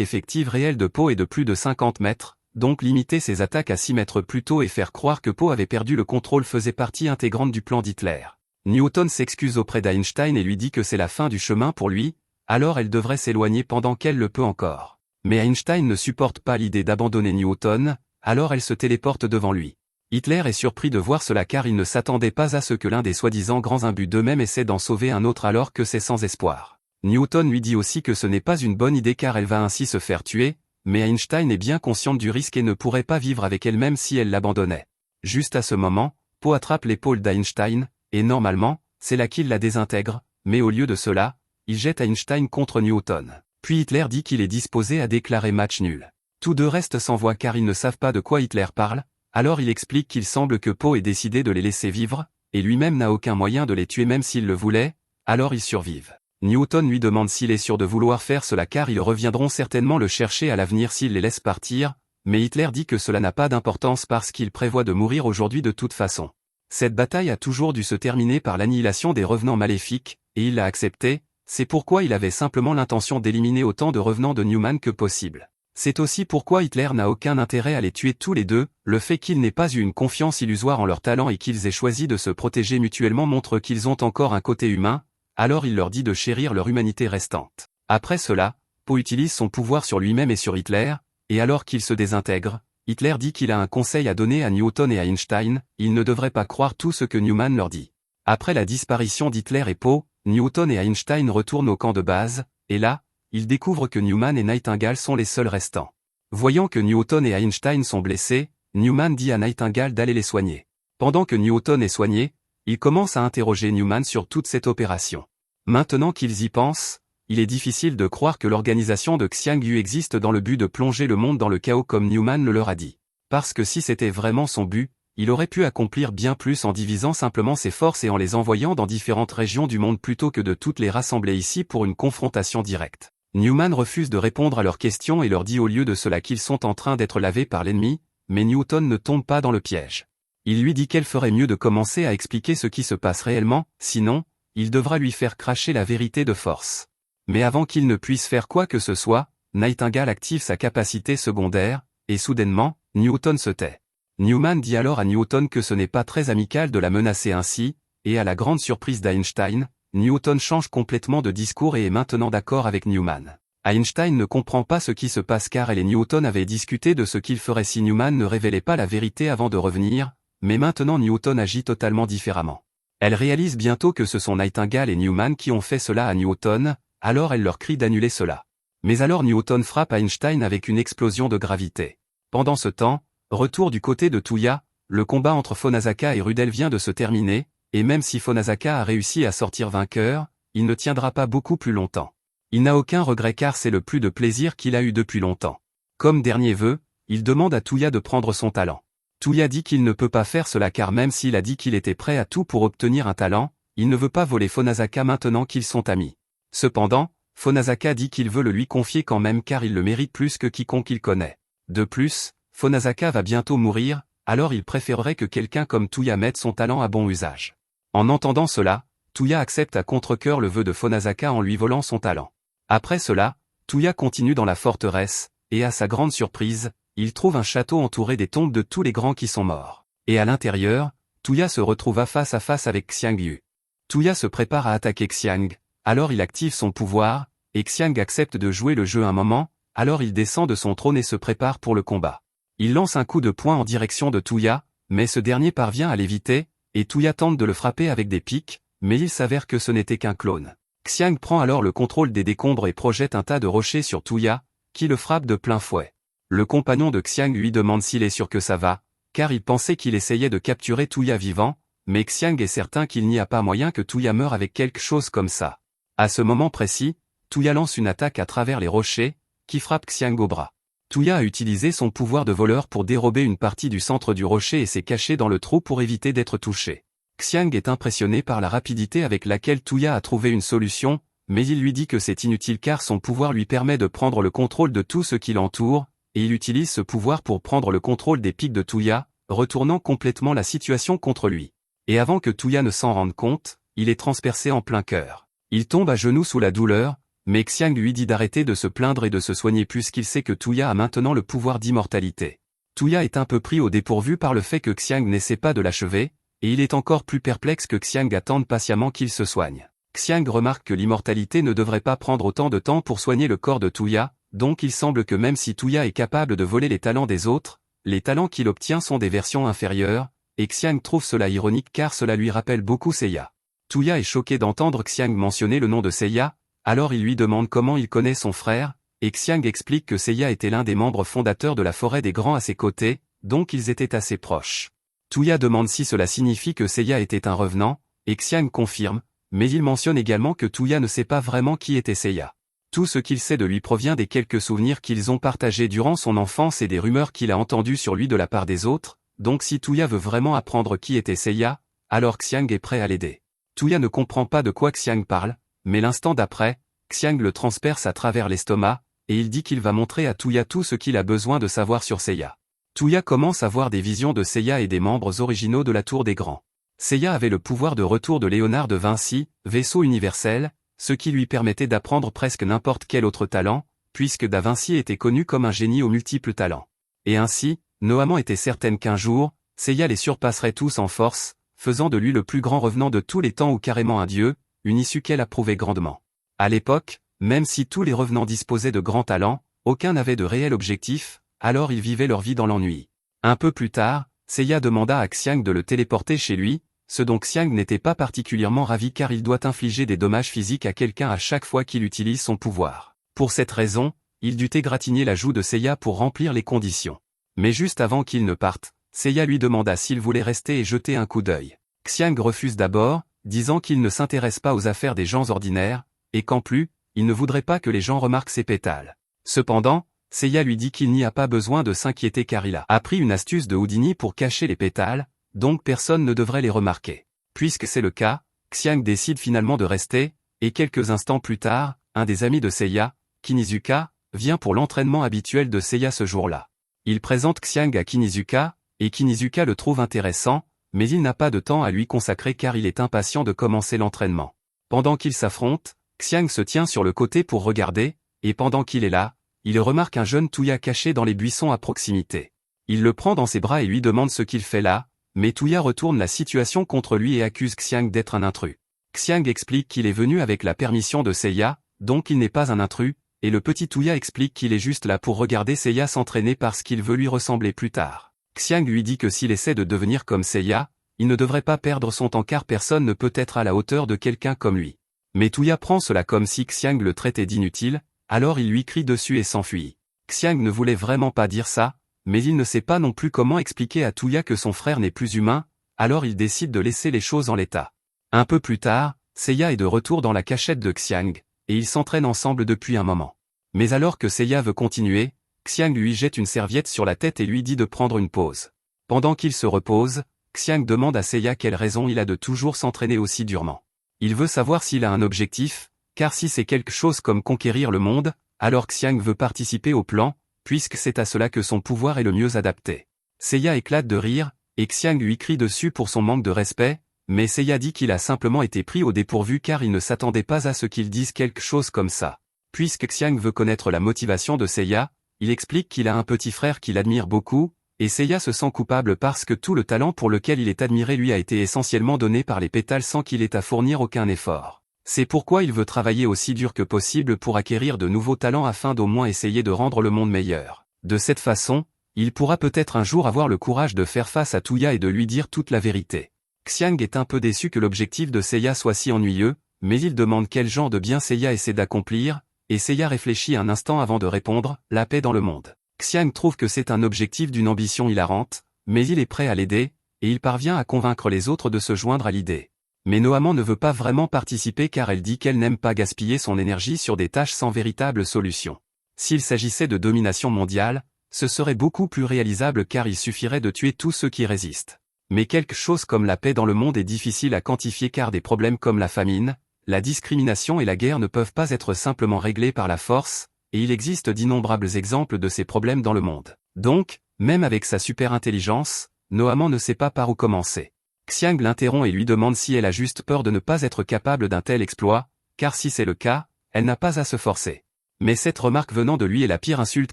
effective réelle de Poe est de plus de 50 mètres, donc limiter ses attaques à 6 mètres plus tôt et faire croire que Poe avait perdu le contrôle faisait partie intégrante du plan d'Hitler. Newton s'excuse auprès d'Einstein et lui dit que c'est la fin du chemin pour lui, alors elle devrait s'éloigner pendant qu'elle le peut encore. Mais Einstein ne supporte pas l'idée d'abandonner Newton, alors elle se téléporte devant lui. Hitler est surpris de voir cela car il ne s'attendait pas à ce que l'un des soi-disant grands imbus d'eux-mêmes essaie d'en sauver un autre alors que c'est sans espoir. Newton lui dit aussi que ce n'est pas une bonne idée car elle va ainsi se faire tuer, mais Einstein est bien consciente du risque et ne pourrait pas vivre avec elle même si elle l'abandonnait. Juste à ce moment, Poe attrape l'épaule d'Einstein, et normalement, c'est là qu'il la désintègre, mais au lieu de cela, il jette Einstein contre Newton. Puis Hitler dit qu'il est disposé à déclarer match nul. Tous deux restent sans voix car ils ne savent pas de quoi Hitler parle, alors il explique qu'il semble que Poe ait décidé de les laisser vivre, et lui-même n'a aucun moyen de les tuer même s'il le voulait, alors ils survivent. Newton lui demande s'il est sûr de vouloir faire cela car ils reviendront certainement le chercher à l'avenir s'il les laisse partir, mais Hitler dit que cela n'a pas d'importance parce qu'il prévoit de mourir aujourd'hui de toute façon. Cette bataille a toujours dû se terminer par l'annihilation des revenants maléfiques, et il l'a accepté, c'est pourquoi il avait simplement l'intention d'éliminer autant de revenants de Newman que possible. C'est aussi pourquoi Hitler n'a aucun intérêt à les tuer tous les deux, le fait qu'ils n'aient pas eu une confiance illusoire en leur talent et qu'ils aient choisi de se protéger mutuellement montre qu'ils ont encore un côté humain, alors il leur dit de chérir leur humanité restante. Après cela, Poe utilise son pouvoir sur lui-même et sur Hitler, et alors qu'il se désintègre, Hitler dit qu'il a un conseil à donner à Newton et à Einstein, ils ne devraient pas croire tout ce que Newman leur dit. Après la disparition d'Hitler et Poe, Newton et Einstein retournent au camp de base, et là, ils découvrent que Newman et Nightingale sont les seuls restants. Voyant que Newton et Einstein sont blessés, Newman dit à Nightingale d'aller les soigner. Pendant que Newton est soigné, il commence à interroger Newman sur toute cette opération. Maintenant qu'ils y pensent, il est difficile de croire que l'organisation de Xiangyu existe dans le but de plonger le monde dans le chaos comme Newman le leur a dit. Parce que si c'était vraiment son but, il aurait pu accomplir bien plus en divisant simplement ses forces et en les envoyant dans différentes régions du monde plutôt que de toutes les rassembler ici pour une confrontation directe. Newman refuse de répondre à leurs questions et leur dit au lieu de cela qu'ils sont en train d'être lavés par l'ennemi, mais Newton ne tombe pas dans le piège. Il lui dit qu'elle ferait mieux de commencer à expliquer ce qui se passe réellement, sinon, il devra lui faire cracher la vérité de force. Mais avant qu'il ne puisse faire quoi que ce soit, Nightingale active sa capacité secondaire, et soudainement, Newton se tait. Newman dit alors à Newton que ce n'est pas très amical de la menacer ainsi, et à la grande surprise d'Einstein, Newton change complètement de discours et est maintenant d'accord avec Newman. Einstein ne comprend pas ce qui se passe car elle et Newton avaient discuté de ce qu'il ferait si Newman ne révélait pas la vérité avant de revenir, mais maintenant Newton agit totalement différemment. Elle réalise bientôt que ce sont Nightingale et Newman qui ont fait cela à Newton, alors elle leur crie d'annuler cela. Mais alors Newton frappe Einstein avec une explosion de gravité. Pendant ce temps, retour du côté de Touya, le combat entre Fonasaka et Rudel vient de se terminer, et même si Fonasaka a réussi à sortir vainqueur, il ne tiendra pas beaucoup plus longtemps. Il n'a aucun regret car c'est le plus de plaisir qu'il a eu depuis longtemps. Comme dernier vœu, il demande à Touya de prendre son talent. Touya dit qu'il ne peut pas faire cela car même s'il a dit qu'il était prêt à tout pour obtenir un talent, il ne veut pas voler Fonasaka maintenant qu'ils sont amis. Cependant, Fonasaka dit qu'il veut le lui confier quand même car il le mérite plus que quiconque il connaît. De plus, Fonasaka va bientôt mourir, alors il préférerait que quelqu'un comme Touya mette son talent à bon usage. En entendant cela, Touya accepte à contre-cœur le vœu de Fonasaka en lui volant son talent. Après cela, Touya continue dans la forteresse, et à sa grande surprise, il trouve un château entouré des tombes de tous les grands qui sont morts. Et à l'intérieur, Touya se retrouva face à face avec Xiang Yu. Touya se prépare à attaquer Xiang, alors il active son pouvoir, et Xiang accepte de jouer le jeu un moment, alors il descend de son trône et se prépare pour le combat. Il lance un coup de poing en direction de Touya, mais ce dernier parvient à l'éviter, et Touya tente de le frapper avec des pics, mais il s'avère que ce n'était qu'un clone. Xiang prend alors le contrôle des décombres et projette un tas de rochers sur Touya, qui le frappe de plein fouet. Le compagnon de Xiang lui demande s'il est sûr que ça va, car il pensait qu'il essayait de capturer Touya vivant, mais Xiang est certain qu'il n'y a pas moyen que Touya meure avec quelque chose comme ça. À ce moment précis, Touya lance une attaque à travers les rochers, qui frappe Xiang au bras. Touya a utilisé son pouvoir de voleur pour dérober une partie du centre du rocher et s'est caché dans le trou pour éviter d'être touché. Xiang est impressionné par la rapidité avec laquelle Touya a trouvé une solution, mais il lui dit que c'est inutile car son pouvoir lui permet de prendre le contrôle de tout ce qui l'entoure, et il utilise ce pouvoir pour prendre le contrôle des pics de Touya, retournant complètement la situation contre lui. Et avant que Touya ne s'en rende compte, il est transpercé en plein cœur. Il tombe à genoux sous la douleur, mais Xiang lui dit d'arrêter de se plaindre et de se soigner puisqu'il sait que Touya a maintenant le pouvoir d'immortalité. Touya est un peu pris au dépourvu par le fait que Xiang n'essaie pas de l'achever, et il est encore plus perplexe que Xiang attende patiemment qu'il se soigne. Xiang remarque que l'immortalité ne devrait pas prendre autant de temps pour soigner le corps de Touya, donc il semble que même si Touya est capable de voler les talents des autres, les talents qu'il obtient sont des versions inférieures, et Xiang trouve cela ironique car cela lui rappelle beaucoup Seiya. Touya est choqué d'entendre Xiang mentionner le nom de Seiya, alors il lui demande comment il connaît son frère, et Xiang explique que Seiya était l'un des membres fondateurs de la forêt des grands à ses côtés, donc ils étaient assez proches. Touya demande si cela signifie que Seiya était un revenant, et Xiang confirme, mais il mentionne également que Touya ne sait pas vraiment qui était Seiya. Tout ce qu'il sait de lui provient des quelques souvenirs qu'ils ont partagés durant son enfance et des rumeurs qu'il a entendues sur lui de la part des autres, donc si Touya veut vraiment apprendre qui était Seiya, alors Xiang est prêt à l'aider. Touya ne comprend pas de quoi Xiang parle, mais l'instant d'après, Xiang le transperce à travers l'estomac, et il dit qu'il va montrer à Touya tout ce qu'il a besoin de savoir sur Seiya. Touya commence à voir des visions de Seiya et des membres originaux de la Tour des Grands. Seiya avait le pouvoir de retour de Léonard de Vinci, vaisseau universel, ce qui lui permettait d'apprendre presque n'importe quel autre talent, puisque Da Vinci était connu comme un génie aux multiples talents. Et ainsi, Noamon était certaine qu'un jour, Seiya les surpasserait tous en force, faisant de lui le plus grand revenant de tous les temps ou carrément un dieu, une issue qu'elle approuvait grandement. À l'époque, même si tous les revenants disposaient de grands talents, aucun n'avait de réel objectif, alors ils vivaient leur vie dans l'ennui. Un peu plus tard, Seiya demanda à Xiang de le téléporter chez lui, ce dont Xiang n'était pas particulièrement ravi car il doit infliger des dommages physiques à quelqu'un à chaque fois qu'il utilise son pouvoir. Pour cette raison, il dut égratigner la joue de Seiya pour remplir les conditions. Mais juste avant qu'il ne parte, Seiya lui demanda s'il voulait rester et jeter un coup d'œil. Xiang refuse d'abord, disant qu'il ne s'intéresse pas aux affaires des gens ordinaires, et qu'en plus, il ne voudrait pas que les gens remarquent ses pétales. Cependant, Seiya lui dit qu'il n'y a pas besoin de s'inquiéter car il a appris une astuce de Houdini pour cacher les pétales, donc personne ne devrait les remarquer. Puisque c'est le cas, Xiang décide finalement de rester, et quelques instants plus tard, un des amis de Seiya, Kinizuka, vient pour l'entraînement habituel de Seiya ce jour-là. Il présente Xiang à Kinizuka, et Kinizuka le trouve intéressant, mais il n'a pas de temps à lui consacrer car il est impatient de commencer l'entraînement. Pendant qu'ils s'affrontent, Xiang se tient sur le côté pour regarder, et pendant qu'il est là, il remarque un jeune Touya caché dans les buissons à proximité. Il le prend dans ses bras et lui demande ce qu'il fait là, mais Touya retourne la situation contre lui et accuse Xiang d'être un intrus. Xiang explique qu'il est venu avec la permission de Seiya, donc il n'est pas un intrus, et le petit Touya explique qu'il est juste là pour regarder Seiya s'entraîner parce qu'il veut lui ressembler plus tard. Xiang lui dit que s'il essaie de devenir comme Seiya, il ne devrait pas perdre son temps car personne ne peut être à la hauteur de quelqu'un comme lui. Mais Touya prend cela comme si Xiang le traitait d'inutile, alors il lui crie dessus et s'enfuit. Xiang ne voulait vraiment pas dire ça, mais il ne sait pas non plus comment expliquer à Touya que son frère n'est plus humain, alors il décide de laisser les choses en l'état. Un peu plus tard, Seiya est de retour dans la cachette de Xiang, et ils s'entraînent ensemble depuis un moment. Mais alors que Seiya veut continuer, Xiang lui jette une serviette sur la tête et lui dit de prendre une pause. Pendant qu'il se repose, Xiang demande à Seiya quelle raison il a de toujours s'entraîner aussi durement. Il veut savoir s'il a un objectif, car si c'est quelque chose comme conquérir le monde, alors Xiang veut participer au plan, puisque c'est à cela que son pouvoir est le mieux adapté. Seiya éclate de rire, et Xiang lui crie dessus pour son manque de respect, mais Seiya dit qu'il a simplement été pris au dépourvu car il ne s'attendait pas à ce qu'il dise quelque chose comme ça. Puisque Xiang veut connaître la motivation de Seiya, il explique qu'il a un petit frère qu'il admire beaucoup, et Seiya se sent coupable parce que tout le talent pour lequel il est admiré lui a été essentiellement donné par les pétales sans qu'il ait à fournir aucun effort. C'est pourquoi il veut travailler aussi dur que possible pour acquérir de nouveaux talents afin d'au moins essayer de rendre le monde meilleur. De cette façon, il pourra peut-être un jour avoir le courage de faire face à Touya et de lui dire toute la vérité. Xiang est un peu déçu que l'objectif de Seiya soit si ennuyeux, mais il demande quel genre de bien Seiya essaie d'accomplir, et Seiya réfléchit un instant avant de répondre, la paix dans le monde. Xiang trouve que c'est un objectif d'une ambition hilarante, mais il est prêt à l'aider, et il parvient à convaincre les autres de se joindre à l'idée. Mais Noamant ne veut pas vraiment participer car elle dit qu'elle n'aime pas gaspiller son énergie sur des tâches sans véritable solution. S'il s'agissait de domination mondiale, ce serait beaucoup plus réalisable car il suffirait de tuer tous ceux qui résistent. Mais quelque chose comme la paix dans le monde est difficile à quantifier car des problèmes comme la famine, la discrimination et la guerre ne peuvent pas être simplement réglés par la force, et il existe d'innombrables exemples de ces problèmes dans le monde. Donc, même avec sa super intelligence, Noamant ne sait pas par où commencer. Xiang l'interrompt et lui demande si elle a juste peur de ne pas être capable d'un tel exploit, car si c'est le cas, elle n'a pas à se forcer. Mais cette remarque venant de lui est la pire insulte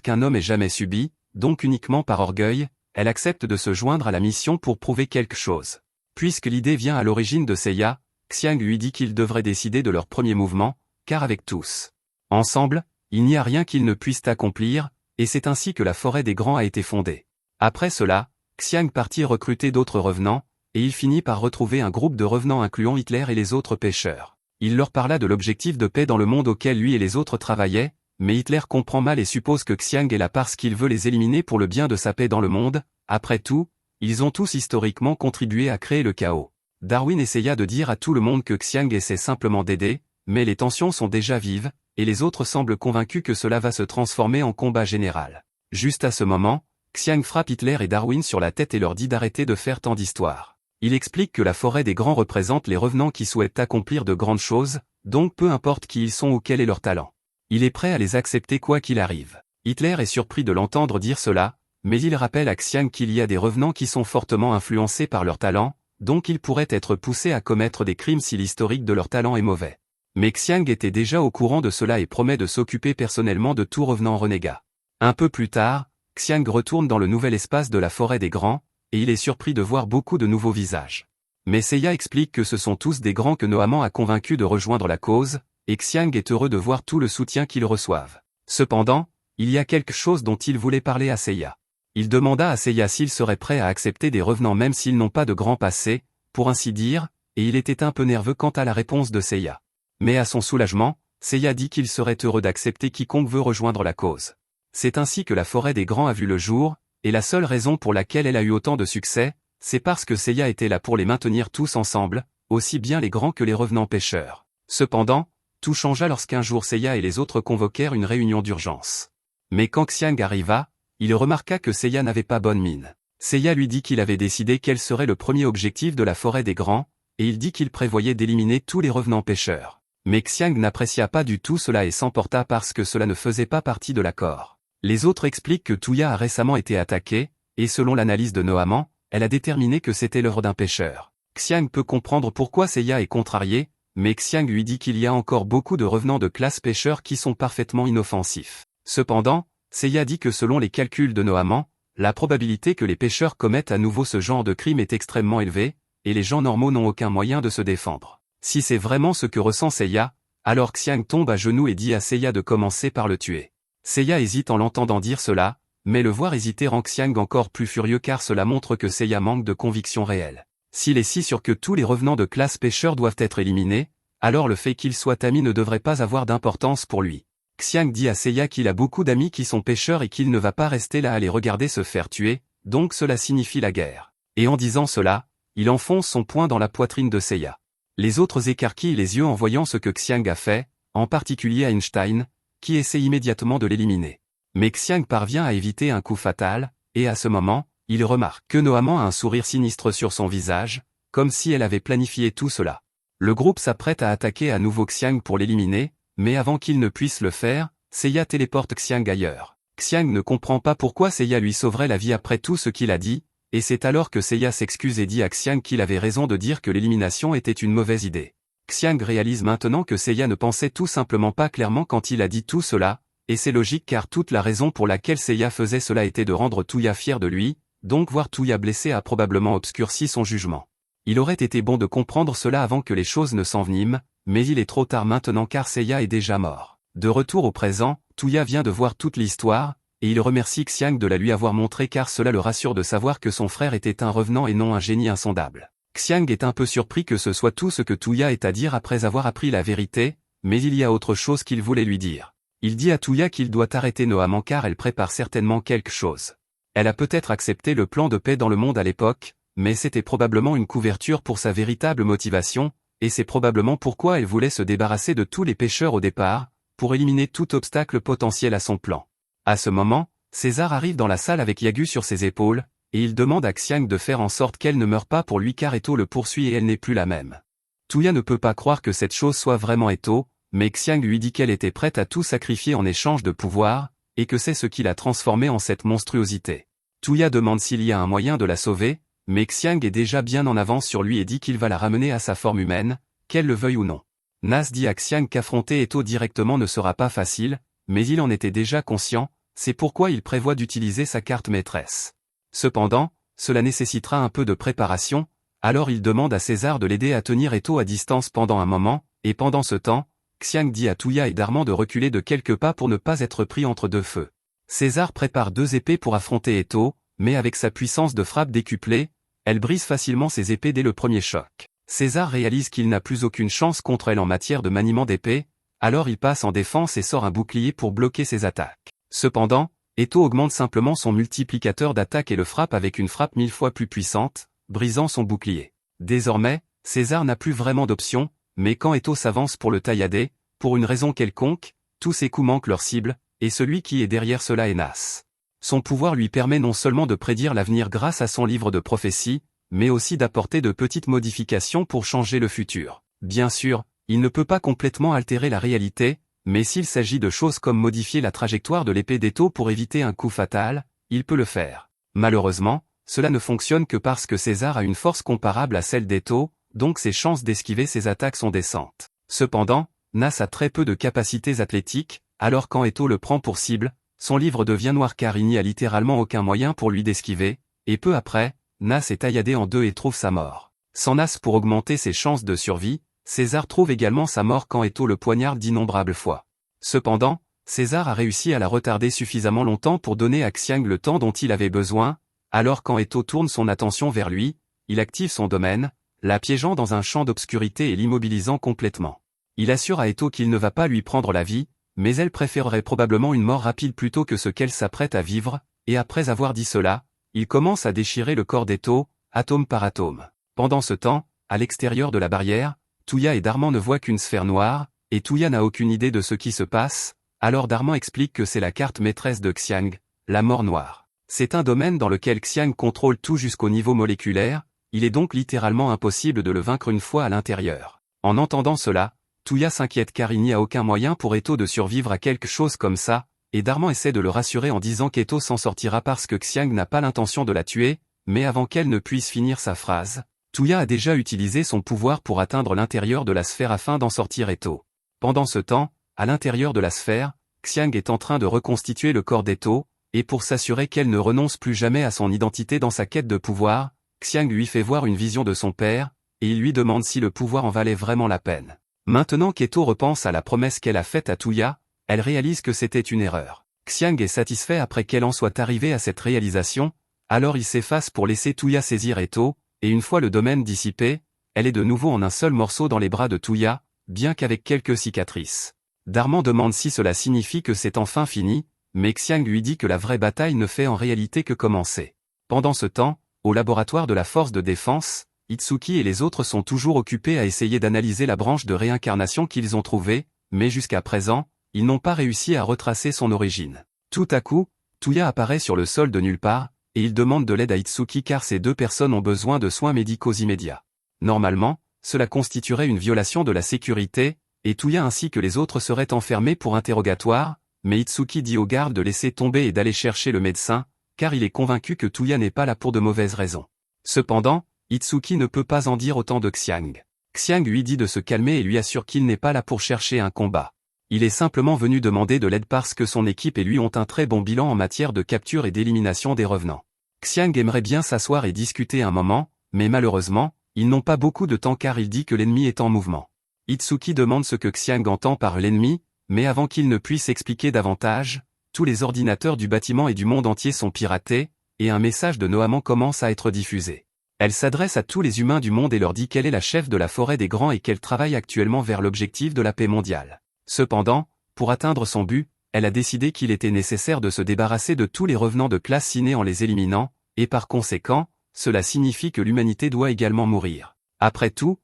qu'un homme ait jamais subie, donc uniquement par orgueil, elle accepte de se joindre à la mission pour prouver quelque chose. Puisque l'idée vient à l'origine de Seiya, Xiang lui dit qu'ils devraient décider de leur premier mouvement, car avec tous ensemble, il n'y a rien qu'ils ne puissent accomplir, et c'est ainsi que la forêt des grands a été fondée. Après cela, Xiang partit recruter d'autres revenants, et il finit par retrouver un groupe de revenants incluant Hitler et les autres pêcheurs. Il leur parla de l'objectif de paix dans le monde auquel lui et les autres travaillaient, mais Hitler comprend mal et suppose que Xiang est là parce qu'il veut les éliminer pour le bien de sa paix dans le monde. Après tout, ils ont tous historiquement contribué à créer le chaos. Darwin essaya de dire à tout le monde que Xiang essaie simplement d'aider, mais les tensions sont déjà vives, et les autres semblent convaincus que cela va se transformer en combat général. Juste à ce moment, Xiang frappe Hitler et Darwin sur la tête et leur dit d'arrêter de faire tant d'histoires. Il explique que la forêt des grands représente les revenants qui souhaitent accomplir de grandes choses, donc peu importe qui ils sont ou quel est leur talent. Il est prêt à les accepter quoi qu'il arrive. Hitler est surpris de l'entendre dire cela, mais il rappelle à Xiang qu'il y a des revenants qui sont fortement influencés par leur talent, donc ils pourraient être poussés à commettre des crimes si l'historique de leur talent est mauvais. Mais Xiang était déjà au courant de cela et promet de s'occuper personnellement de tout revenant renégat. Un peu plus tard, Xiang retourne dans le nouvel espace de la forêt des grands, et il est surpris de voir beaucoup de nouveaux visages. Mais Seiya explique que ce sont tous des grands que Noamant a convaincus de rejoindre la cause, et Xiang est heureux de voir tout le soutien qu'ils reçoivent. Cependant, il y a quelque chose dont il voulait parler à Seiya. Il demanda à Seiya s'il serait prêt à accepter des revenants même s'ils n'ont pas de grand passé, pour ainsi dire, et il était un peu nerveux quant à la réponse de Seiya. Mais à son soulagement, Seiya dit qu'il serait heureux d'accepter quiconque veut rejoindre la cause. C'est ainsi que la forêt des grands a vu le jour, et la seule raison pour laquelle elle a eu autant de succès, c'est parce que Seiya était là pour les maintenir tous ensemble, aussi bien les grands que les revenants pêcheurs. Cependant, tout changea lorsqu'un jour Seiya et les autres convoquèrent une réunion d'urgence. Mais quand Xiang arriva, il remarqua que Seiya n'avait pas bonne mine. Seiya lui dit qu'il avait décidé quel serait le premier objectif de la forêt des grands, et il dit qu'il prévoyait d'éliminer tous les revenants pêcheurs. Mais Xiang n'apprécia pas du tout cela et s'emporta parce que cela ne faisait pas partie de l'accord. Les autres expliquent que Tuya a récemment été attaquée, et selon l'analyse de Nohaman, elle a déterminé que c'était l'œuvre d'un pêcheur. Xiang peut comprendre pourquoi Seiya est contrarié, mais Xiang lui dit qu'il y a encore beaucoup de revenants de classe pêcheurs qui sont parfaitement inoffensifs. Cependant, Seiya dit que selon les calculs de Nohaman, la probabilité que les pêcheurs commettent à nouveau ce genre de crime est extrêmement élevée, et les gens normaux n'ont aucun moyen de se défendre. Si c'est vraiment ce que ressent Seiya, alors Xiang tombe à genoux et dit à Seiya de commencer par le tuer. Seiya hésite en l'entendant dire cela, mais le voir hésiter rend Xiang encore plus furieux car cela montre que Seiya manque de conviction réelle. S'il est si sûr que tous les revenants de classe pêcheurs doivent être éliminés, alors le fait qu'il soit ami ne devrait pas avoir d'importance pour lui. Xiang dit à Seiya qu'il a beaucoup d'amis qui sont pêcheurs et qu'il ne va pas rester là à les regarder se faire tuer, donc cela signifie la guerre. Et en disant cela, il enfonce son poing dans la poitrine de Seiya. Les autres écarquillent les yeux en voyant ce que Xiang a fait, en particulier Einstein, qui essaie immédiatement de l'éliminer. Mais Xiang parvient à éviter un coup fatal, et à ce moment, il remarque que Nohaman a un sourire sinistre sur son visage, comme si elle avait planifié tout cela. Le groupe s'apprête à attaquer à nouveau Xiang pour l'éliminer, mais avant qu'il ne puisse le faire, Seiya téléporte Xiang ailleurs. Xiang ne comprend pas pourquoi Seiya lui sauverait la vie après tout ce qu'il a dit, et c'est alors que Seiya s'excuse et dit à Xiang qu'il avait raison de dire que l'élimination était une mauvaise idée. Xiang réalise maintenant que Seiya ne pensait tout simplement pas clairement quand il a dit tout cela, et c'est logique car toute la raison pour laquelle Seiya faisait cela était de rendre Tuya fier de lui, donc voir Tuya blessé a probablement obscurci son jugement. Il aurait été bon de comprendre cela avant que les choses ne s'enveniment, mais il est trop tard maintenant car Seiya est déjà mort. De retour au présent, Tuya vient de voir toute l'histoire, et il remercie Xiang de la lui avoir montré car cela le rassure de savoir que son frère était un revenant et non un génie insondable. Xiang est un peu surpris que ce soit tout ce que Tuya ait à dire après avoir appris la vérité, mais il y a autre chose qu'il voulait lui dire. Il dit à Tuya qu'il doit arrêter Nohaman car elle prépare certainement quelque chose. Elle a peut-être accepté le plan de paix dans le monde à l'époque, mais c'était probablement une couverture pour sa véritable motivation, et c'est probablement pourquoi elle voulait se débarrasser de tous les pêcheurs au départ, pour éliminer tout obstacle potentiel à son plan. À ce moment, César arrive dans la salle avec Yagu sur ses épaules, et il demande à Xiang de faire en sorte qu'elle ne meure pas pour lui car Eto le poursuit et elle n'est plus la même. Tuya ne peut pas croire que cette chose soit vraiment Eto, mais Xiang lui dit qu'elle était prête à tout sacrifier en échange de pouvoir, et que c'est ce qui l'a transformée en cette monstruosité. Tuya demande s'il y a un moyen de la sauver, mais Xiang est déjà bien en avance sur lui et dit qu'il va la ramener à sa forme humaine, qu'elle le veuille ou non. Nas dit à Xiang qu'affronter Eto directement ne sera pas facile, mais il en était déjà conscient, c'est pourquoi il prévoit d'utiliser sa carte maîtresse. Cependant, cela nécessitera un peu de préparation, alors il demande à César de l'aider à tenir Eto à distance pendant un moment, et pendant ce temps, Xiang dit à Tuya et Darman de reculer de quelques pas pour ne pas être pris entre deux feux. César prépare deux épées pour affronter Eto, mais avec sa puissance de frappe décuplée, elle brise facilement ses épées dès le premier choc. César réalise qu'il n'a plus aucune chance contre elle en matière de maniement d'épée, alors il passe en défense et sort un bouclier pour bloquer ses attaques. Cependant, Eto augmente simplement son multiplicateur d'attaque et le frappe avec une frappe 1000 fois plus puissante, brisant son bouclier. Désormais, César n'a plus vraiment d'option, mais quand Eto s'avance pour le taillader, pour une raison quelconque, tous ses coups manquent leur cible, et celui qui est derrière cela est Nas. Son pouvoir lui permet non seulement de prédire l'avenir grâce à son livre de prophétie, mais aussi d'apporter de petites modifications pour changer le futur. Bien sûr, il ne peut pas complètement altérer la réalité, mais s'il s'agit de choses comme modifier la trajectoire de l'épée d'Eto pour éviter un coup fatal, il peut le faire. Malheureusement, cela ne fonctionne que parce que César a une force comparable à celle d'Eto, donc ses chances d'esquiver ses attaques sont décentes. Cependant, Nas a très peu de capacités athlétiques, alors quand Eto le prend pour cible, son livre devient noir car il n'y a littéralement aucun moyen pour lui d'esquiver, et peu après, Nas est tailladé en deux et trouve sa mort. Sans Nas pour augmenter ses chances de survie, César trouve également sa mort quand Eto le poignarde d'innombrables fois. Cependant, César a réussi à la retarder suffisamment longtemps pour donner à Xiang le temps dont il avait besoin, alors quand Eto tourne son attention vers lui, il active son domaine, la piégeant dans un champ d'obscurité et l'immobilisant complètement. Il assure à Eto qu'il ne va pas lui prendre la vie, mais elle préférerait probablement une mort rapide plutôt que ce qu'elle s'apprête à vivre, et après avoir dit cela, il commence à déchirer le corps d'Eto, atome par atome. Pendant ce temps, à l'extérieur de la barrière, Tuya et Darman ne voient qu'une sphère noire, et Tuya n'a aucune idée de ce qui se passe, Alors Darman explique que c'est la carte maîtresse de Xiang, la mort noire. C'est un domaine dans lequel Xiang contrôle tout jusqu'au niveau moléculaire, il est donc littéralement impossible de le vaincre une fois à l'intérieur. En entendant cela, Tuya s'inquiète car il n'y a aucun moyen pour Eto de survivre à quelque chose comme ça, et Darman essaie de le rassurer en disant qu'Eto s'en sortira parce que Xiang n'a pas l'intention de la tuer, mais avant qu'elle ne puisse finir sa phrase, Tuya a déjà utilisé son pouvoir pour atteindre l'intérieur de la sphère afin d'en sortir Eto. Pendant ce temps, à l'intérieur de la sphère, Xiang est en train de reconstituer le corps d'Eto, et pour s'assurer qu'elle ne renonce plus jamais à son identité dans sa quête de pouvoir, Xiang lui fait voir une vision de son père, et il lui demande si le pouvoir en valait vraiment la peine. Maintenant qu'Eto repense à la promesse qu'elle a faite à Tuya, elle réalise que c'était une erreur. Xiang est satisfait après qu'elle en soit arrivée à cette réalisation, alors il s'efface pour laisser Tuya saisir Eto, et une fois le domaine dissipé, elle est de nouveau en un seul morceau dans les bras de Tuya, bien qu'avec quelques cicatrices. Darman demande si cela signifie que c'est enfin fini, mais Xiang lui dit que la vraie bataille ne fait en réalité que commencer. Pendant ce temps, au laboratoire de la force de défense, Itsuki et les autres sont toujours occupés à essayer d'analyser la branche de réincarnation qu'ils ont trouvée, mais jusqu'à présent, ils n'ont pas réussi à retracer son origine. Tout à coup, Tuya apparaît sur le sol de nulle part, et il demande de l'aide à Itsuki car ces deux personnes ont besoin de soins médicaux immédiats. Normalement, cela constituerait une violation de la sécurité, et Tuya ainsi que les autres seraient enfermés pour interrogatoire, mais Itsuki dit aux gardes de laisser tomber et d'aller chercher le médecin, car il est convaincu que Tuya n'est pas là pour de mauvaises raisons. Cependant, Itsuki ne peut pas en dire autant de Xiang. Xiang lui dit de se calmer et lui assure qu'il n'est pas là pour chercher un combat. Il est simplement venu demander de l'aide parce que son équipe et lui ont un très bon bilan en matière de capture et d'élimination des revenants. Xiang aimerait bien s'asseoir et discuter un moment, mais malheureusement, ils n'ont pas beaucoup de temps car il dit que l'ennemi est en mouvement. Itsuki demande ce que Xiang entend par l'ennemi, mais avant qu'il ne puisse expliquer davantage, tous les ordinateurs du bâtiment et du monde entier sont piratés, et un message de Nohaman commence à être diffusé. Elle s'adresse à tous les humains du monde et leur dit qu'elle est la chef de la forêt des grands et qu'elle travaille actuellement vers l'objectif de la paix mondiale. Cependant, pour atteindre son but, elle a décidé qu'il était nécessaire de se débarrasser de tous les revenants de classe Ciné en les éliminant, et par conséquent, cela signifie que l'humanité doit également mourir. Après tout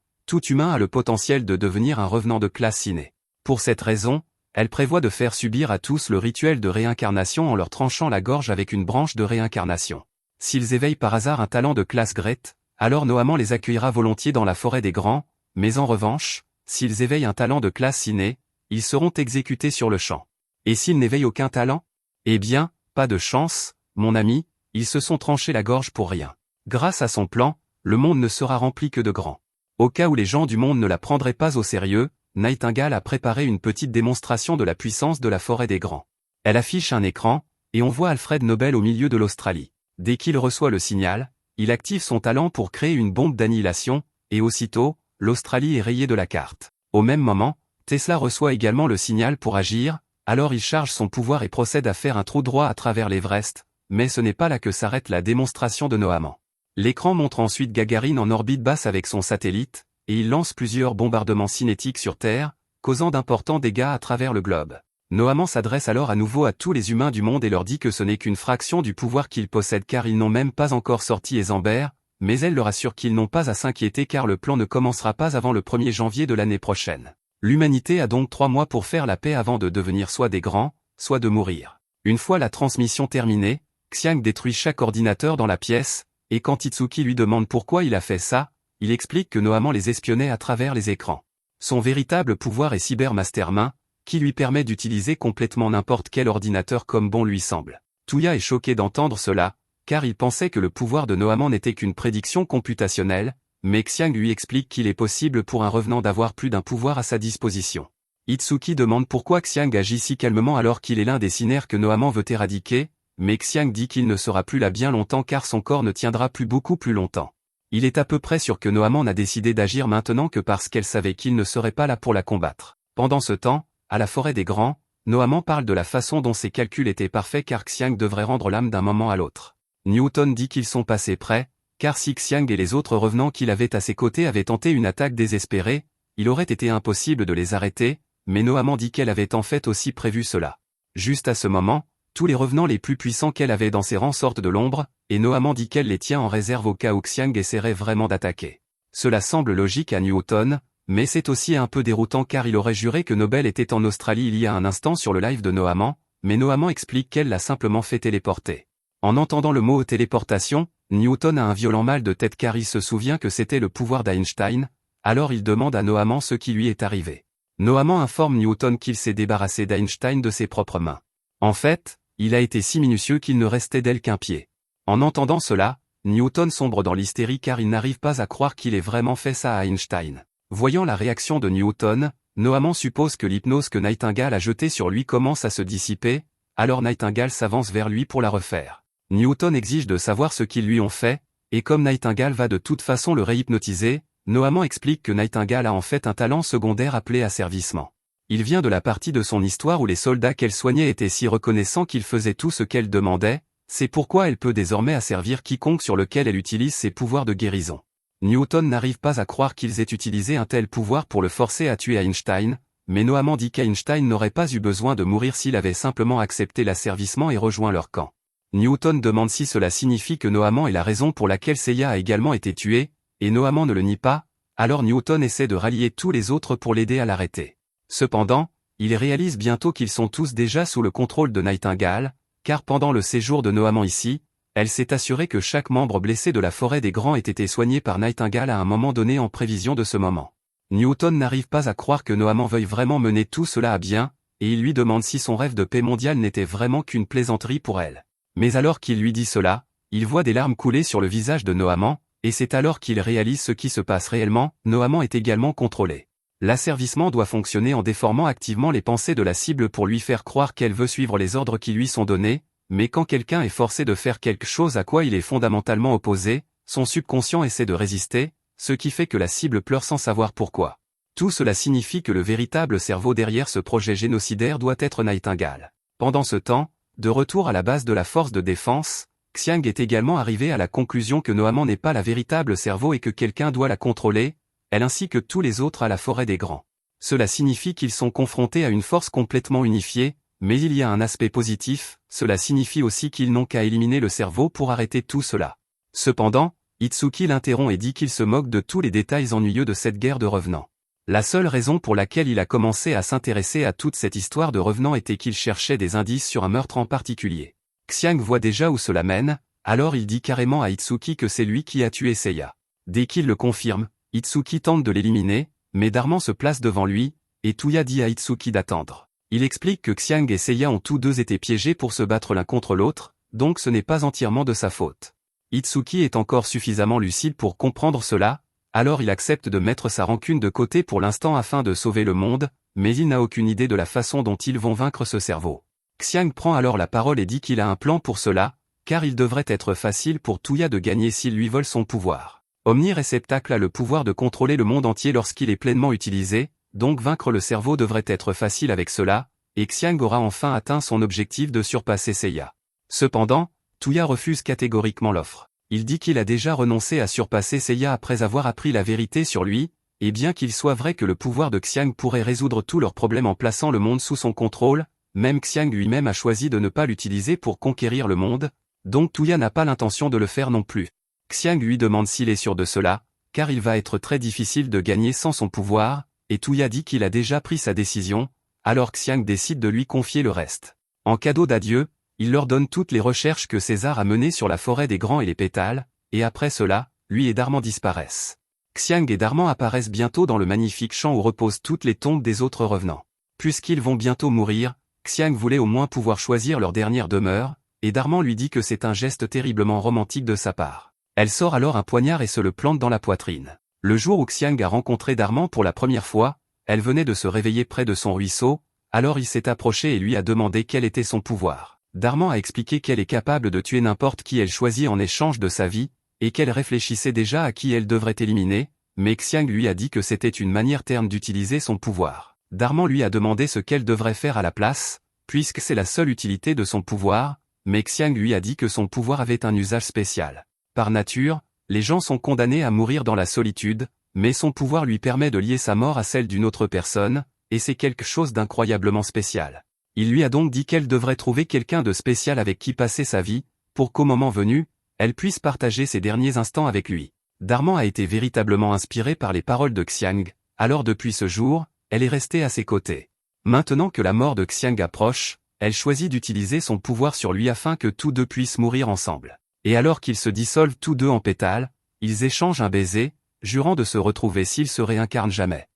humain a le potentiel de devenir un revenant de classe Ciné. Pour cette raison, elle prévoit de faire subir à tous le rituel de réincarnation en leur tranchant la gorge avec une branche de réincarnation. S'ils éveillent par hasard un talent de classe Gret, alors Nohaman les accueillera volontiers dans la forêt des grands, mais en revanche, s'ils éveillent un talent de classe Ciné, ils seront exécutés sur le champ. Et s'ils n'éveillent aucun talent? Eh bien, pas de chance, mon ami, ils se sont tranchés la gorge pour rien. Grâce à son plan, le monde ne sera rempli que de grands. Au cas où les gens du monde ne la prendraient pas au sérieux, Nightingale a préparé une petite démonstration de la puissance de la forêt des grands. Elle affiche un écran, et on voit Alfred Nobel au milieu de l'Australie. Dès qu'il reçoit le signal, il active son talent pour créer une bombe d'annihilation, et aussitôt, l'Australie est rayée de la carte. Au même moment, Tesla reçoit également le signal pour agir, alors il charge son pouvoir et procède à faire un trou droit à travers l'Everest, mais ce n'est pas là que s'arrête la démonstration de Nohaman. L'écran montre ensuite Gagarine en orbite basse avec son satellite, et il lance plusieurs bombardements cinétiques sur Terre, causant d'importants dégâts à travers le globe. Nohaman s'adresse alors à nouveau à tous les humains du monde et leur dit que ce n'est qu'une fraction du pouvoir qu'ils possèdent car ils n'ont même pas encore sorti Ezember, mais elle leur assure qu'ils n'ont pas à s'inquiéter car le plan ne commencera pas avant le 1er janvier de l'année prochaine. L'humanité a donc 3 mois pour faire la paix avant de devenir soit des grands, soit de mourir. Une fois la transmission terminée, Xiang détruit chaque ordinateur dans la pièce, et quand Itsuki lui demande pourquoi il a fait ça, il explique que Nohaman les espionnait à travers les écrans. Son véritable pouvoir est Cyber Mastermind, qui lui permet d'utiliser complètement n'importe quel ordinateur comme bon lui semble. Tuya est choqué d'entendre cela, car il pensait que le pouvoir de Nohaman n'était qu'une prédiction computationnelle, mais Xiang lui explique qu'il est possible pour un revenant d'avoir plus d'un pouvoir à sa disposition. Itsuki demande pourquoi Xiang agit si calmement alors qu'il est l'un des Cinéaires que Nohaman veut éradiquer, mais Xiang dit qu'il ne sera plus là bien longtemps car son corps ne tiendra plus beaucoup plus longtemps. Il est à peu près sûr que Nohaman a décidé d'agir maintenant que parce qu'elle savait qu'il ne serait pas là pour la combattre. Pendant ce temps, à la forêt des grands, Nohaman parle de la façon dont ses calculs étaient parfaits car Xiang devrait rendre l'âme d'un moment à l'autre. Newton dit qu'ils sont passés près, car si Xiang et les autres revenants qu'il avait à ses côtés avaient tenté une attaque désespérée, il aurait été impossible de les arrêter, mais Nohaman dit qu'elle avait en fait aussi prévu cela. Juste à ce moment, tous les revenants les plus puissants qu'elle avait dans ses rangs sortent de l'ombre, et Nohaman dit qu'elle les tient en réserve au cas où Xiang essaierait vraiment d'attaquer. Cela semble logique à Newton, Mais c'est aussi un peu déroutant car il aurait juré que Nobel était en Australie il y a un instant sur le live de Nohaman, mais Nohaman explique qu'elle l'a simplement fait téléporter. En entendant le mot téléportation, Newton a un violent mal de tête car il se souvient que c'était le pouvoir d'Einstein, alors il demande à Nohaman ce qui lui est arrivé. Nohaman informe Newton qu'il s'est débarrassé d'Einstein de ses propres mains. En fait, il a été si minutieux qu'il ne restait d'elle qu'un pied. En entendant cela, Newton sombre dans l'hystérie car il n'arrive pas à croire qu'il ait vraiment fait ça à Einstein. Voyant la réaction de Newton, Nohaman suppose que l'hypnose que Nightingale a jetée sur lui commence à se dissiper, alors Nightingale s'avance vers lui pour la refaire. Newton exige de savoir ce qu'ils lui ont fait, et comme Nightingale va de toute façon le réhypnotiser, Nohaman explique que Nightingale a en fait un talent secondaire appelé asservissement. Il vient de la partie de son histoire où les soldats qu'elle soignait étaient si reconnaissants qu'ils faisaient tout ce qu'elle demandait, c'est pourquoi elle peut désormais asservir quiconque sur lequel elle utilise ses pouvoirs de guérison. Newton n'arrive pas à croire qu'ils aient utilisé un tel pouvoir pour le forcer à tuer Einstein, mais Nohaman dit qu'Einstein n'aurait pas eu besoin de mourir s'il avait simplement accepté l'asservissement et rejoint leur camp. Newton demande si cela signifie que Nohaman est la raison pour laquelle Seiya a également été tué, et Nohaman ne le nie pas, alors Newton essaie de rallier tous les autres pour l'aider à l'arrêter. Cependant, il réalise bientôt qu'ils sont tous déjà sous le contrôle de Nightingale, car pendant le séjour de Nohaman ici, elle s'est assurée que chaque membre blessé de la forêt des Grands ait été soigné par Nightingale à un moment donné en prévision de ce moment. Newton n'arrive pas à croire que Nohaman veuille vraiment mener tout cela à bien, et il lui demande si son rêve de paix mondiale n'était vraiment qu'une plaisanterie pour elle. Mais alors qu'il lui dit cela, il voit des larmes couler sur le visage de Nohaman, et c'est alors qu'il réalise ce qui se passe réellement, Nohaman est également contrôlé. L'asservissement doit fonctionner en déformant activement les pensées de la cible pour lui faire croire qu'elle veut suivre les ordres qui lui sont donnés, mais quand quelqu'un est forcé de faire quelque chose à quoi il est fondamentalement opposé, son subconscient essaie de résister, ce qui fait que la cible pleure sans savoir pourquoi. Tout cela signifie que le véritable cerveau derrière ce projet génocidaire doit être Nightingale. Pendant ce temps, de retour à la base de la force de défense, Xiang est également arrivé à la conclusion que Nohaman n'est pas la véritable cerveau et que quelqu'un doit la contrôler, elle ainsi que tous les autres à la forêt des Grands. Cela signifie qu'ils sont confrontés à une force complètement unifiée, mais il y a un aspect positif, cela signifie aussi qu'ils n'ont qu'à éliminer le cerveau pour arrêter tout cela. Cependant, Itsuki l'interrompt et dit qu'il se moque de tous les détails ennuyeux de cette guerre de revenants. La seule raison pour laquelle il a commencé à s'intéresser à toute cette histoire de revenants était qu'il cherchait des indices sur un meurtre en particulier. Xiang voit déjà où cela mène, alors il dit carrément à Itsuki que c'est lui qui a tué Seiya. Dès qu'il le confirme, Itsuki tente de l'éliminer, mais Darman se place devant lui, et Tuya dit à Itsuki d'attendre. Il explique que Xiang et Seiya ont tous deux été piégés pour se battre l'un contre l'autre, donc ce n'est pas entièrement de sa faute. Itsuki est encore suffisamment lucide pour comprendre cela, alors il accepte de mettre sa rancune de côté pour l'instant afin de sauver le monde, mais il n'a aucune idée de la façon dont ils vont vaincre ce cerveau. Xiang prend alors la parole et dit qu'il a un plan pour cela, car il devrait être facile pour Tuya de gagner s'il lui vole son pouvoir. Omni-réceptacle a le pouvoir de contrôler le monde entier lorsqu'il est pleinement utilisé, donc vaincre le cerveau devrait être facile avec cela, et Xiang aura enfin atteint son objectif de surpasser Seiya. Cependant, Tuya refuse catégoriquement l'offre. Il dit qu'il a déjà renoncé à surpasser Seiya après avoir appris la vérité sur lui, et bien qu'il soit vrai que le pouvoir de Xiang pourrait résoudre tous leurs problèmes en plaçant le monde sous son contrôle, même Xiang lui-même a choisi de ne pas l'utiliser pour conquérir le monde, donc Tuya n'a pas l'intention de le faire non plus. Xiang lui demande s'il est sûr de cela, car il va être très difficile de gagner sans son pouvoir, et Tuya dit qu'il a déjà pris sa décision, alors Xiang décide de lui confier le reste. En cadeau d'adieu, il leur donne toutes les recherches que César a menées sur la forêt des Grands et les pétales, et après cela, lui et Darman disparaissent. Xiang et Darman apparaissent bientôt dans le magnifique champ où reposent toutes les tombes des autres revenants. Puisqu'ils vont bientôt mourir, Xiang voulait au moins pouvoir choisir leur dernière demeure, et Darman lui dit que c'est un geste terriblement romantique de sa part. Elle sort alors un poignard et se le plante dans la poitrine. Le jour où Xiang a rencontré Darman pour la première fois, elle venait de se réveiller près de son ruisseau, alors il s'est approché et lui a demandé quel était son pouvoir. Darman a expliqué qu'elle est capable de tuer n'importe qui elle choisit en échange de sa vie, et qu'elle réfléchissait déjà à qui elle devrait éliminer, mais Xiang lui a dit que c'était une manière terne d'utiliser son pouvoir. Darman lui a demandé ce qu'elle devrait faire à la place, puisque c'est la seule utilité de son pouvoir, mais Xiang lui a dit que son pouvoir avait un usage spécial. Par nature, les gens sont condamnés à mourir dans la solitude, mais son pouvoir lui permet de lier sa mort à celle d'une autre personne, et c'est quelque chose d'incroyablement spécial. Il lui a donc dit qu'elle devrait trouver quelqu'un de spécial avec qui passer sa vie, pour qu'au moment venu, elle puisse partager ses derniers instants avec lui. Darman a été véritablement inspiré par les paroles de Xiang, Alors depuis ce jour, elle est restée à ses côtés. Maintenant que la mort de Xiang approche, elle choisit d'utiliser son pouvoir sur lui afin que tous deux puissent mourir ensemble. Et alors qu'ils se dissolvent tous deux en pétales, ils échangent un baiser, jurant de se retrouver s'ils se réincarnent jamais.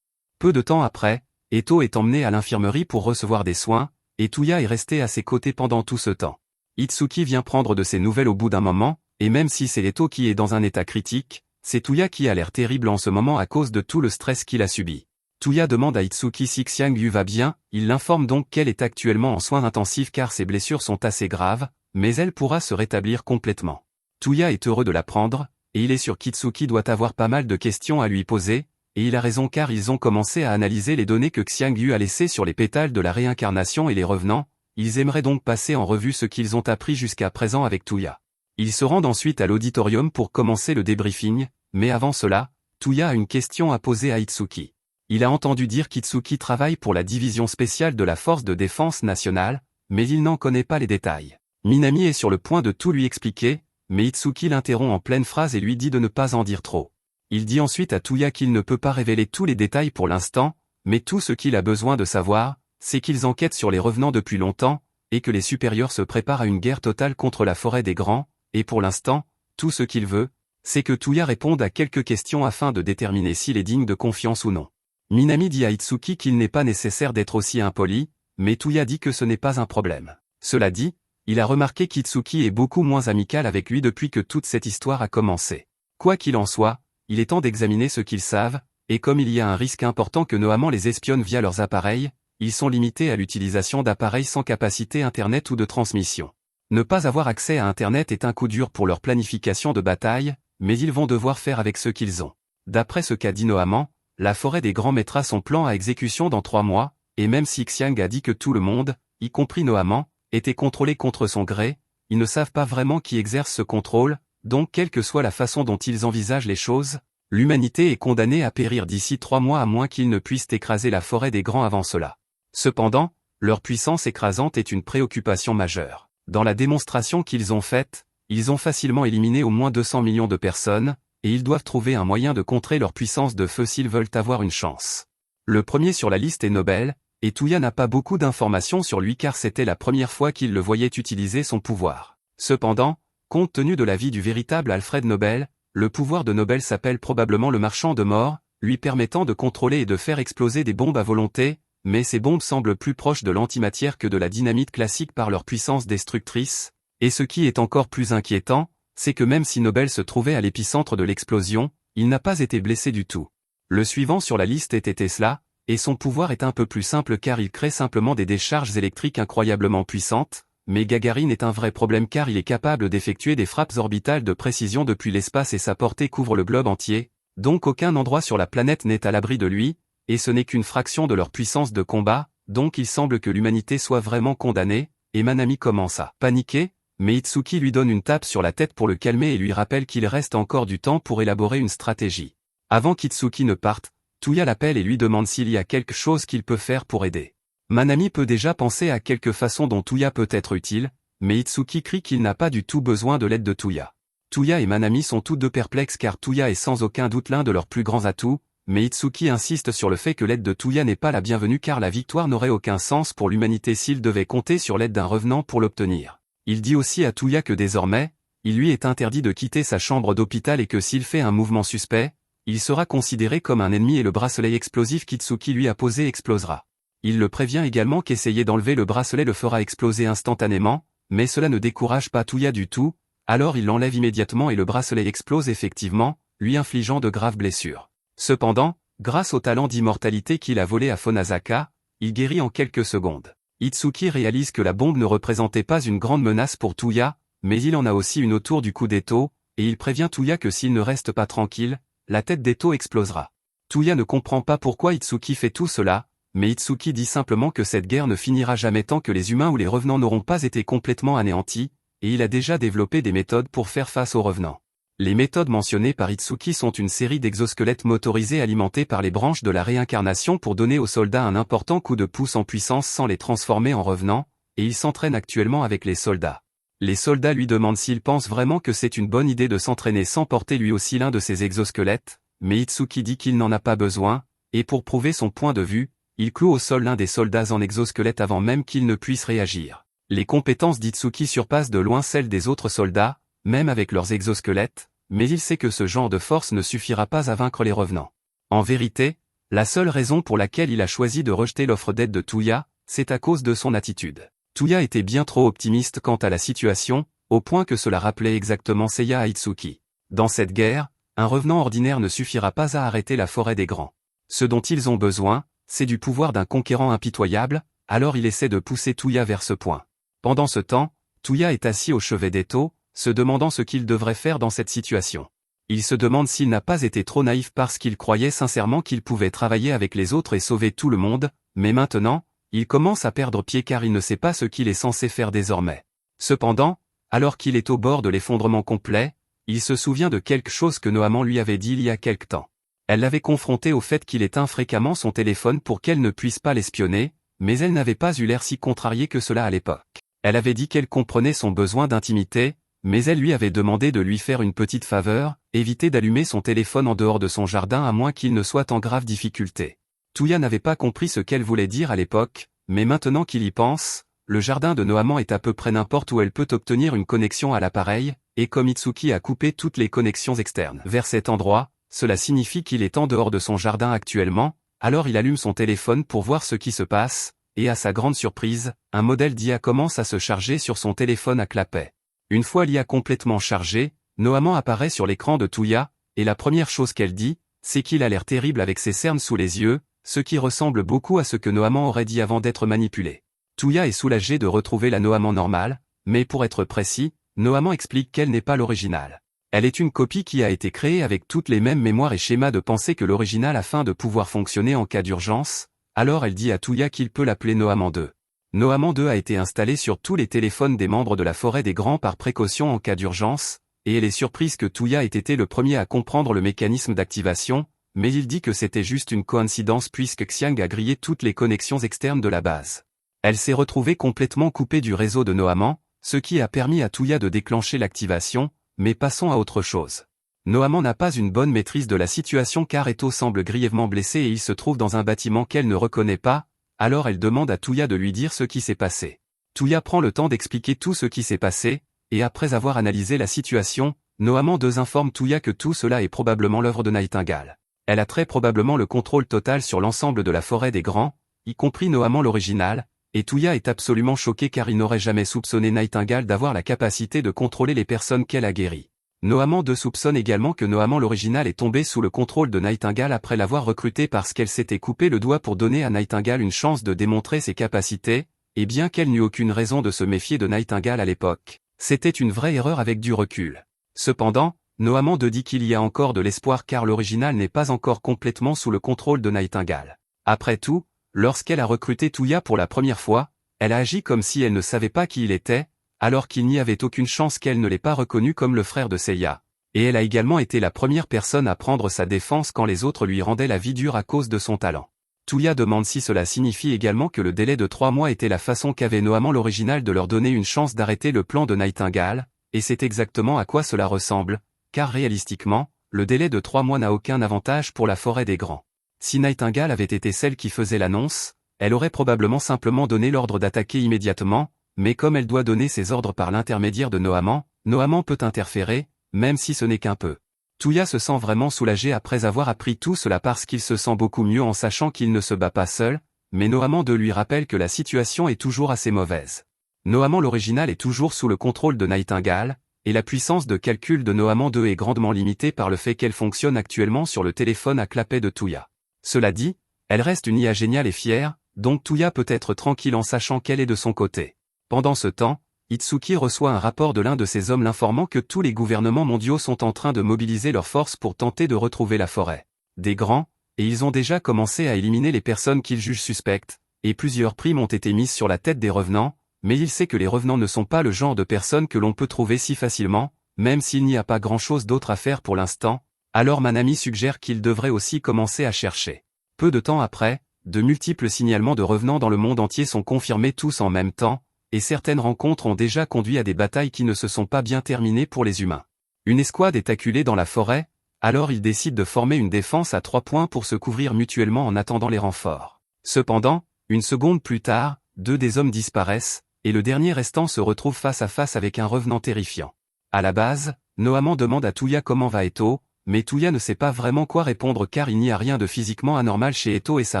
Peu de temps après, Eto est emmené à l'infirmerie pour recevoir des soins, et Tuya est resté à ses côtés pendant tout ce temps. Itsuki vient prendre de ses nouvelles au bout d'un moment, et même si c'est Eto qui est dans un état critique, c'est Tuya qui a l'air terrible en ce moment à cause de tout le stress qu'il a subi. Tuya demande à Itsuki si Xiang Yu va bien, il l'informe donc qu'elle est actuellement en soins intensifs car ses blessures sont assez graves, mais elle pourra se rétablir complètement. Tuya est heureux de l'apprendre, et il est sûr qu'Itsuki doit avoir pas mal de questions à lui poser, et il a raison car ils ont commencé à analyser les données que Xiang Yu a laissées sur les pétales de la réincarnation et les revenants, ils aimeraient donc passer en revue ce qu'ils ont appris jusqu'à présent avec Tuya. Ils se rendent ensuite à l'auditorium pour commencer le débriefing, mais avant cela, Tuya a une question à poser à Itsuki. Il a entendu dire qu'Itsuki travaille pour la division spéciale de la Force de défense nationale, mais il n'en connaît pas les détails. Minami est sur le point de tout lui expliquer, mais Itsuki l'interrompt en pleine phrase et lui dit de ne pas en dire trop. Il dit ensuite à Tuya qu'il ne peut pas révéler tous les détails pour l'instant, mais tout ce qu'il a besoin de savoir, c'est qu'ils enquêtent sur les revenants depuis longtemps, et que les supérieurs se préparent à une guerre totale contre la forêt des grands, et pour l'instant, tout ce qu'il veut, c'est que Tuya réponde à quelques questions afin de déterminer s'il est digne de confiance ou non. Minami dit à Itsuki qu'il n'est pas nécessaire d'être aussi impoli, mais Tuya dit que ce n'est pas un problème. Cela dit, il a remarqué qu'Itsuki est beaucoup moins amical avec lui depuis que toute cette histoire a commencé. Quoi qu'il en soit, il est temps d'examiner ce qu'ils savent, et comme il y a un risque important que Noamant les espionne via leurs appareils, ils sont limités à l'utilisation d'appareils sans capacité Internet ou de transmission. Ne pas avoir accès à Internet est un coup dur pour leur planification de bataille, mais ils vont devoir faire avec ce qu'ils ont. D'après ce qu'a dit Noamant, la forêt des grands mettra son plan à exécution dans 3 mois, et même si Xiang a dit que tout le monde, y compris Noamant, était contrôlé contre son gré, ils ne savent pas vraiment qui exerce ce contrôle, donc quelle que soit la façon dont ils envisagent les choses, l'humanité est condamnée à périr d'ici 3 mois à moins qu'ils ne puissent écraser la forêt des grands avant cela. Cependant, leur puissance écrasante est une préoccupation majeure. Dans la démonstration qu'ils ont faite, ils ont facilement éliminé au moins 200 millions de personnes, et ils doivent trouver un moyen de contrer leur puissance de feu s'ils veulent avoir une chance. Le premier sur la liste est Nobel, et Tuya n'a pas beaucoup d'informations sur lui car c'était la première fois qu'il le voyait utiliser son pouvoir. Cependant, compte tenu de la vie du véritable Alfred Nobel, le pouvoir de Nobel s'appelle probablement le marchand de mort, lui permettant de contrôler et de faire exploser des bombes à volonté, mais ces bombes semblent plus proches de l'antimatière que de la dynamite classique par leur puissance destructrice, et ce qui est encore plus inquiétant, c'est que même si Nobel se trouvait à l'épicentre de l'explosion, il n'a pas été blessé du tout. Le suivant sur la liste était Tesla, et son pouvoir est un peu plus simple car il crée simplement des décharges électriques incroyablement puissantes, mais Gagarine est un vrai problème car il est capable d'effectuer des frappes orbitales de précision depuis l'espace et sa portée couvre le globe entier, donc aucun endroit sur la planète n'est à l'abri de lui, et ce n'est qu'une fraction de leur puissance de combat, donc il semble que l'humanité soit vraiment condamnée, et Manami commence à paniquer, mais Itsuki lui donne une tape sur la tête pour le calmer et lui rappelle qu'il reste encore du temps pour élaborer une stratégie. Avant qu'Itsuki ne parte, Tuya l'appelle et lui demande s'il y a quelque chose qu'il peut faire pour aider. Manami peut déjà penser à quelques façons dont Tuya peut être utile, mais Itsuki crie qu'il n'a pas du tout besoin de l'aide de Tuya. Tuya et Manami sont tous deux perplexes car Tuya est sans aucun doute l'un de leurs plus grands atouts, mais Itsuki insiste sur le fait que l'aide de Tuya n'est pas la bienvenue car la victoire n'aurait aucun sens pour l'humanité s'il devait compter sur l'aide d'un revenant pour l'obtenir. Il dit aussi à Tuya que désormais, il lui est interdit de quitter sa chambre d'hôpital et que s'il fait un mouvement suspect, il sera considéré comme un ennemi et le bracelet explosif qu'Itsuki lui a posé explosera. Il le prévient également qu'essayer d'enlever le bracelet le fera exploser instantanément, mais cela ne décourage pas Tuya du tout, alors il l'enlève immédiatement et le bracelet explose effectivement, lui infligeant de graves blessures. Cependant, grâce au talent d'immortalité qu'il a volé à Fonazaka, il guérit en quelques secondes. Itsuki réalise que la bombe ne représentait pas une grande menace pour Tuya, mais il en a aussi une autour du cou d'Eto, et il prévient Tuya que s'il ne reste pas tranquille, la tête d'Eto explosera. Tuya ne comprend pas pourquoi Itsuki fait tout cela, mais Itsuki dit simplement que cette guerre ne finira jamais tant que les humains ou les revenants n'auront pas été complètement anéantis, et il a déjà développé des méthodes pour faire face aux revenants. Les méthodes mentionnées par Itsuki sont une série d'exosquelettes motorisés alimentés par les branches de la réincarnation pour donner aux soldats un important coup de pouce en puissance sans les transformer en revenants, et il s'entraîne actuellement avec les soldats. Les soldats lui demandent s'il pense vraiment que c'est une bonne idée de s'entraîner sans porter lui aussi l'un de ces exosquelettes, mais Itsuki dit qu'il n'en a pas besoin, et pour prouver son point de vue, il cloue au sol l'un des soldats en exosquelette avant même qu'il ne puisse réagir. Les compétences d'Itsuki surpassent de loin celles des autres soldats, même avec leurs exosquelettes, mais il sait que ce genre de force ne suffira pas à vaincre les revenants. En vérité, la seule raison pour laquelle il a choisi de rejeter l'offre d'aide de Touya, c'est à cause de son attitude. Touya était bien trop optimiste quant à la situation, au point que cela rappelait exactement Seiya à Itsuki. Dans cette guerre, un revenant ordinaire ne suffira pas à arrêter la forêt des grands. Ce dont ils ont besoin, c'est du pouvoir d'un conquérant impitoyable, alors il essaie de pousser Touya vers ce point. Pendant ce temps, Touya est assis au chevet d'Eto, se demandant ce qu'il devrait faire dans cette situation. Il se demande s'il n'a pas été trop naïf parce qu'il croyait sincèrement qu'il pouvait travailler avec les autres et sauver tout le monde, mais maintenant, il commence à perdre pied car il ne sait pas ce qu'il est censé faire désormais. Cependant, alors qu'il est au bord de l'effondrement complet, il se souvient de quelque chose que Nohaman lui avait dit il y a quelque temps. Elle l'avait confronté au fait qu'il éteint fréquemment son téléphone pour qu'elle ne puisse pas l'espionner, mais elle n'avait pas eu l'air si contrariée que cela à l'époque. Elle avait dit qu'elle comprenait son besoin d'intimité, mais elle lui avait demandé de lui faire une petite faveur, éviter d'allumer son téléphone en dehors de son jardin à moins qu'il ne soit en grave difficulté. Touya n'avait pas compris ce qu'elle voulait dire à l'époque, mais maintenant qu'il y pense, le jardin de Nohaman est à peu près n'importe où elle peut obtenir une connexion à l'appareil, et comme Itsuki a coupé toutes les connexions externes vers cet endroit, cela signifie qu'il est en dehors de son jardin actuellement, alors il allume son téléphone pour voir ce qui se passe, et à sa grande surprise, un modèle d'IA commence à se charger sur son téléphone à clapet. Une fois l'IA complètement chargée, Nohaman apparaît sur l'écran de Touya, et la première chose qu'elle dit, c'est qu'il a l'air terrible avec ses cernes sous les yeux, ce qui ressemble beaucoup à ce que Nohaman aurait dit avant d'être manipulé. Touya est soulagée de retrouver la Nohaman normale, mais pour être précis, Nohaman explique qu'elle n'est pas l'original. Elle est une copie qui a été créée avec toutes les mêmes mémoires et schémas de pensée que l'original afin de pouvoir fonctionner en cas d'urgence, alors elle dit à Touya qu'il peut l'appeler Nohaman 2. Nohaman 2 a été installé sur tous les téléphones des membres de la forêt des grands par précaution en cas d'urgence, et elle est surprise que Touya ait été le premier à comprendre le mécanisme d'activation, mais il dit que c'était juste une coïncidence puisque Xiang a grillé toutes les connexions externes de la base. Elle s'est retrouvée complètement coupée du réseau de Nohaman, ce qui a permis à Touya de déclencher l'activation, mais passons à autre chose. Nohaman n'a pas une bonne maîtrise de la situation car Eto semble grièvement blessé et il se trouve dans un bâtiment qu'elle ne reconnaît pas, alors elle demande à Touya de lui dire ce qui s'est passé. Touya prend le temps d'expliquer tout ce qui s'est passé, et après avoir analysé la situation, Nohaman 2 informe Touya que tout cela est probablement l'œuvre de Nightingale. Elle a très probablement le contrôle total sur l'ensemble de la forêt des grands, y compris Nohaman l'original, et Touya est absolument choqué car il n'aurait jamais soupçonné Nightingale d'avoir la capacité de contrôler les personnes qu'elle a guéries. Nohaman 2 soupçonne également que Nohaman l'original est tombé sous le contrôle de Nightingale après l'avoir recruté parce qu'elle s'était coupé le doigt pour donner à Nightingale une chance de démontrer ses capacités, et bien qu'elle n'eût aucune raison de se méfier de Nightingale à l'époque, c'était une vraie erreur avec du recul. Cependant, Nohaman 2 dit qu'il y a encore de l'espoir car l'original n'est pas encore complètement sous le contrôle de Nightingale. Après tout, lorsqu'elle a recruté Touya pour la première fois, elle a agi comme si elle ne savait pas qui il était, alors qu'il n'y avait aucune chance qu'elle ne l'ait pas reconnu comme le frère de Seiya. Et elle a également été la première personne à prendre sa défense quand les autres lui rendaient la vie dure à cause de son talent. Touya demande si cela signifie également que le délai de 3 mois était la façon qu'avait Nohaman l'original de leur donner une chance d'arrêter le plan de Nightingale, et c'est exactement à quoi cela ressemble, car réalistiquement, le délai de 3 mois n'a aucun avantage pour la forêt des grands. Si Nightingale avait été celle qui faisait l'annonce, elle aurait probablement simplement donné l'ordre d'attaquer immédiatement, mais comme elle doit donner ses ordres par l'intermédiaire de Nohaman, Nohaman peut interférer, même si ce n'est qu'un peu. Touya se sent vraiment soulagé après avoir appris tout cela parce qu'il se sent beaucoup mieux en sachant qu'il ne se bat pas seul, mais Nohaman 2 lui rappelle que la situation est toujours assez mauvaise. Nohaman l'original est toujours sous le contrôle de Nightingale, et la puissance de calcul de Nohaman 2 est grandement limitée par le fait qu'elle fonctionne actuellement sur le téléphone à clapet de Touya. Cela dit, elle reste une IA géniale et fière, donc Touya peut être tranquille en sachant qu'elle est de son côté. Pendant ce temps, Itsuki reçoit un rapport de l'un de ses hommes l'informant que tous les gouvernements mondiaux sont en train de mobiliser leurs forces pour tenter de retrouver la forêt des grands, et ils ont déjà commencé à éliminer les personnes qu'ils jugent suspectes, et plusieurs primes ont été mises sur la tête des revenants, mais il sait que les revenants ne sont pas le genre de personnes que l'on peut trouver si facilement, même s'il n'y a pas grand-chose d'autre à faire pour l'instant, alors Manami suggère qu'il devrait aussi commencer à chercher. Peu de temps après, de multiples signalements de revenants dans le monde entier sont confirmés tous en même temps, et certaines rencontres ont déjà conduit à des batailles qui ne se sont pas bien terminées pour les humains. Une escouade est acculée dans la forêt, Alors ils décident de former une défense à 3 points pour se couvrir mutuellement en attendant les renforts. Cependant, une seconde plus tard, 2 des hommes disparaissent, et le dernier restant se retrouve face à face avec un revenant terrifiant. À la base, Noamant demande à Tuya comment va Eto, mais Tuya ne sait pas vraiment quoi répondre car il n'y a rien de physiquement anormal chez Eto et sa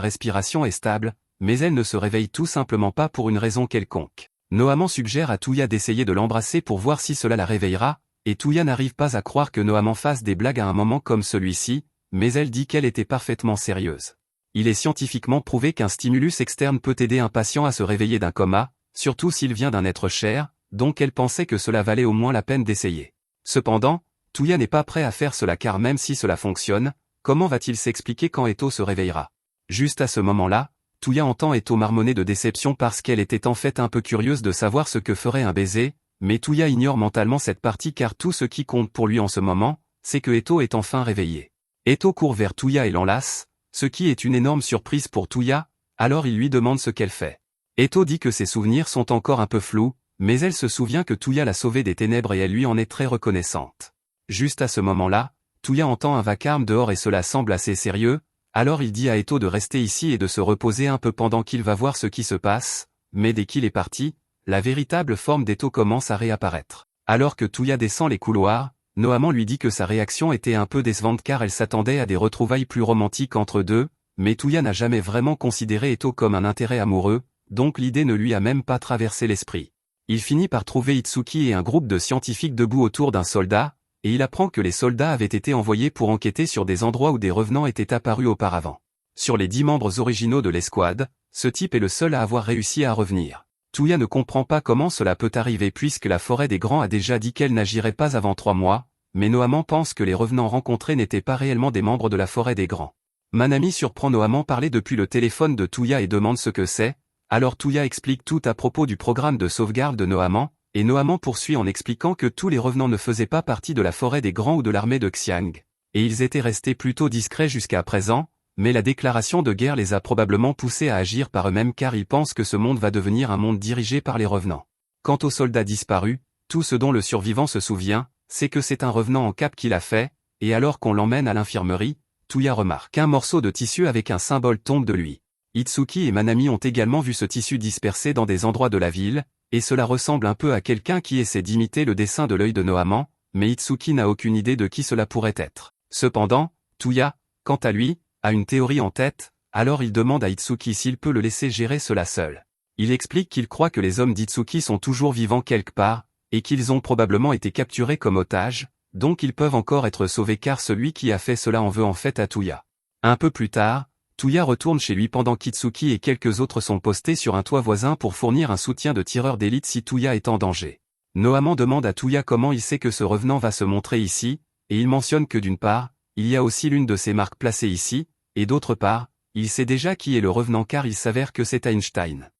respiration est stable, mais elle ne se réveille tout simplement pas pour une raison quelconque. Noamant suggère à Tuya d'essayer de l'embrasser pour voir si cela la réveillera, et Tuya n'arrive pas à croire que Noamant fasse des blagues à un moment comme celui-ci, mais elle dit qu'elle était parfaitement sérieuse. Il est scientifiquement prouvé qu'un stimulus externe peut aider un patient à se réveiller d'un coma, surtout s'il vient d'un être cher, donc elle pensait que cela valait au moins la peine d'essayer. Cependant, Tuya n'est pas prêt à faire cela car même si cela fonctionne, comment va-t-il s'expliquer quand Eto se réveillera? Juste à ce moment-là, Tuya entend Eto marmonner de déception parce qu'elle était en fait un peu curieuse de savoir ce que ferait un baiser, mais Tuya ignore mentalement cette partie car tout ce qui compte pour lui en ce moment, c'est que Eto est enfin réveillé. Eto court vers Tuya et l'enlace, ce qui est une énorme surprise pour Tuya, alors il lui demande ce qu'elle fait. Eto dit que ses souvenirs sont encore un peu flous, mais elle se souvient que Tuya l'a sauvée des ténèbres et elle lui en est très reconnaissante. Juste à ce moment-là, Tuya entend un vacarme dehors et cela semble assez sérieux, alors il dit à Eto de rester ici et de se reposer un peu pendant qu'il va voir ce qui se passe, mais dès qu'il est parti, la véritable forme d'Eto commence à réapparaître. Alors que Tuya descend les couloirs, Noamant lui dit que sa réaction était un peu décevante car elle s'attendait à des retrouvailles plus romantiques entre deux, mais Tuya n'a jamais vraiment considéré Eto comme un intérêt amoureux, donc l'idée ne lui a même pas traversé l'esprit. Il finit par trouver Itsuki et un groupe de scientifiques debout autour d'un soldat, et il apprend que les soldats avaient été envoyés pour enquêter sur des endroits où des revenants étaient apparus auparavant. Sur les 10 membres originaux de l'escouade, ce type est le seul à avoir réussi à revenir. Tuya ne comprend pas comment cela peut arriver puisque la forêt des Grands a déjà dit qu'elle n'agirait pas avant 3 mois, mais Noamant pense que les revenants rencontrés n'étaient pas réellement des membres de la forêt des Grands. Manami surprend Noamant parler depuis le téléphone de Tuya et demande ce que c'est, alors Tuya explique tout à propos du programme de sauvegarde de Noamant, et Noamant poursuit en expliquant que tous les revenants ne faisaient pas partie de la forêt des Grands ou de l'armée de Xiang, et ils étaient restés plutôt discrets jusqu'à présent, mais la déclaration de guerre les a probablement poussés à agir par eux-mêmes car ils pensent que ce monde va devenir un monde dirigé par les revenants. Quant aux soldats disparus, tout ce dont le survivant se souvient, c'est que c'est un revenant en cape qui l'a fait, et alors qu'on l'emmène à l'infirmerie, Tuya remarque qu'un morceau de tissu avec un symbole tombe de lui. Itsuki et Manami ont également vu ce tissu dispersé dans des endroits de la ville, et cela ressemble un peu à quelqu'un qui essaie d'imiter le dessin de l'œil de Noamant, mais Itsuki n'a aucune idée de qui cela pourrait être. Cependant, Tuya, quant à lui, a une théorie en tête, alors il demande à Itsuki s'il peut le laisser gérer cela seul. Il explique qu'il croit que les hommes d'Itsuki sont toujours vivants quelque part, et qu'ils ont probablement été capturés comme otages, donc ils peuvent encore être sauvés car celui qui a fait cela en veut en fait à Tuya. Un peu plus tard, Tuya retourne chez lui pendant qu'Itsuki et quelques autres sont postés sur un toit voisin pour fournir un soutien de tireur d'élite si Tuya est en danger. Noamant demande à Tuya comment il sait que ce revenant va se montrer ici, et il mentionne que d'une part, il y a aussi l'une de ses marques placée ici, et d'autre part, il sait déjà qui est le revenant car il s'avère que c'est Einstein.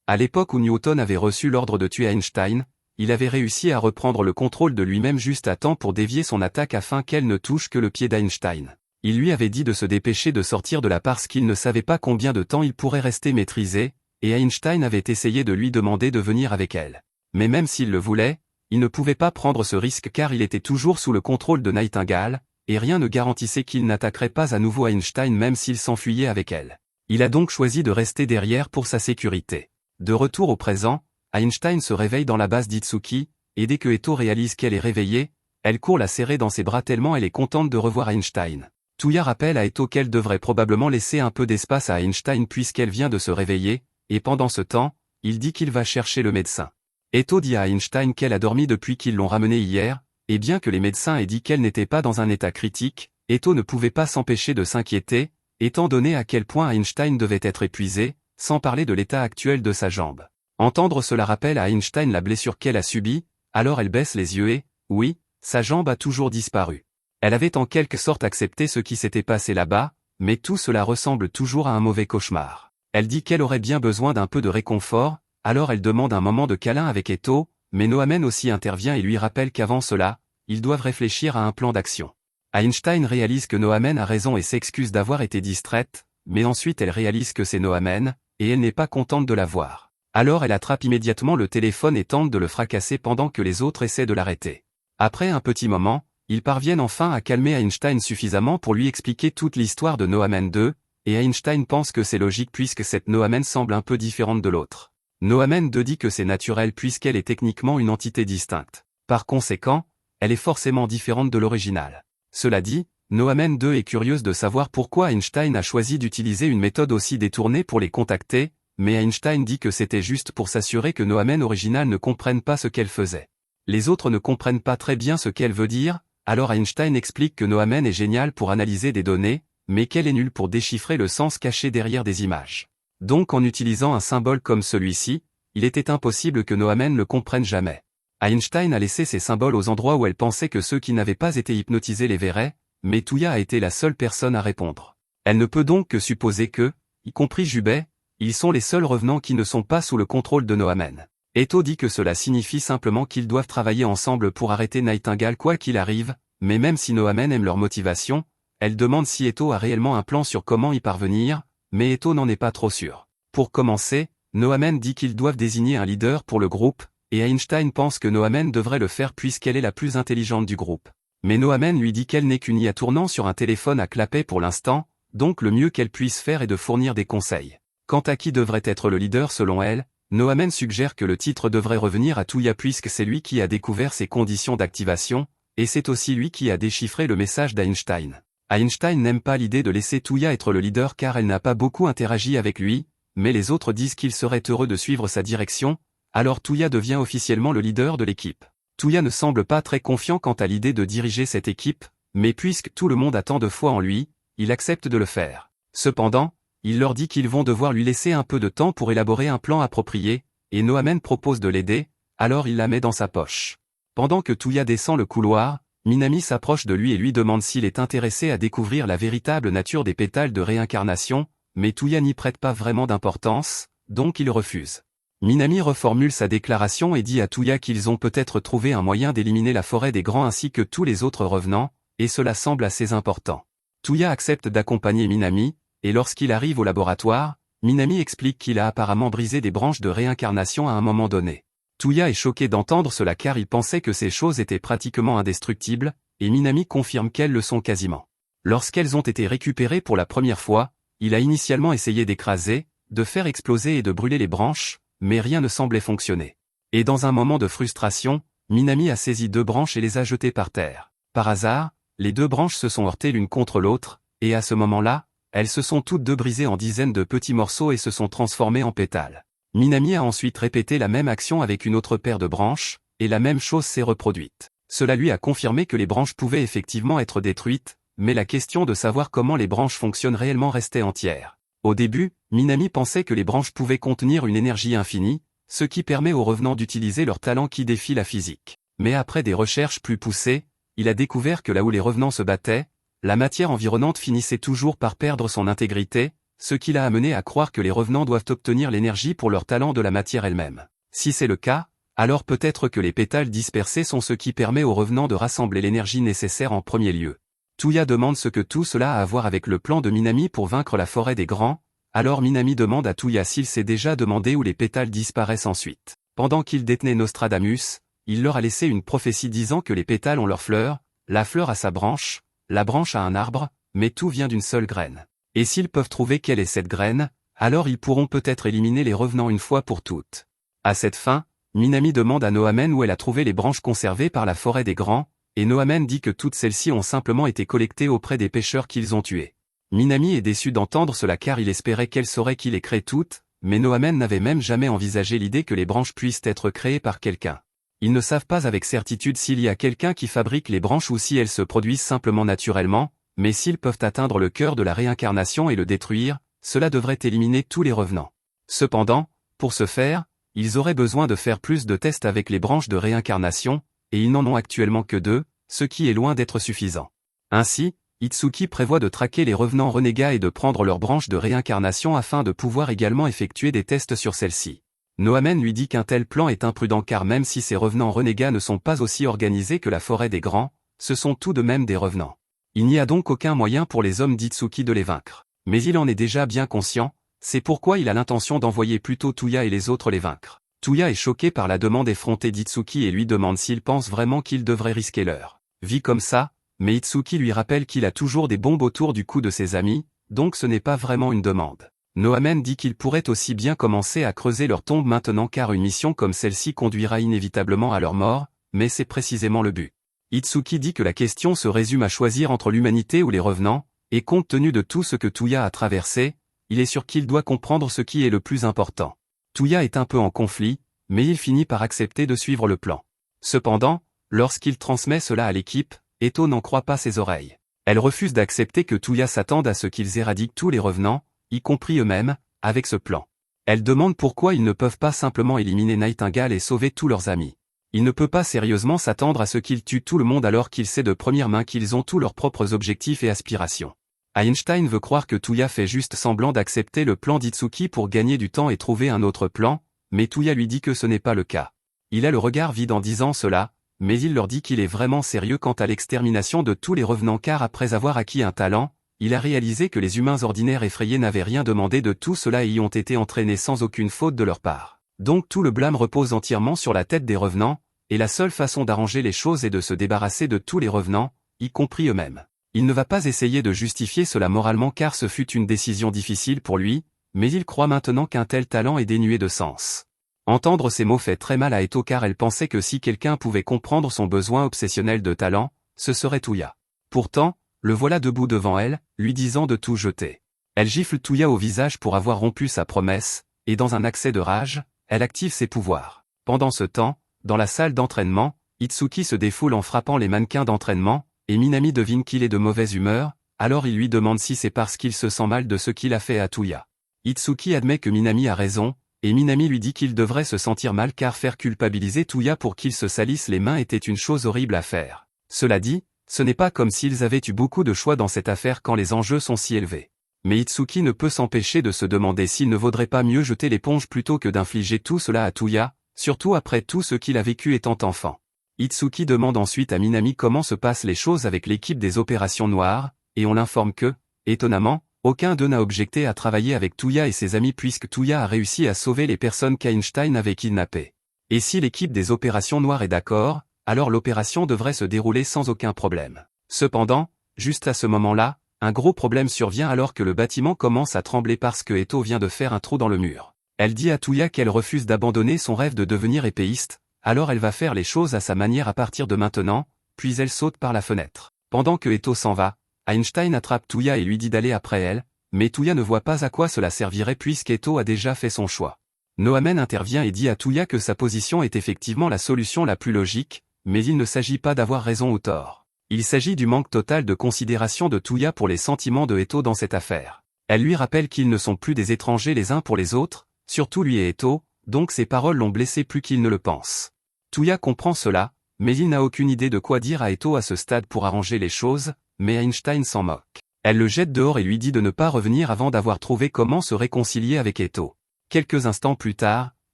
À l'époque où Newton avait reçu l'ordre de tuer Einstein, il avait réussi à reprendre le contrôle de lui-même juste à temps pour dévier son attaque afin qu'elle ne touche que le pied d'Einstein. Il lui avait dit de se dépêcher de sortir de là parce qu'il ne savait pas combien de temps il pourrait rester maîtrisé, et Einstein avait essayé de lui demander de venir avec elle. Mais même s'il le voulait, il ne pouvait pas prendre ce risque car il était toujours sous le contrôle de Nightingale, et rien ne garantissait qu'il n'attaquerait pas à nouveau Einstein même s'il s'enfuyait avec elle. Il a donc choisi de rester derrière pour sa sécurité. De retour au présent, Einstein se réveille dans la base d'Itsuki, et dès que Eto réalise qu'elle est réveillée, elle court la serrer dans ses bras tellement elle est contente de revoir Einstein. Tuya rappelle à Eto qu'elle devrait probablement laisser un peu d'espace à Einstein puisqu'elle vient de se réveiller, et pendant ce temps, il dit qu'il va chercher le médecin. Eto dit à Einstein qu'elle a dormi depuis qu'ils l'ont ramenée hier, et bien que les médecins aient dit qu'elle n'était pas dans un état critique, Eto ne pouvait pas s'empêcher de s'inquiéter, étant donné à quel point Einstein devait être épuisé, sans parler de l'état actuel de sa jambe. Entendre cela rappelle à Einstein la blessure qu'elle a subie, alors elle baisse les yeux et, oui, sa jambe a toujours disparu. Elle avait en quelque sorte accepté ce qui s'était passé là-bas, mais tout cela ressemble toujours à un mauvais cauchemar. Elle dit qu'elle aurait bien besoin d'un peu de réconfort, alors elle demande un moment de câlin avec Eto, mais Noamant aussi intervient et lui rappelle qu'avant cela, ils doivent réfléchir à un plan d'action. Einstein réalise que Noamant a raison et s'excuse d'avoir été distraite, mais ensuite elle réalise que c'est Noamant, et elle n'est pas contente de la voir. Alors elle attrape immédiatement le téléphone et tente de le fracasser pendant que les autres essaient de l'arrêter. Après un petit moment, ils parviennent enfin à calmer Einstein suffisamment pour lui expliquer toute l'histoire de Noamen 2, et Einstein pense que c'est logique puisque cette Noamen semble un peu différente de l'autre. Noamen 2 dit que c'est naturel puisqu'elle est techniquement une entité distincte. Par conséquent, elle est forcément différente de l'original. Cela dit, Noamen 2 est curieuse de savoir pourquoi Einstein a choisi d'utiliser une méthode aussi détournée pour les contacter, mais Einstein dit que c'était juste pour s'assurer que Noamen original ne comprenne pas ce qu'elle faisait. Les autres ne comprennent pas très bien ce qu'elle veut dire, alors Einstein explique que Noamen est génial pour analyser des données, mais qu'elle est nulle pour déchiffrer le sens caché derrière des images. Donc en utilisant un symbole comme celui-ci, il était impossible que Noamen le comprenne jamais. Einstein a laissé ces symboles aux endroits où elle pensait que ceux qui n'avaient pas été hypnotisés les verraient, mais Touya a été la seule personne à répondre. Elle ne peut donc que supposer que, y compris Jubei, ils sont les seuls revenants qui ne sont pas sous le contrôle de Noamen. Eto dit que cela signifie simplement qu'ils doivent travailler ensemble pour arrêter Nightingale quoi qu'il arrive, mais même si Noamen aime leur motivation, elle demande si Eto a réellement un plan sur comment y parvenir, mais Eto n'en est pas trop sûr. Pour commencer, Noamen dit qu'ils doivent désigner un leader pour le groupe, et Einstein pense que Noamen devrait le faire puisqu'elle est la plus intelligente du groupe. Mais Noamen lui dit qu'elle n'est qu'une IA tournant sur un téléphone à clapet pour l'instant, donc le mieux qu'elle puisse faire est de fournir des conseils. Quant à qui devrait être le leader selon elle, Noamen suggère que le titre devrait revenir à Touya puisque c'est lui qui a découvert ses conditions d'activation, et c'est aussi lui qui a déchiffré le message d'Einstein. Einstein n'aime pas l'idée de laisser Touya être le leader car elle n'a pas beaucoup interagi avec lui, mais les autres disent qu'il serait heureux de suivre sa direction, alors Touya devient officiellement le leader de l'équipe. Touya ne semble pas très confiant quant à l'idée de diriger cette équipe, mais puisque tout le monde a tant de foi en lui, il accepte de le faire. Cependant, il leur dit qu'ils vont devoir lui laisser un peu de temps pour élaborer un plan approprié, et Noamen propose de l'aider, alors il la met dans sa poche. Pendant que Touya descend le couloir, Minami s'approche de lui et lui demande s'il est intéressé à découvrir la véritable nature des pétales de réincarnation, mais Touya n'y prête pas vraiment d'importance, donc il refuse. Minami reformule sa déclaration et dit à Touya qu'ils ont peut-être trouvé un moyen d'éliminer la forêt des grands ainsi que tous les autres revenants, et cela semble assez important. Touya accepte d'accompagner Minami, et lorsqu'il arrive au laboratoire, Minami explique qu'il a apparemment brisé des branches de réincarnation à un moment donné. Touya est choqué d'entendre cela car il pensait que ces choses étaient pratiquement indestructibles, et Minami confirme qu'elles le sont quasiment. Lorsqu'elles ont été récupérées pour la première fois, il a initialement essayé d'écraser, de faire exploser et de brûler les branches, mais rien ne semblait fonctionner. Et dans un moment de frustration, Minami a saisi 2 branches et les a jetées par terre. Par hasard, les 2 branches se sont heurtées l'une contre l'autre, et à ce moment-là, elles se sont toutes deux brisées en dizaines de petits morceaux et se sont transformées en pétales. Minami a ensuite répété la même action avec une autre paire de branches, et la même chose s'est reproduite. Cela lui a confirmé que les branches pouvaient effectivement être détruites, mais la question de savoir comment les branches fonctionnent réellement restait entière. Au début, Minami pensait que les branches pouvaient contenir une énergie infinie, ce qui permet aux revenants d'utiliser leur talent qui défie la physique. Mais après des recherches plus poussées, il a découvert que là où les revenants se battaient, la matière environnante finissait toujours par perdre son intégrité, ce qui l'a amené à croire que les revenants doivent obtenir l'énergie pour leur talent de la matière elle-même. Si c'est le cas, alors peut-être que les pétales dispersés sont ce qui permet aux revenants de rassembler l'énergie nécessaire en premier lieu. Touya demande ce que tout cela a à voir avec le plan de Minami pour vaincre la forêt des grands, alors Minami demande à Touya s'il s'est déjà demandé où les pétales disparaissent ensuite. Pendant qu'il détenait Nostradamus, il leur a laissé une prophétie disant que les pétales ont leur fleur, la fleur a sa branche, la branche a un arbre, mais tout vient d'une seule graine. Et s'ils peuvent trouver quelle est cette graine, alors ils pourront peut-être éliminer les revenants une fois pour toutes. À cette fin, Minami demande à Noamen où elle a trouvé les branches conservées par la forêt des grands, et Noamen dit que toutes celles-ci ont simplement été collectées auprès des pêcheurs qu'ils ont tués. Minami est déçu d'entendre cela car il espérait qu'elle saurait qui les crée toutes, mais Noamen n'avait même jamais envisagé l'idée que les branches puissent être créées par quelqu'un. Ils ne savent pas avec certitude s'il y a quelqu'un qui fabrique les branches ou si elles se produisent simplement naturellement, mais s'ils peuvent atteindre le cœur de la réincarnation et le détruire, cela devrait éliminer tous les revenants. Cependant, pour ce faire, ils auraient besoin de faire plus de tests avec les branches de réincarnation, et ils n'en ont actuellement que 2, ce qui est loin d'être suffisant. Ainsi, Itsuki prévoit de traquer les revenants renégats et de prendre leurs branches de réincarnation afin de pouvoir également effectuer des tests sur celles-ci. Noamen lui dit qu'un tel plan est imprudent car même si ces revenants renégats ne sont pas aussi organisés que la forêt des grands, ce sont tout de même des revenants. Il n'y a donc aucun moyen pour les hommes d'Itsuki de les vaincre. Mais il en est déjà bien conscient, c'est pourquoi il a l'intention d'envoyer plutôt Touya et les autres les vaincre. Touya est choqué par la demande effrontée d'Itsuki et lui demande s'il pense vraiment qu'il devrait risquer l'heure. Vit comme ça, mais Itsuki lui rappelle qu'il a toujours des bombes autour du cou de ses amis, donc ce n'est pas vraiment une demande. Noamen dit qu'il pourrait aussi bien commencer à creuser leur tombe maintenant car une mission comme celle-ci conduira inévitablement à leur mort, mais c'est précisément le but. Itsuki dit que la question se résume à choisir entre l'humanité ou les revenants, et compte tenu de tout ce que Touya a traversé, il est sûr qu'il doit comprendre ce qui est le plus important. Touya est un peu en conflit, mais il finit par accepter de suivre le plan. Cependant, lorsqu'il transmet cela à l'équipe, Eto n'en croit pas ses oreilles. Elle refuse d'accepter que Touya s'attende à ce qu'ils éradiquent tous les revenants, y compris eux-mêmes, avec ce plan. Elle demande pourquoi ils ne peuvent pas simplement éliminer Nightingale et sauver tous leurs amis. Il ne peut pas sérieusement s'attendre à ce qu'ils tuent tout le monde alors qu'il sait de première main qu'ils ont tous leurs propres objectifs et aspirations. Einstein veut croire que Touya fait juste semblant d'accepter le plan d'Itsuki pour gagner du temps et trouver un autre plan, mais Touya lui dit que ce n'est pas le cas. Il a le regard vide en disant cela, mais il leur dit qu'il est vraiment sérieux quant à l'extermination de tous les revenants car après avoir acquis un talent, il a réalisé que les humains ordinaires effrayés n'avaient rien demandé de tout cela et y ont été entraînés sans aucune faute de leur part. Donc tout le blâme repose entièrement sur la tête des revenants, et la seule façon d'arranger les choses est de se débarrasser de tous les revenants, y compris eux-mêmes. Il ne va pas essayer de justifier cela moralement car ce fut une décision difficile pour lui, mais il croit maintenant qu'un tel talent est dénué de sens. Entendre ces mots fait très mal à Eto car elle pensait que si quelqu'un pouvait comprendre son besoin obsessionnel de talent, ce serait Touya. Pourtant, le voilà debout devant elle, lui disant de tout jeter. Elle gifle Touya au visage pour avoir rompu sa promesse, et dans un accès de rage, elle active ses pouvoirs. Pendant ce temps, dans la salle d'entraînement, Itsuki se défoule en frappant les mannequins d'entraînement, et Minami devine qu'il est de mauvaise humeur, alors il lui demande si c'est parce qu'il se sent mal de ce qu'il a fait à Touya. Itsuki admet que Minami a raison, et Minami lui dit qu'il devrait se sentir mal car faire culpabiliser Touya pour qu'il se salisse les mains était une chose horrible à faire. Cela dit, ce n'est pas comme s'ils avaient eu beaucoup de choix dans cette affaire quand les enjeux sont si élevés. Mais Itsuki ne peut s'empêcher de se demander s'il ne vaudrait pas mieux jeter l'éponge plutôt que d'infliger tout cela à Touya, surtout après tout ce qu'il a vécu étant enfant. Itsuki demande ensuite à Minami comment se passent les choses avec l'équipe des opérations noires, et on l'informe que, étonnamment, aucun d'eux n'a objecté à travailler avec Touya et ses amis puisque Touya a réussi à sauver les personnes qu'Einstein avait kidnappées. Et si l'équipe des opérations noires est d'accord, alors l'opération devrait se dérouler sans aucun problème. Cependant, juste à ce moment-là, un gros problème survient alors que le bâtiment commence à trembler parce que Eto vient de faire un trou dans le mur. Elle dit à Touya qu'elle refuse d'abandonner son rêve de devenir épéiste, alors elle va faire les choses à sa manière à partir de maintenant, puis elle saute par la fenêtre. Pendant que Eto s'en va, Einstein attrape Touya et lui dit d'aller après elle, mais Touya ne voit pas à quoi cela servirait puisqu'Eto a déjà fait son choix. Noamen intervient et dit à Touya que sa position est effectivement la solution la plus logique, mais il ne s'agit pas d'avoir raison ou tort. Il s'agit du manque total de considération de Touya pour les sentiments de Eto dans cette affaire. Elle lui rappelle qu'ils ne sont plus des étrangers les uns pour les autres, surtout lui et Eto, donc ses paroles l'ont blessé plus qu'il ne le pense. Touya comprend cela, mais il n'a aucune idée de quoi dire à Eto à ce stade pour arranger les choses, mais Einstein s'en moque. Elle le jette dehors et lui dit de ne pas revenir avant d'avoir trouvé comment se réconcilier avec Eto. Quelques instants plus tard,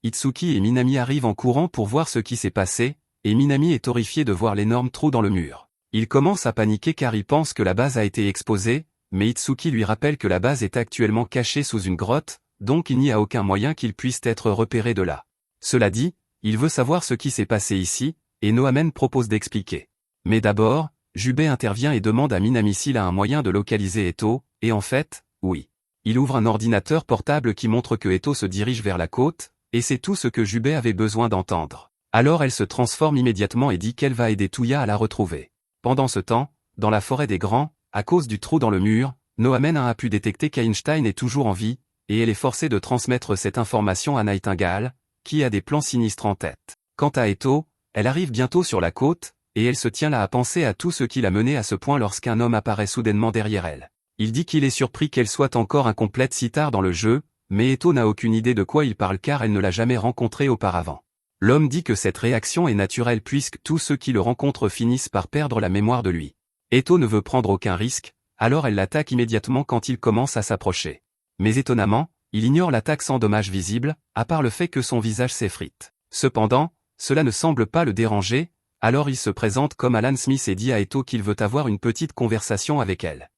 Itsuki et Minami arrivent en courant pour voir ce qui s'est passé, et Minami est horrifié de voir l'énorme trou dans le mur. Il commence à paniquer car il pense que la base a été exposée, mais Itsuki lui rappelle que la base est actuellement cachée sous une grotte, donc il n'y a aucun moyen qu'il puisse être repéré de là. Cela dit, il veut savoir ce qui s'est passé ici, et Noamen propose d'expliquer. Mais d'abord, Jubei intervient et demande à Minami s'il a un moyen de localiser Eto, et en fait, oui. Il ouvre un ordinateur portable qui montre que Eto se dirige vers la côte, et c'est tout ce que Jubei avait besoin d'entendre. Alors elle se transforme immédiatement et dit qu'elle va aider Touya à la retrouver. Pendant ce temps, dans la forêt des Grands, à cause du trou dans le mur, Noamen a pu détecter qu'Einstein est toujours en vie, et elle est forcée de transmettre cette information à Nightingale, qui a des plans sinistres en tête. Quant à Eto, elle arrive bientôt sur la côte, et elle se tient là à penser à tout ce qui l'a mené à ce point lorsqu'un homme apparaît soudainement derrière elle. Il dit qu'il est surpris qu'elle soit encore incomplète si tard dans le jeu, mais Eto n'a aucune idée de quoi il parle car elle ne l'a jamais rencontré auparavant. L'homme dit que cette réaction est naturelle puisque tous ceux qui le rencontrent finissent par perdre la mémoire de lui. Eto ne veut prendre aucun risque, alors elle l'attaque immédiatement quand il commence à s'approcher. Mais étonnamment, il ignore l'attaque sans dommage visible, à part le fait que son visage s'effrite. Cependant, cela ne semble pas le déranger, alors il se présente comme Alan Smith et dit à Eto qu'il veut avoir une petite conversation avec elle.